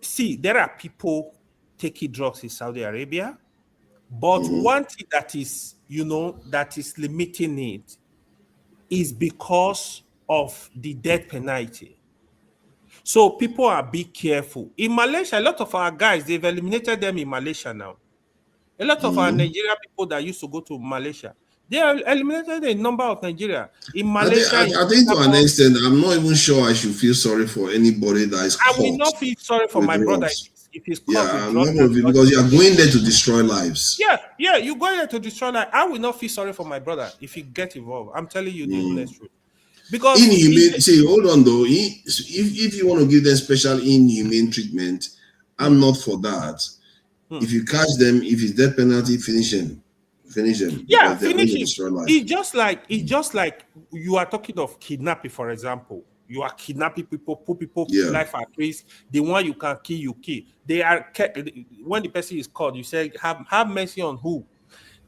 see, there are people taking drugs in Saudi Arabia, but Mm-hmm. one thing that is, that is limiting it is because of the death penalty. So people are be careful. In Malaysia, a lot of our guys, they've eliminated them in Malaysia now. A lot of our Mm-hmm. Nigerian people that used to go to Malaysia, they have eliminated a number of Nigeria. In I think, Malaysia, in I think to an Singapore, extent, I'm not even sure I should feel sorry for anybody that is I will caught not feel sorry for with my brother drugs. if he's Yeah, caught with I'm drugs not going to feel because you are going there to destroy lives. Yeah, you go there to destroy that. I will not feel sorry for my brother if he get involved. I'm telling you the Mm. honest truth. Because Inhumane. See, hold on though. If you want to give them special inhumane treatment, I'm not for that. If you catch them, if it's death penalty, finish them yeah, because they're going finish to him. destroy life. It's just like you are talking of kidnapping, for example. You are kidnapping people, put people Yeah. life at risk. The one you can kill, you kill. They are when the person is called, you say have mercy on who.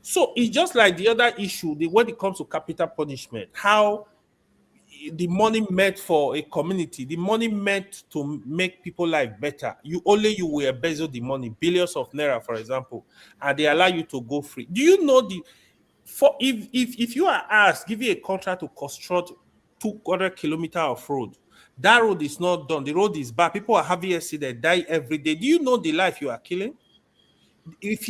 So it's just like the other issue, when it comes to capital punishment, how the money meant for a community, the money meant to make people life better. You will embezzle the money, billions of naira, for example, and they allow you to go free. Do you know if you are asked, give you a contract to construct 200 kilometers of road, that road is not done, the road is bad, people are having accidents, die every day. Do you know the life you are killing? So, If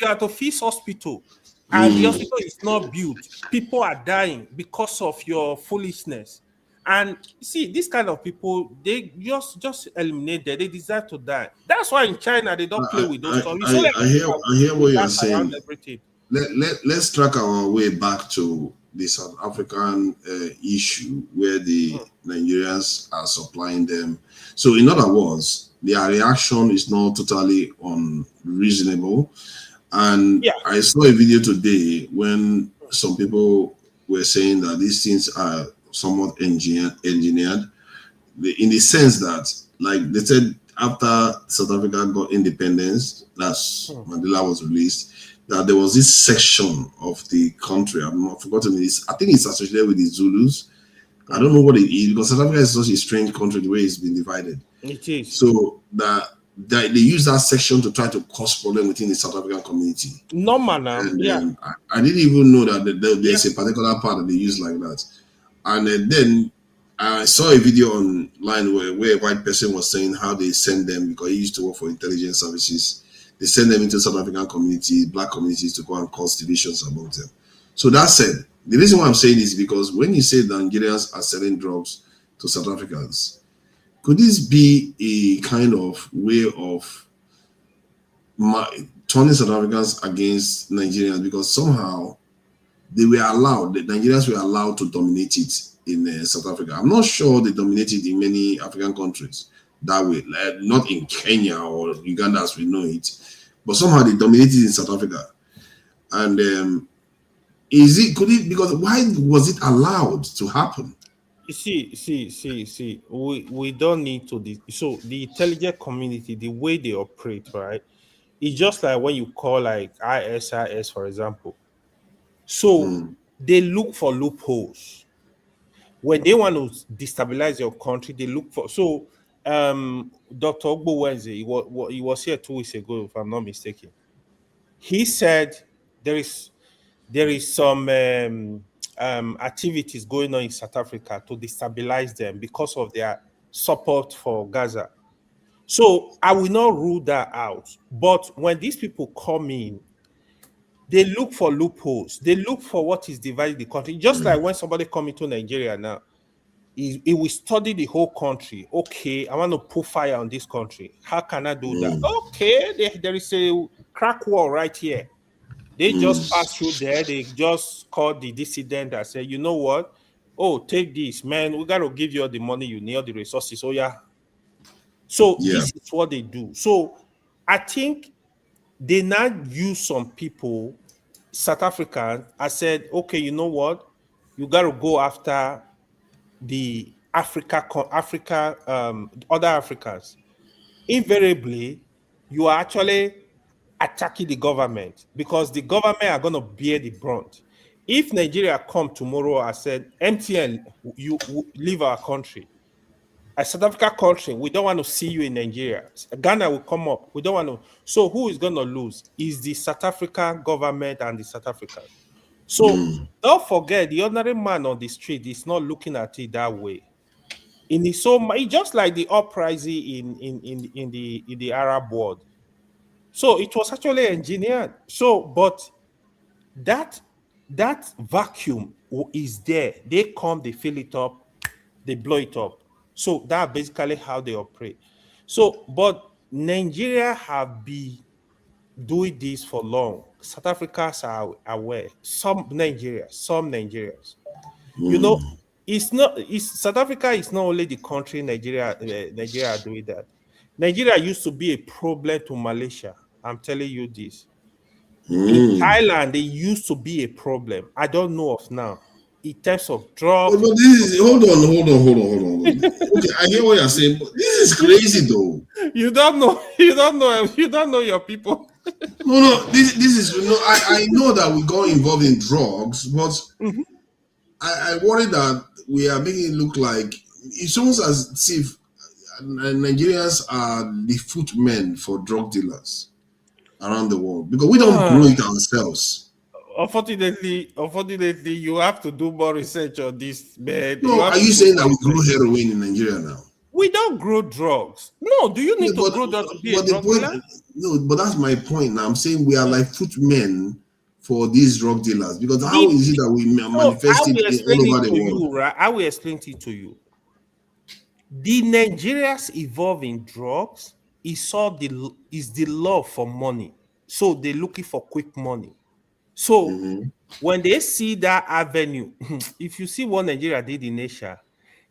you are to fix hospital and the mm, hospital is not built, people are dying because of your foolishness. And see, this kind of people, they just eliminate them. They deserve to die. That's why in China they don't play with those stuff. It's only I hear what you are dance around saying. everything. Let's track our way back to the South African issue where the Nigerians are supplying them. So, in other words, their reaction is not totally unreasonable. And Yeah. I saw a video today when some people were saying that these things are somewhat engineered in the sense that, like they said, after South Africa got independence, that's Mandela was released, that there was this section of the country, I've not forgotten this, I think it's associated with the Zulus. I don't know what it is because South Africa is such a strange country the way it's been divided. It is. So that they use that section to try to cause problem within the South African community. Normal now. And Yeah. I didn't even know that there's a particular part that they use like that. And then I saw a video online where a white person was saying how they send them, because he used to work for intelligence services. They send them into South African communities, black communities, to go and cause divisions among them. So that said, the reason why I'm saying this is because when you say that Nigerians are selling drugs to South Africans, could this be a kind of way of turning South Africans against Nigerians? Because somehow the Nigerians were allowed to dominate it in South Africa. I'm not sure they dominated in many African countries that way, like, not in Kenya or Uganda as we know it, but somehow they dominated in South Africa. And because why was it allowed to happen? See. We don't need to. So the intelligent community, the way they operate, right? It's just like when you call like ISIS, for example. So they look for loopholes. When they want to destabilize your country, they look for. So Dr. Ogbo Wednesday, he was here 2 weeks ago, if I'm not mistaken. He said there is some activities going on in South Africa to destabilize them because of their support for Gaza. So I will not rule that out. But when these people come in, They look for loopholes. They look for what is dividing the country. Just like when somebody come into Nigeria now, he will study the whole country. Okay, I want to put fire on this country. How can I do that? Okay, there is a crack wall right here. They just pass through there. They just call the dissident and say, you know what? Oh, take this, man. We got to give you all the money you need, all the resources. Oh, yeah. So this is what they do. So I think they now use some people, South African, I said, okay, you know what? You got to go after the other Africans. Invariably, you are actually attacking the government because the government are going to bear the brunt. If Nigeria come tomorrow and said, MTN, you leave our country, a South Africa country, we don't want to see you in Nigeria. Ghana will come up. We don't want to. So who is going to lose? Is the South African government and the South Africans. So don't forget, the ordinary man on the street is not looking at it that way. It's just like the uprising in the Arab world. So it was actually engineered. So, but that vacuum is there. They come, they fill it up, they blow it up. So that's basically how they operate. So, but Nigeria have been doing this for long. South Africans are aware. Some Nigerians. You know, South Africa is not only the country Nigeria are doing that. Nigeria used to be a problem to Malaysia. I'm telling you this. In Thailand, they used to be a problem. I don't know of now. In terms of drugs. But this is hold on. Okay, I hear what you're saying, but this is crazy though. You don't know your people. No, this is I know that we got involved in drugs, but I worry that we are making it look like it's almost as if Nigerians are the footmen for drug dealers around the world because we don't grow it ourselves. Unfortunately, you have to do more research on this, man. No, are you saying that we grow heroin in Nigeria now? We don't grow drugs. No, do you need to grow drugs to be a drug dealer? No, but that's my point now. I'm saying we are like footmen for these drug dealers because how is it that we manifest it all over the world? I will explain it to you. The Nigerians evolve in drugs is the love for money. So they're looking for quick money. So when they see that avenue, if you see what Nigeria did in Asia,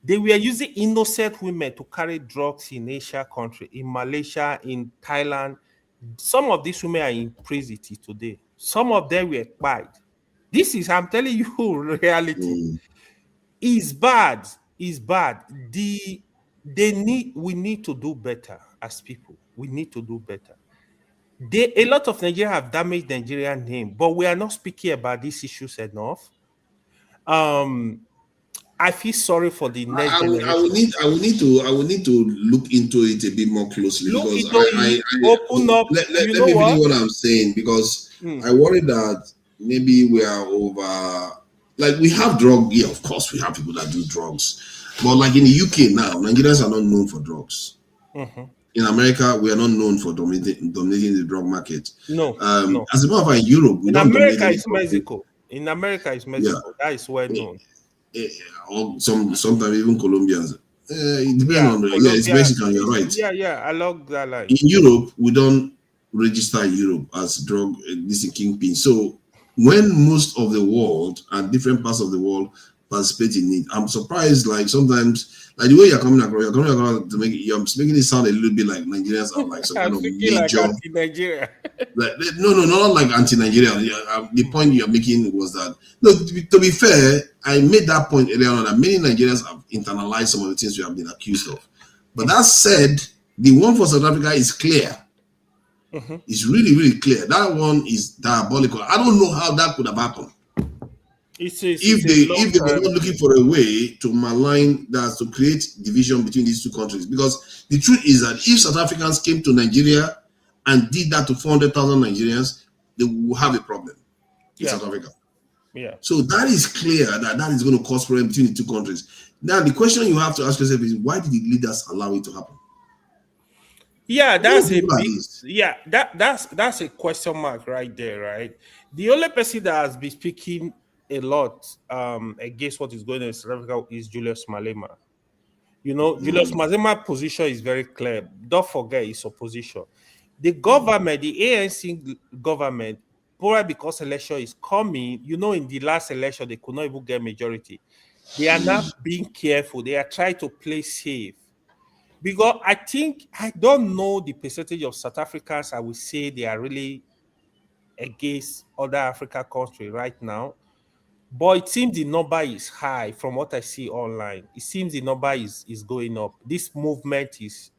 they were using innocent women to carry drugs in Asia country, in Malaysia, in Thailand. Some of these women are in prison today. Some of them were bad. This is, I'm telling you, reality. It's bad. It's bad. We need to do better as people. We need to do better. A lot of Nigeria have damaged Nigerian name, but we are not speaking about these issues enough. I feel sorry for the next generation. I will need to look into it a bit more closely because open up. Let me finish what I'm saying because I worry that maybe we are over. Like we have drug, yeah, of course we have people that do drugs, but like in the UK now, Nigerians are not known for drugs. In America, we are not known for dominating the drug market. No. As a matter of fact, in Europe, we don't dominate. In America, it's Mexico. Yeah. That is well known. Or sometimes even Colombians. It depends on it's Mexican. You're right. Yeah. I love that line. In Europe, we don't register Europe as drug kingpin. So when most of the world and different parts of the world participate in it, I'm surprised. Like sometimes. Like the way you're coming across to make it, you're making it sound a little bit like Nigerians are like some kind of major. Like anti-Nigeria. No, not like anti-Nigeria. The point you're making was that to be fair, I made that point earlier on that many Nigerians have internalized some of the things we have been accused of. But that said, the one for South Africa is clear. It's really, really clear. That one is diabolical. I don't know how that could have happened. If they were not looking for a way to malign that, to create division between these two countries, because the truth is that if South Africans came to Nigeria and did that to 400,000 Nigerians, they will have a problem in South Africa. Yeah. So that is clear that is going to cause problem between the two countries. Now the question you have to ask yourself is, why did the leaders allow it to happen? Yeah, Who that's a people are big these? yeah, that's a question mark right there, right? The only person that has been speaking a lot against what is going on in South Africa is Julius Malema. You know, Julius Malema's position is very clear. Don't forget his opposition. The government, the ANC government, probably because election is coming, you know, in the last election, they could not even get majority. They are not being careful. They are trying to play safe. Because I don't know the percentage of South Africans I would say they are really against other African countries right now. But it seems the number is high from what I see online. It seems the number is going up. This movement is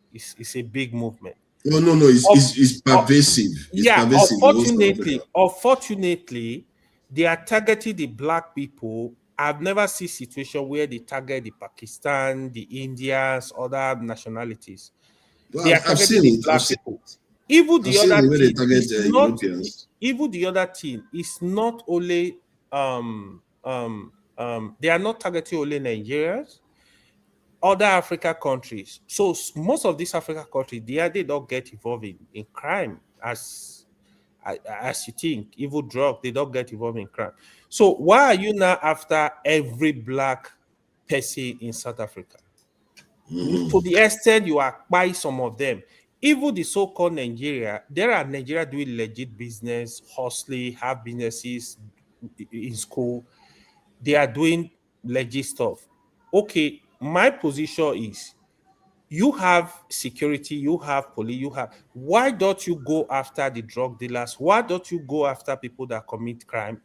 a big movement. No, no, no. Of, It's of- pervasive. It's yeah, pervasive in whole South Africa. unfortunately, they are targeting the black people. I've never seen situation where they target the Pakistan, the Indians, other nationalities. Well, They are I've targeting seen the it. black people. Even I've the seen other the way they thing target is not Europeans. even the other thing is not only they are not targeting only Nigerians, other African countries. So most of these African countries, they don't get involved in crime as you think, even drug, they don't get involved in crime. So why are you now after every black person in South Africa? To the extent you are buying some of them, even the so-called Nigeria, there are Nigeria doing legit business, hustling, have businesses in school. They are doing legit stuff. Okay, my position is you have security, you have police, you have. Why don't you go after the drug dealers? Why don't you go after people that commit crime?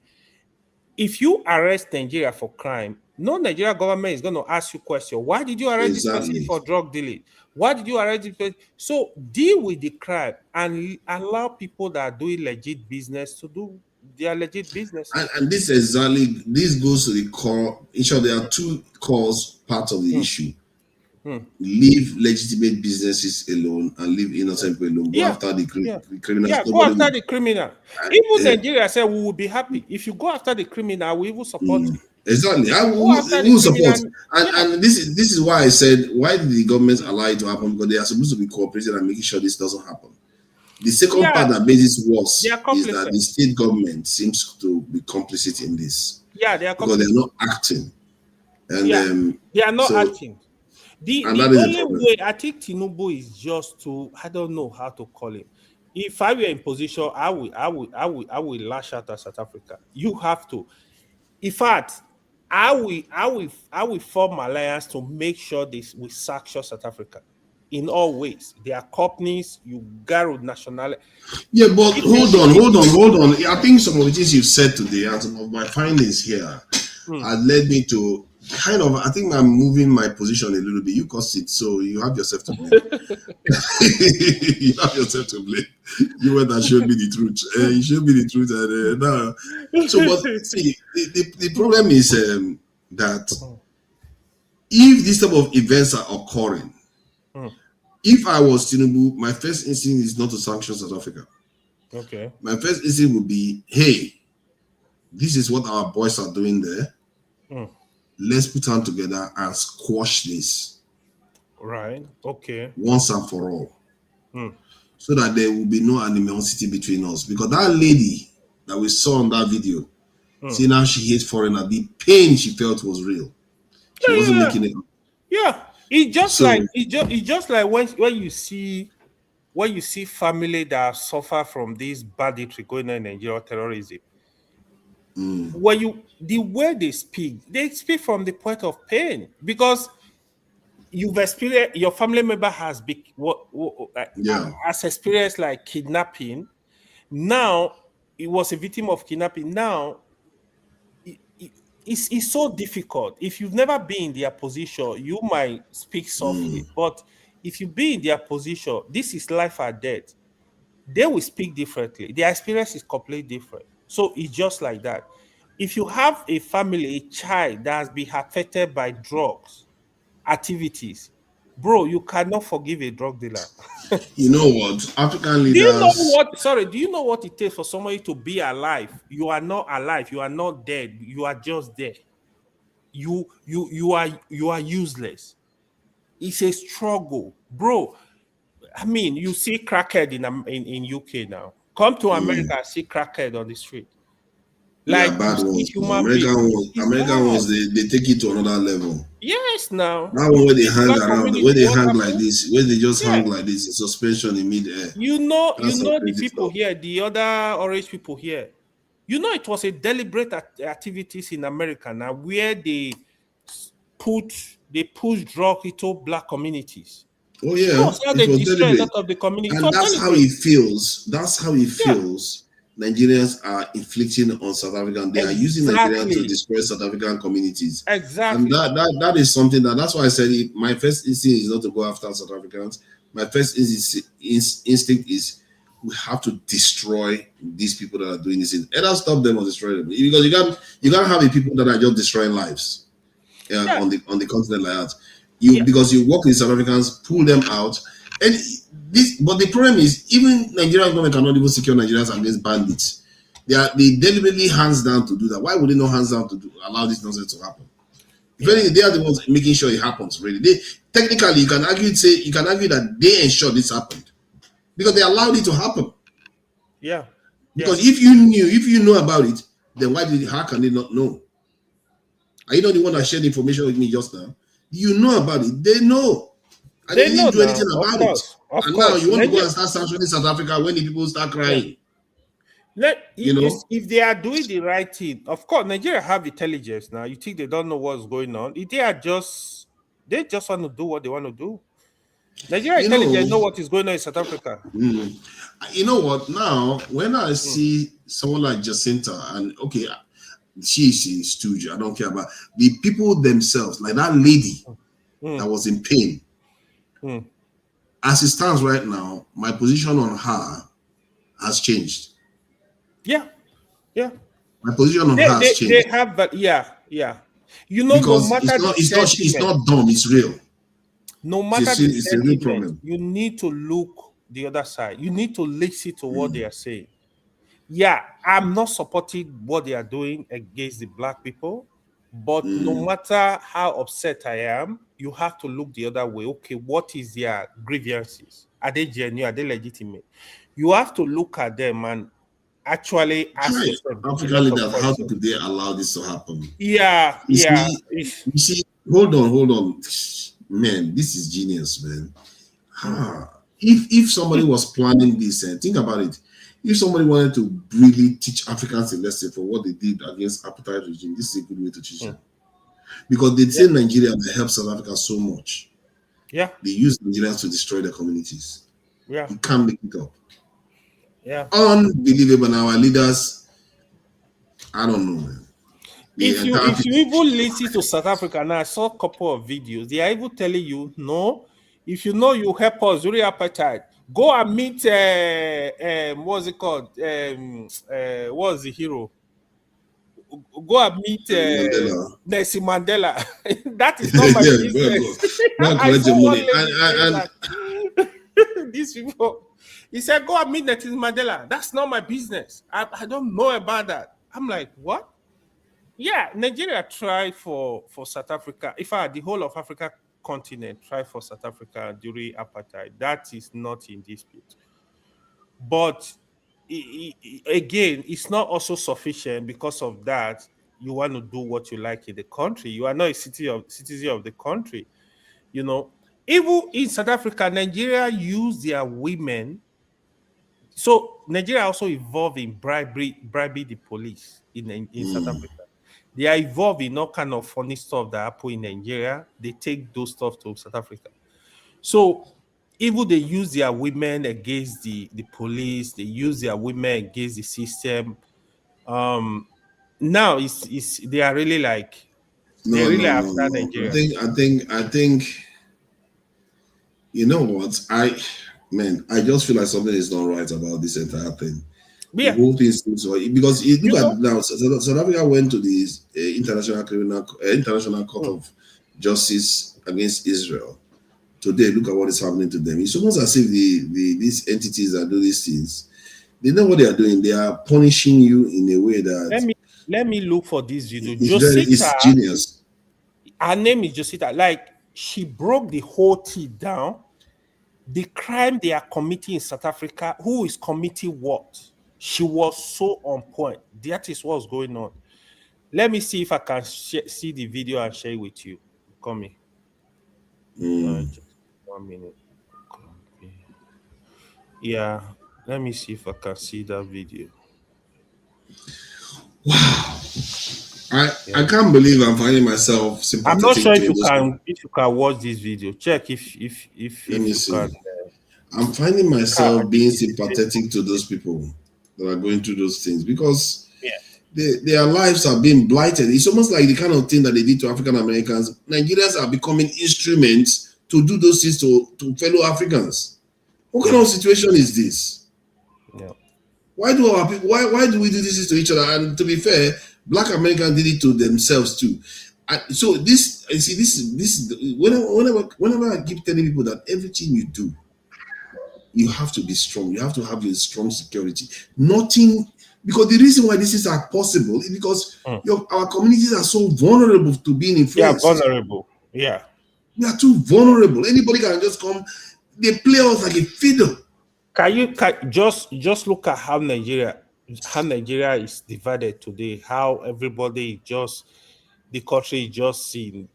If you arrest Nigeria for crime, no Nigeria government is going to ask you question. Why did you arrest this person Exactly. for drug dealing? Why did you arrest this person? So deal with the crime and allow people that are doing legit business to do their legit businesses. And this goes to the core. In short, there are two cores part of the issue. Hmm. Leave legitimate businesses alone and leave innocent people alone. Go Yeah, after the yeah, criminals. yeah. Go Nobody after will. the criminal. Even Uh, Nigeria said we will be happy if you go after the criminal. We will support you. exactly. I Go after the will support. criminal. And Yeah, this is why I said why did the government allow it to happen? Because they are supposed to be cooperating and making sure this doesn't happen. The second yeah. part that makes it They are worse is that complicit. the state government seems to be complicit in this Yeah, they are because they're complicit. not acting. And Yeah, they are not so acting. The and the that is a only problem. way I think Tinubu is just to I don't know how to call it. If I were in position, I will lash out at South Africa. You have to. In fact, I will form alliance to make sure this we sanction South Africa in all ways. There are companies you got nationality. Yeah, but If you hold on, see, hold on, hold on. I think some of the things you've said today and some of my findings here had led me to kind of. I think I'm moving my position a little bit. You caused it, so you have yourself to blame. You have yourself to blame. You went and showed me the truth. You showed me the truth, and now. So, but see, the problem is that if this type of events are occurring, if I was Tinubu, my first instinct is not to sanction South Africa. okay, My first instinct would be, hey, this is what our boys are doing there. Mm. Let's put hands together and squash this Right, okay, once and for all, Mm. so that there will be no animosity between us. Because that lady that we saw on that video, Mm. seeing how she hates foreigner, the pain she felt was real. She wasn't Yeah, making it up. yeah. It's just So like when you see family that suffer from this banditry going on in Nigeria or terrorism. When the way they speak from the point of pain because you've experienced your family member has been yeah, has experienced like kidnapping. Now it was a victim of kidnapping. Now it's so difficult. If you've never been in their position, you might speak softly. But if you be in their position, this is life or death. They will speak differently. Their experience is completely different. So it's just like that. If you have a family, a child that has been affected by drugs activities, bro, you cannot forgive a drug dealer. you know what? African Do you know leaders, what? Sorry, do you know what it takes for somebody to be alive? You are not alive. You are not dead. You are just there. You are useless. It's a struggle, bro. I mean, you see crackhead in UK now. Come to America, see crackhead on the street. Like Yeah, bad you see ones. human American beings. ones, It's American bad. ones, they take it to another level. Yes, now. That You one where they see hang black around, community, where they what hang like happened? this, where they just Yeah. hang like this in suspension in midair. You know That's some the crazy people stuff. here, the other orange people here. You know, it was a deliberate activities in America now where they push drug into black communities. Oh That yeah, was how it they was destroy a lot deliberate, of the community. It and was that's how deliberate. it feels. That's how it Yeah. feels. Nigerians are inflicting on South African. They are using Nigerians to Exactly. destroy South African communities. Exactly. And that is something that's why I said it, my first instinct is not to go after South Africans. My first instinct is we have to destroy these people that are doing this. Either stop them or destroy them. Because you can't have the people that are just destroying lives on the continent like that. Because you work with South Africans, pull them out, and but the problem is even Nigerian government cannot even secure Nigerians against bandits. They deliberately hands down to do that. Why would they not hands down to allow this nonsense to happen? If anything, they are the ones making sure it happens. Really, technically you can argue that they ensured this happened because they allowed it to happen. Yeah. Because if you know about it, then how can they not know? Are you not the one that shared the information with me just now? You know about it. They know. And they didn't do anything about it. And now you want to go and start sanctioning South Africa when the people start crying. If they are doing the right thing, of course, Nigeria have intelligence now. You think they don't know what's going on? They just want to do what they want to do. Nigeria intelligence know what is going on in South Africa. You know what? Now, when I see someone like Jacinta, and okay, she's a stooge, I don't care about the people themselves, like that lady that was in pain. As it stands right now, my position on her has changed. Yeah. My position on her has changed. They have that, yeah. You know, because no matter it's not dumb, it's real. No matter it's a real problem. You need to look the other side. You need to listen to what they are saying. Yeah, I'm not supporting what they are doing against the black people, but no matter how upset I am, you have to look the other way. Okay, what is their grievances? Are they genuine? Are they legitimate? You have to look at them and actually ask yourself African leaders, how could they allow this to happen? Yeah. You see, hold on. Man, this is genius, man. If somebody was planning this, and think about it, if somebody wanted to really teach Africans a lesson for what they did against apartheid regime, this is a good way to teach them. Because they say Nigeria helps South Africa so much. Yeah. They use Nigerians to destroy their communities. Yeah. You can't make it up. Yeah. Unbelievable. And our leaders, I don't know, man. If you even listen to South Africa, now I saw a couple of videos, they are even telling you, no, if you know you help us during apartheid, go and meet what's it called? What's the hero? Go and meet Nelson Mandela. That is not my business. I saw one lady these people. He said, go and meet Nelson Mandela. That's not my business. I don't know about that. I'm like, what? Yeah, Nigeria tried for South Africa. In fact, the whole of Africa continent tried for South Africa during apartheid. That is not in dispute. But again, it's not also sufficient. Because of that, you want to do what you like in the country. You are not a citizen of the country. You know, even in South Africa, Nigeria used their women. So Nigeria also involved in bribing the police in South Africa. They are involved in all kind of funny stuff that happen in Nigeria. They take those stuff to South Africa. So even they use their women against the police, they use their women against the system. Now they are really like after Nigeria. I think you know what? I just feel like something is not right about this entire thing. Yeah. The whole thing seems right because look at now. South Africa went to the International Court of Justice against Israel. Today, look at what is happening to them. It's almost as if these entities that do these things, they know what they are doing. They are punishing you in a way that let me look for this video. It's genius. Her name is Josita. Like she broke the whole thing down. The crime they are committing in South Africa, who is committing what? She was so on point. That is what's going on. Let me see if I can see the video and share it with you. Come here. Just 1 minute. Yeah, let me see if I can see that video. I can't believe I'm finding myself I'm not sympathetic sure to those people. if you can watch this video. Check if Let me you see. can. I'm finding myself being sympathetic to those people that are going through those things because their lives are being blighted. It's almost like the kind of thing that they did to African Americans. Nigerians are becoming instruments to do those things to fellow Africans. What kind of situation is this? Yeah. Why do our people? Why do we do this to each other? And to be fair, Black Americans did it to themselves too. And so this, you see, this whenever I keep telling people that everything you do, you have to be strong. You have to have your strong security. Nothing, because the reason why these things are possible is because our communities are so vulnerable to being influenced. Yeah, vulnerable. Yeah. We are too vulnerable. Anybody can just come. They play us like a fiddle. Can you just look at how Nigeria is divided today? How everybody is just the country is just in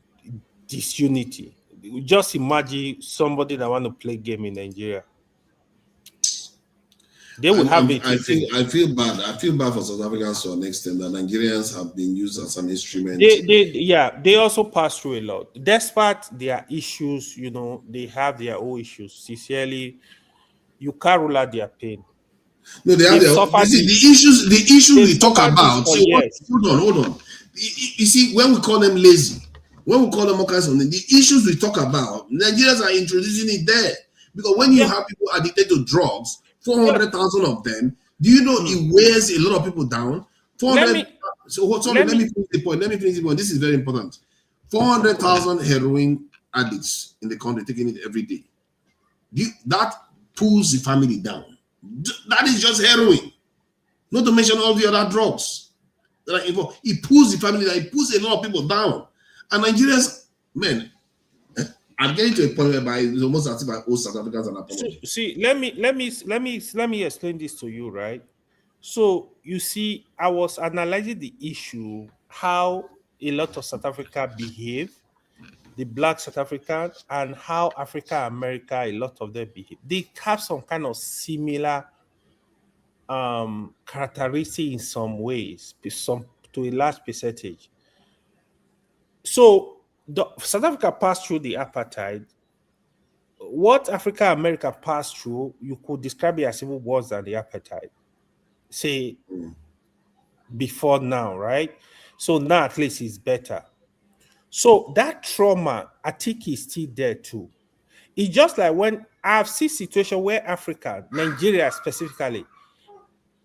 disunity. Just imagine somebody that want to play game in Nigeria. They will have it. I feel bad. I feel bad for South Africans to an extent that Nigerians have been used as an instrument. They also pass through a lot. Despite their issues, they have their own issues. Sincerely, you can't rule out their pain. No, they have the issues we talk about. See, hold on. You see, when we call them lazy, when we call them all kinds of things, the issues we talk about, Nigerians are introducing it there. Because when you have people addicted to drugs, 400,000 of them, do you know it wears a lot of people down? 400. Let me finish the point. This is very important. 400,000 heroin addicts in the country taking it every day. That pulls the family down. That is just heroin. Not to mention all the other drugs that are involved. It pulls the family down. It pulls a lot of people down. And Nigerians, man, I'm getting to a point whereby it's almost as if I owe South Africans an apology. See, let me explain this to you, right? So you see, I was analyzing the issue, how a lot of South Africa behave, the Black South African, and how Africa America, a lot of them behave. They have some kind of similar characteristic in some ways, to a large percentage. So South Africa passed through the apartheid. What Africa America passed through, you could describe it as even worse than the apartheid. Say before now, right? So now at least it's better. So that trauma, I think, is still there too. It's just like when I've seen situations where Africa, Nigeria specifically,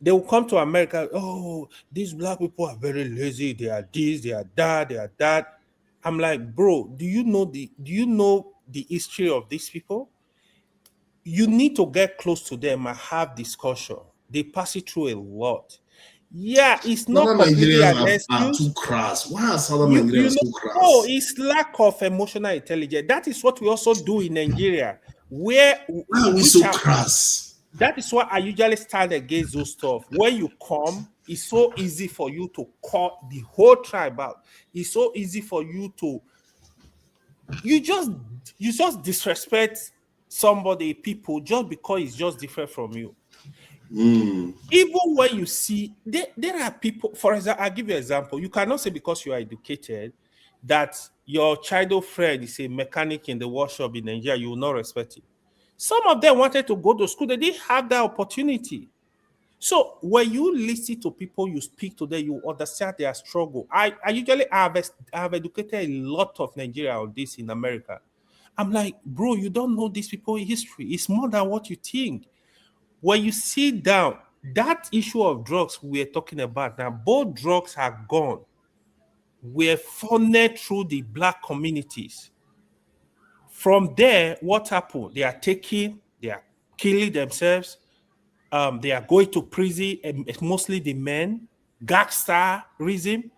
they will come to America. Oh, these Black people are very lazy. They are this, they are that, they are that. I'm like, bro, do you know the history of these people? You need to get close to them and have discussion. They pass it through a lot. Yeah, it's not completely an excuse. Are too crass. Why are Southern Nigerians so crass? No, it's lack of emotional intelligence. That is what we also do in Nigeria. Why are we so crass? That is why I usually stand against those stuff. When you come, it's so easy for you to call the whole tribe out. It's so easy for you to you just disrespect somebody, people, just because it's just different from you. Even when you see there are people, for example, I'll give you an example. You cannot say because you are educated that your childhood friend is a mechanic in the workshop in Nigeria, you will not respect it. Some of them wanted to go to school, they didn't have that opportunity. So when you listen to people, you speak to them, you understand their struggle. I usually have educated a lot of Nigeria on this in America. I'm like, bro, you don't know these people in history. It's more than what you think. When you sit down, that issue of drugs we're talking about now, both drugs are gone. We're funneled through the Black communities. From there, what happened? They are killing themselves. They are going to prison, and mostly the men, gangsterism.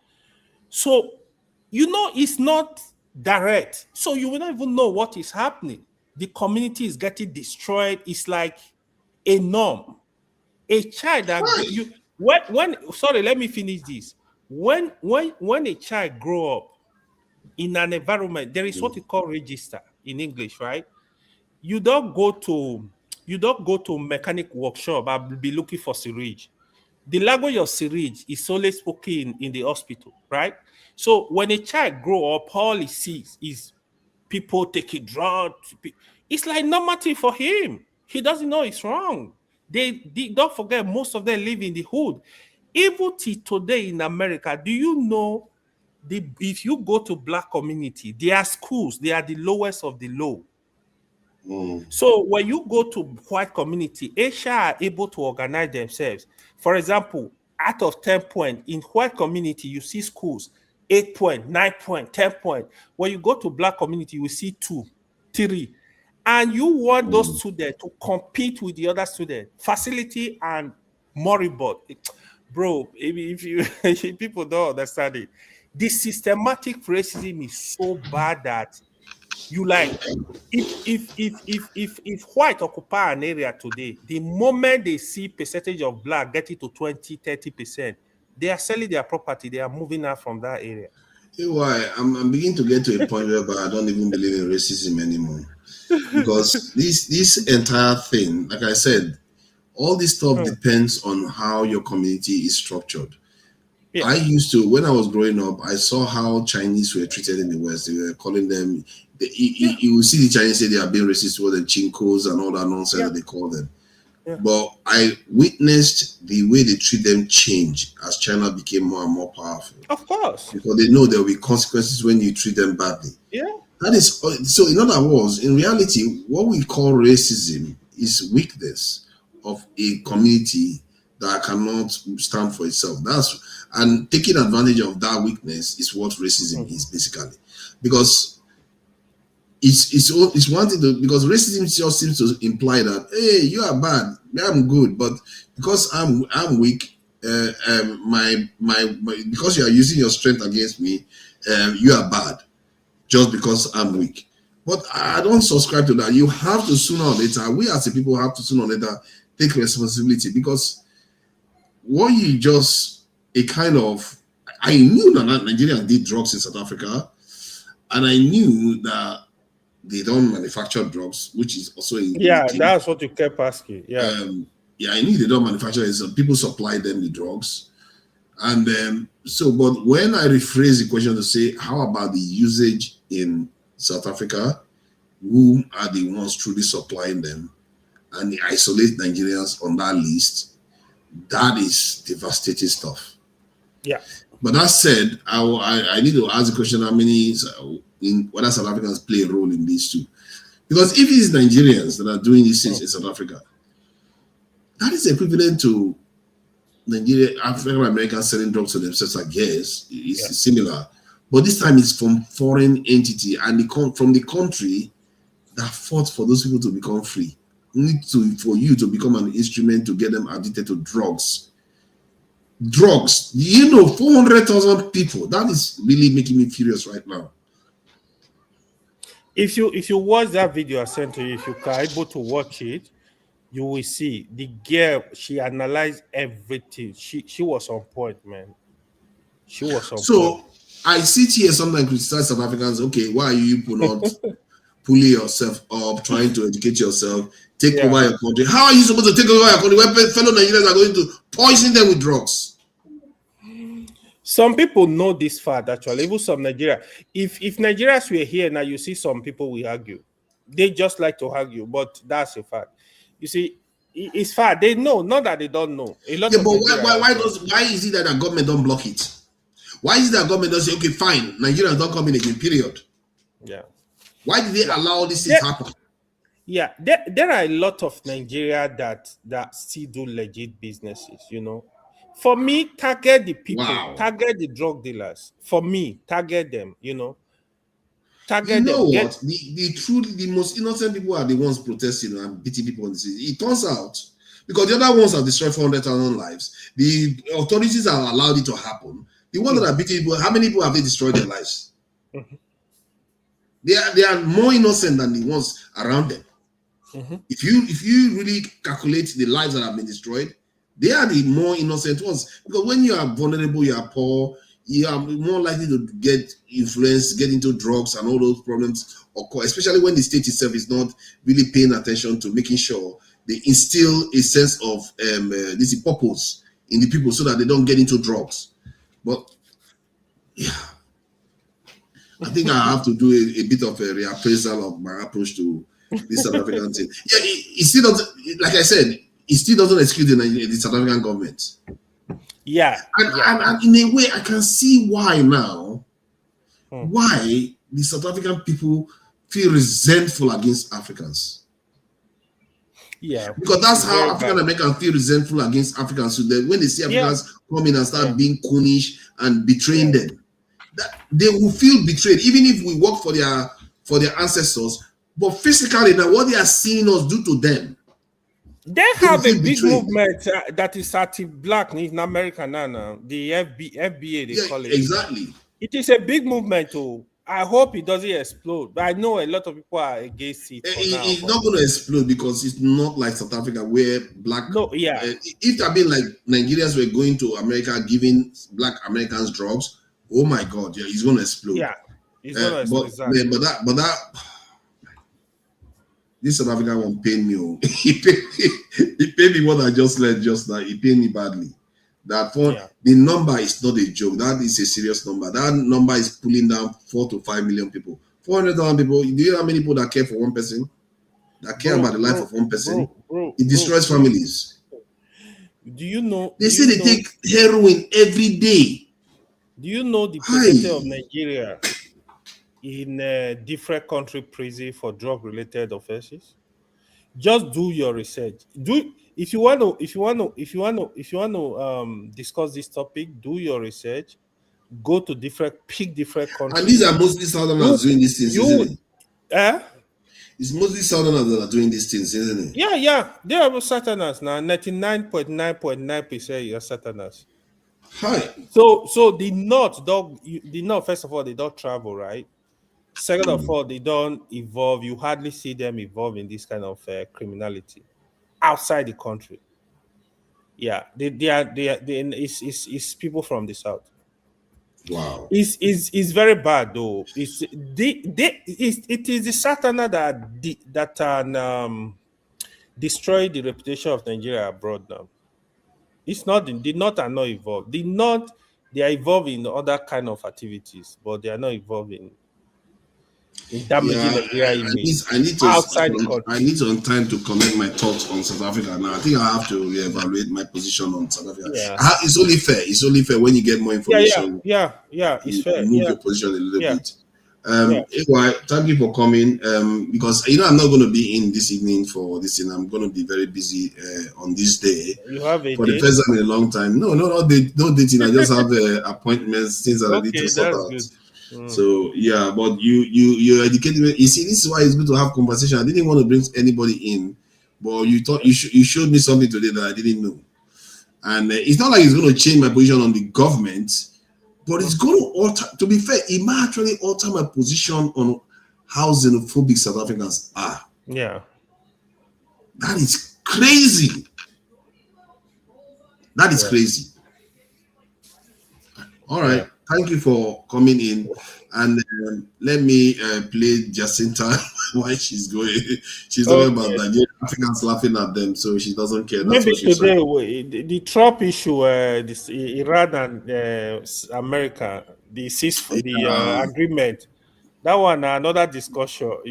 So, it's not direct. So you will not even know what is happening. the community is getting destroyed. It's like a norm. A child that you when sorry, let me finish this. When a child grow up in an environment, there is what you call register in English, right? You don't go to mechanic workshop and be looking for syringe. The language of syringe is only spoken in the hospital, right? So when a child grow up, all he sees is people taking drugs. It's like normative for him. He doesn't know it's wrong. They don't forget, most of them live in the hood. Even till today in America, do you know if you go to black community, their schools, they are the lowest of the low. So when you go to white community, Asia are able to organize themselves. For example, out of 10 points in white community, you see schools 8 point, 9 point, 10 point. When you go to black community, you will see 2, 3. And you want those students to compete with the other students, facility and moribund. Bro, if you if people don't understand it, the systematic racism is so bad that you like if white occupy an area today, the moment they see percentage of black getting to 20-30%, they are selling their property, they are moving out from that area. You know why? I'm beginning to get to a point where I don't even believe in racism anymore. Because this entire thing, like I said, all this stuff depends on how your community is structured. Yeah. I used to, when I was growing up, I saw how Chinese were treated in the West. They were calling them, you will see the Chinese say they are being racist toward the chinkos and all that nonsense that they call them. Yeah. But I witnessed the way they treat them change as China became more and more powerful. Of course. Because they know there will be consequences when you treat them badly. Yeah. That is, so in other words, in reality, what we call racism is weakness of a community that cannot stand for itself. And taking advantage of that weakness is what racism is basically, because it's one thing because racism just seems to imply that, hey, you are bad, I'm good, but because I'm weak, because you are using your strength against me, you are bad, just because I'm weak. But I don't subscribe to that. You have to sooner or later, we as a people have to sooner or later take responsibility, because what you just I knew that Nigerians did drugs in South Africa, and I knew that they don't manufacture drugs, which is also that's what you kept asking. Yeah, I knew they don't manufacture it, so people supply them the drugs. And but when I rephrase the question to say, how about the usage in South Africa? Who are the ones truly supplying them? And isolate Nigerians on that list. That is devastating stuff. Yeah. But that said, I need to ask the question: how many whether South Africans play a role in these two? Because if it's Nigerians that are doing these things in South Africa, that is equivalent to African Americans selling drugs to themselves. I guess it's similar, but this time it's from foreign entity and from the country that fought for those people to become free. For you to become an instrument to get them addicted to drugs. Drugs, 400,000 people. That is really making me furious right now. If you watch that video I sent to you, if you are able to watch it, you will see the girl. She analyzed everything. She was on point, man. She was on point. So I sit here sometimes criticize South Africans. Okay, why are you not pulling yourself up, trying to educate yourself, take over your country? How are you supposed to take over your country when fellow Nigerians are going to poison them with drugs? Some people know this fact, actually, even some Nigeria. If Nigerians were here now, you see some people will argue. They just like to argue, but that's a fact. You see, it's fact. They know, not that they don't know. But why is it that the government don't block it? Why is it that government doesn't say, okay, fine, Nigerians don't come in again, period? Yeah. Why did they allow this to happen? Yeah, there are a lot of Nigeria that still do legit businesses, For me, target the people, target the drug dealers. For me, target them, Target them. What? The most innocent people are the ones protesting and beating people in the city. It turns out, because the other ones have destroyed 400,000 lives, the authorities have allowed it to happen. The ones that are beating people, how many people have they destroyed their lives? They are more innocent than the ones around them. If you really calculate the lives that have been destroyed, they are the more innocent ones. Because when you are vulnerable, you are poor, you are more likely to get influenced, get into drugs, and all those problems occur. Especially when the state itself is not really paying attention to making sure they instill a sense of this purpose in the people so that they don't get into drugs. But yeah, I think I have to do a bit of a reappraisal of my approach to this South African thing. Yeah, it still doesn't, like I said, it still doesn't excuse the South African government. Yeah. And in a way, I can see why now, why the South African people feel resentful against Africans. Yeah. Because that's how African Americans feel resentful against Africans. So that when they see Africans come in and start being coonish and betraying them, that they will feel betrayed, even if we work for their ancestors. But physically, now what they are seeing us do to them, they have a big movement that is anti-black in America now. The FBA, they call it. Exactly. It is a big movement, too. I hope it doesn't explode. But I know a lot of people are against it. It's not going to explode because it's not like South Africa where black. No, yeah. If I mean like Nigerians were going to America giving black Americans drugs, oh my God, yeah, it's going to explode. Yeah, it's going to explode. But that. This South African one paid me. He paid me what I just learned just now. He paid me badly. That the number is not a joke. That is a serious number. That number is pulling down 4 to 5 million people. 400,000 people. Do you know how many people that care for one person? That care about the life of one person? It destroys families. Do you know? They say they take heroin every day. Do you know the percentage of Nigeria in different country prison for drug-related offenses? Just do your research. If you want to discuss this topic, do your research. Go to pick different countries. And these are mostly Southerners doing these things, isn't it? It's mostly Southerners that are doing these things, isn't it? Yeah. They are Southerners now. 99.9% are Southerners. Hi. So the North, first of all, they don't travel, right? Second of all, they don't evolve. You hardly see them evolve in this kind of criminality outside the country. Yeah, it's people from the South. Wow. It's very bad though. It is the Southerner that destroy the reputation of Nigeria abroad now. It's not the North are not evolved. The North, they are evolving in other kind of activities, but they are not evolving in damaging Nigeria image outside the country. I need some time to connect my thoughts on South Africa now. I think I have to reevaluate my position on South Africa. Yeah. It's only fair. It's only fair when you get more information. Yeah. It's fair. Move your position a little bit. Thank you for coming. Because I'm not going to be in this evening for this thing. I'm going to be very busy on this day. You have a for date? The first time in a long time. No dating. I just have appointments, things that I need to sort out. Good. So yeah, but you educated me. You see, this is why it's good to have conversation. I didn't want to bring anybody in, but you thought you showed me something today that I didn't know, and it's not like it's going to change my position on the government, but it's going to alter. To be fair, it might actually alter my position on how xenophobic South Africans are. Yeah, that is crazy. That is crazy. All right. Thank you for coming in, and let me play Jacinta while she's going. She's talking about Nigerian Africans laughing at them, so she doesn't care. That's maybe today the Trump issue, this Iran and America, the agreement. That one another discussion. That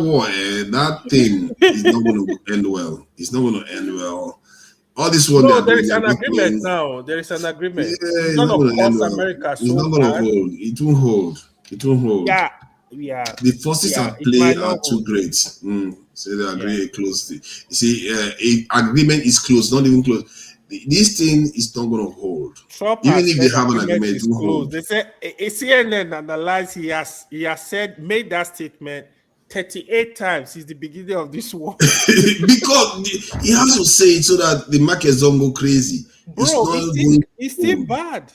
war, that thing is not going to end well. It's not going to end well. All this one. No, there is an agreement now. There is an agreement. Yeah, it's not going to end well. America. It's not going to hold. It won't hold. It won't hold. Yeah. The forces at play are too great. So they agree closely. You see, agreement is close, not even close. This thing is not going to hold. Trump even if they have an agreement, it won't hold. They say CNN analyzed. He has made that statement 38 times since the beginning of this war. Because he has to say it so that the markets don't go crazy. Bro, it's still bad.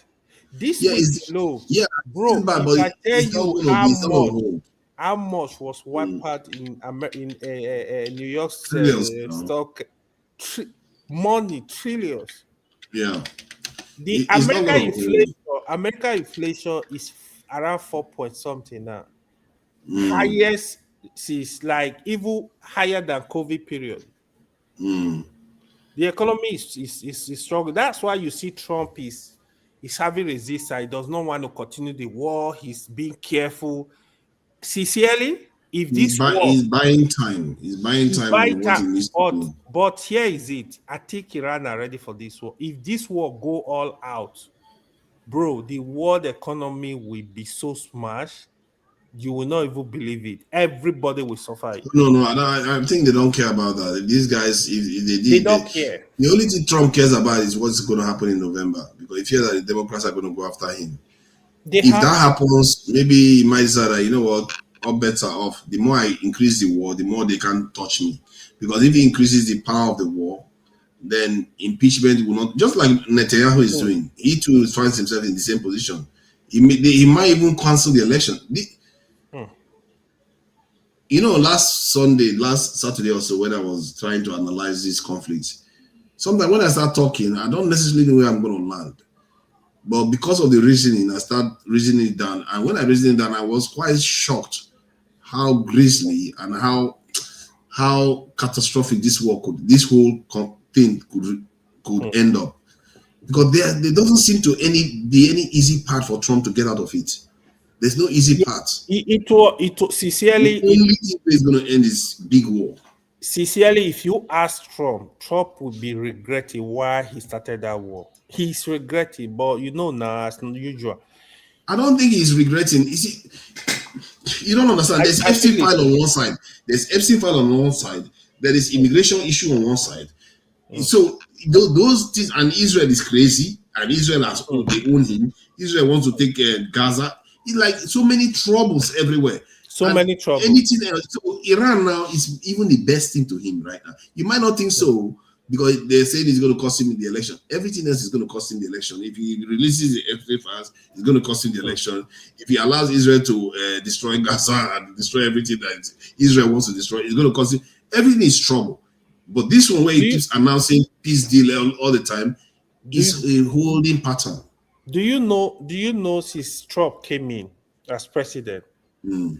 This Yeah, week alone, yeah, bro, it's bad, if but I tell it's not you going to be. It's not going to hold. how much was wiped out in New York's Trillions, you know. stock money, trillions. Yeah, The it's not going to hold. America inflation is around 4 point something now. Mm, Highest is like even higher than COVID period. mm. The economy is strong. That's why you see Trump is having resistance. He does not want to continue the war. He's being careful. Sincerely, if this war He's buying time. He's buying is time by on what time, he needs to do. but here is it. I think Iran are ready for this war. If this war go all out, bro, the world economy will be so smashed, you will not even believe it. Everybody will suffer it. No. I think they don't care about that. These guys, if they did, They don't care. the only thing Trump cares about is what's going to happen in November, because he fears that the Democrats are going to go after him. If that happens, maybe he might say that, you know what, or better off. The more I increase the war, the more they can touch me. Because if he increases the power of the war, then impeachment will not, just like Netanyahu is doing. He too finds himself in the same position. He might even cancel the election. You know, last Saturday also, when I was trying to analyze these conflicts, sometimes when I start talking, I don't necessarily know where I'm going to land. But because of the reasoning, I start reasoning it down. And when I reasoned it down, I was quite shocked how grisly and how catastrophic this whole thing could end up. Because there doesn't seem to be any easy path for Trump to get out of it. There's no easy path. It sincerely, the only thing is going to end this big war. Sincerely, if you ask Trump would be regretting why he started that war. He's regretting, but you know now, as usual. I don't think he's regretting. You don't understand. There's Epstein file on one side. There's Epstein file on one side. There is immigration issue on one side. So those things, and Israel is crazy, and Israel has they own him. Israel wants to take Gaza. It's like so many troubles everywhere. Many troubles. Anything else. So Iran now is even the best thing to him right now. You might not think so, because they're saying it's going to cost him in the election. Everything else is going to cost him the election. If he releases the F-3 files, it's going to cost him the election. If he allows Israel to destroy Gaza and destroy everything that Israel wants to destroy, it's going to cost him. Everything is trouble. But this one, where he keeps announcing peace deal all the time, is a holding pattern. Do you know since Trump came in as president,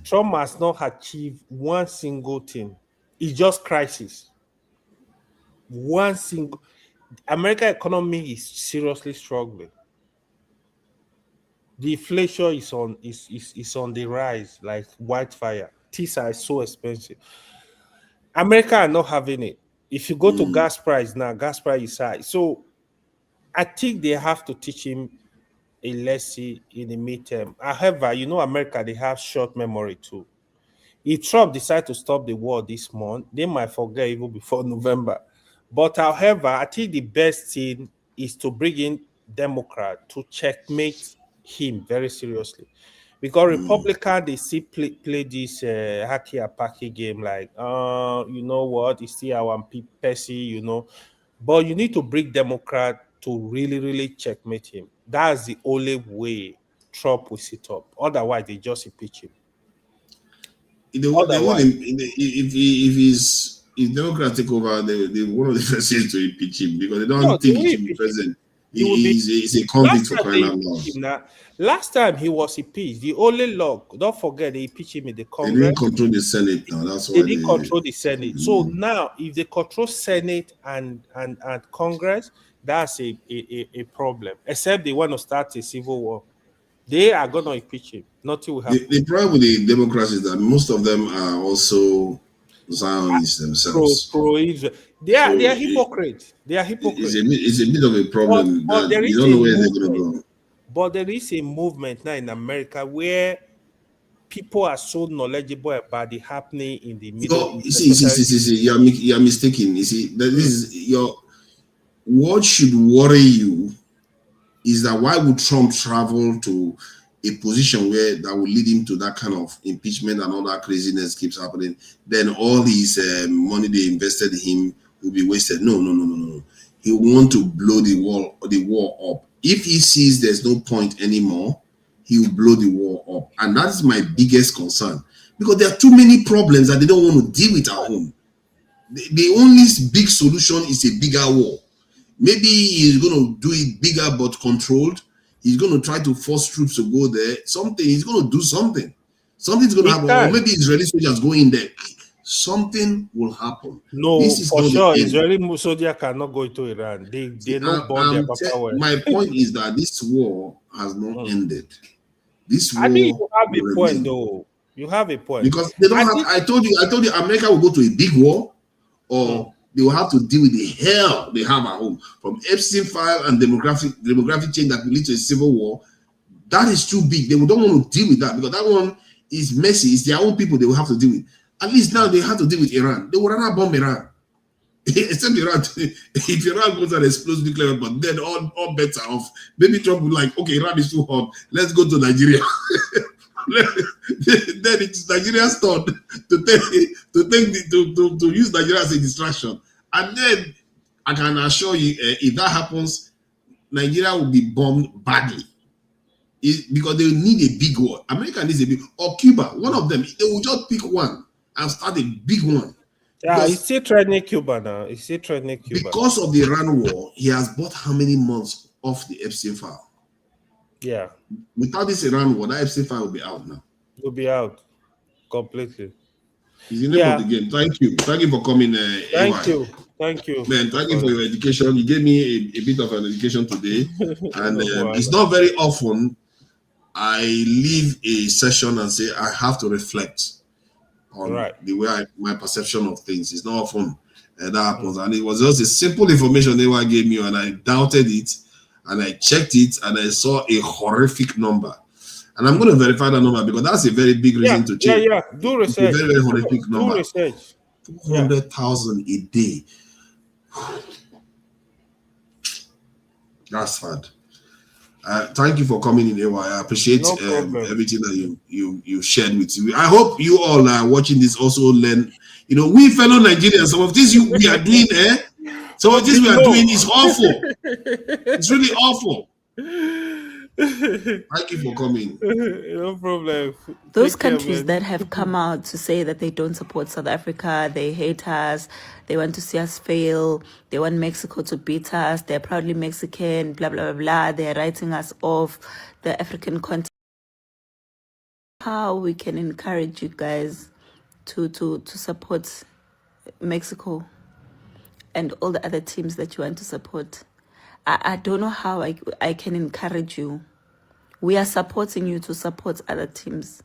Trump has not achieved one single thing. It's just crisis. One single. American economy is seriously struggling. The inflation is on the rise like wildfire. Things are so expensive. America are not having it. If you go to gas price now, gas price is high. So I think they have to teach him a lesson in the midterm. However, you know, America, they have short memory too. If Trump decides to stop the war this month, they might forget even before November. But however, I think the best thing is to bring in Democrat to checkmate him very seriously. Because Republican, they still play this hacky and packy game like, you know what, it's still our Percy, you know. But you need to bring Democrat to really, really checkmate him. That's the only way Trump will sit up. Otherwise, they just impeach him. If Democrats take over, they one of the first things to impeach him, because they don't think he should be president. He's a convict for crying out loud. Last time he was impeached, the only law, don't forget, they impeached him in the Congress. They didn't control the Senate now. That's why they didn't control the Senate. So now, if they control Senate and Congress, that's a problem. Except they want to start a civil war. They are going to impeach him. Nothing will happen. The problem with the Democrats is that most of them are also Zionists themselves. Pro-Israel. They are hypocrites. They are hypocrites. It's a bit of a problem but that you don't know where they're going to go. But there is a movement now in America where people are so knowledgeable about the happening in the Middle East. See, you're mistaken. You see, that this is what should worry you is that why would Trump travel to a position where that will lead him to that kind of impeachment and all that craziness keeps happening? Then all his money they invested in him will be wasted. No. He want to blow the war up If he sees there's no point anymore, he will blow the war up. And that's my biggest concern. Because there are too many problems that they don't want to deal with at home. The only big solution is a bigger war. Maybe he's going to do it bigger but controlled. He's going to try to force troops to go there. Something, he's going to do something. Something's going to happen. Or maybe Israeli soldiers go in there. Something will happen. No, this is for not sure, the end. Israeli soldiers cannot go into Iran. They don't burn their papa well. My point is that this war has not ended. This war I mean, you have a will point, remain. though. You have a point. Because they don't have. I told you, America will go to a big war, or they will have to deal with the hell they have at home from Epstein file and demographic change that will lead to a civil war. That is too big. They don't want to deal with that because that one is messy. It's their own people they will have to deal with. At least now they have to deal with Iran. They would rather bomb Iran. Except Iran, if Iran goes and explodes nuclear weapon, then all bets are off. Maybe Trump will like, okay, Iran is too hot. Let's go to Nigeria. Then it's Nigeria's turn to use Nigeria as a distraction. And then I can assure you, if that happens, Nigeria will be bombed badly. Because they need a big war. America needs a big, or Cuba, one of them. They will just pick one and start a big one. Yeah, he's still threatening Cuba now. He's still threatening Cuba. Because of the Iran war, he has bought how many months off the Epstein file? Yeah. Without this Iran war, that Epstein file will be out now. Will be out completely. He's the name of the game. Thank you. Thank you for coming. Thank you. Thank you. Man, thank you for your education. You gave me a bit of an education today. And it's not very often I leave a session and say I have to reflect on the way my perception of things. It's not often that happens. And it was just a simple information they gave me, and I doubted it, and I checked it, and I saw a horrific number. And I'm going to verify that number because that's a very big reason to change. Yeah. Do research. It's a very, very horrific number. Do research. 200,000 a day. That's sad. Thank you for coming in, Ewa. I appreciate everything that you shared with me. I hope you all are watching this also learn. You know, we fellow Nigerians, some of this we are doing, some of this we are doing is awful. It's really awful. Thank you for coming. No problem. Those countries that have come out to say that they don't support South Africa, they hate us, they want to see us fail, they want Mexico to beat us, they're proudly Mexican, blah, blah, blah, blah, they're writing us off the African continent. How we can encourage you guys to support Mexico and all the other teams that you want to support. I don't know how I can encourage you. We are supporting you to support other teams.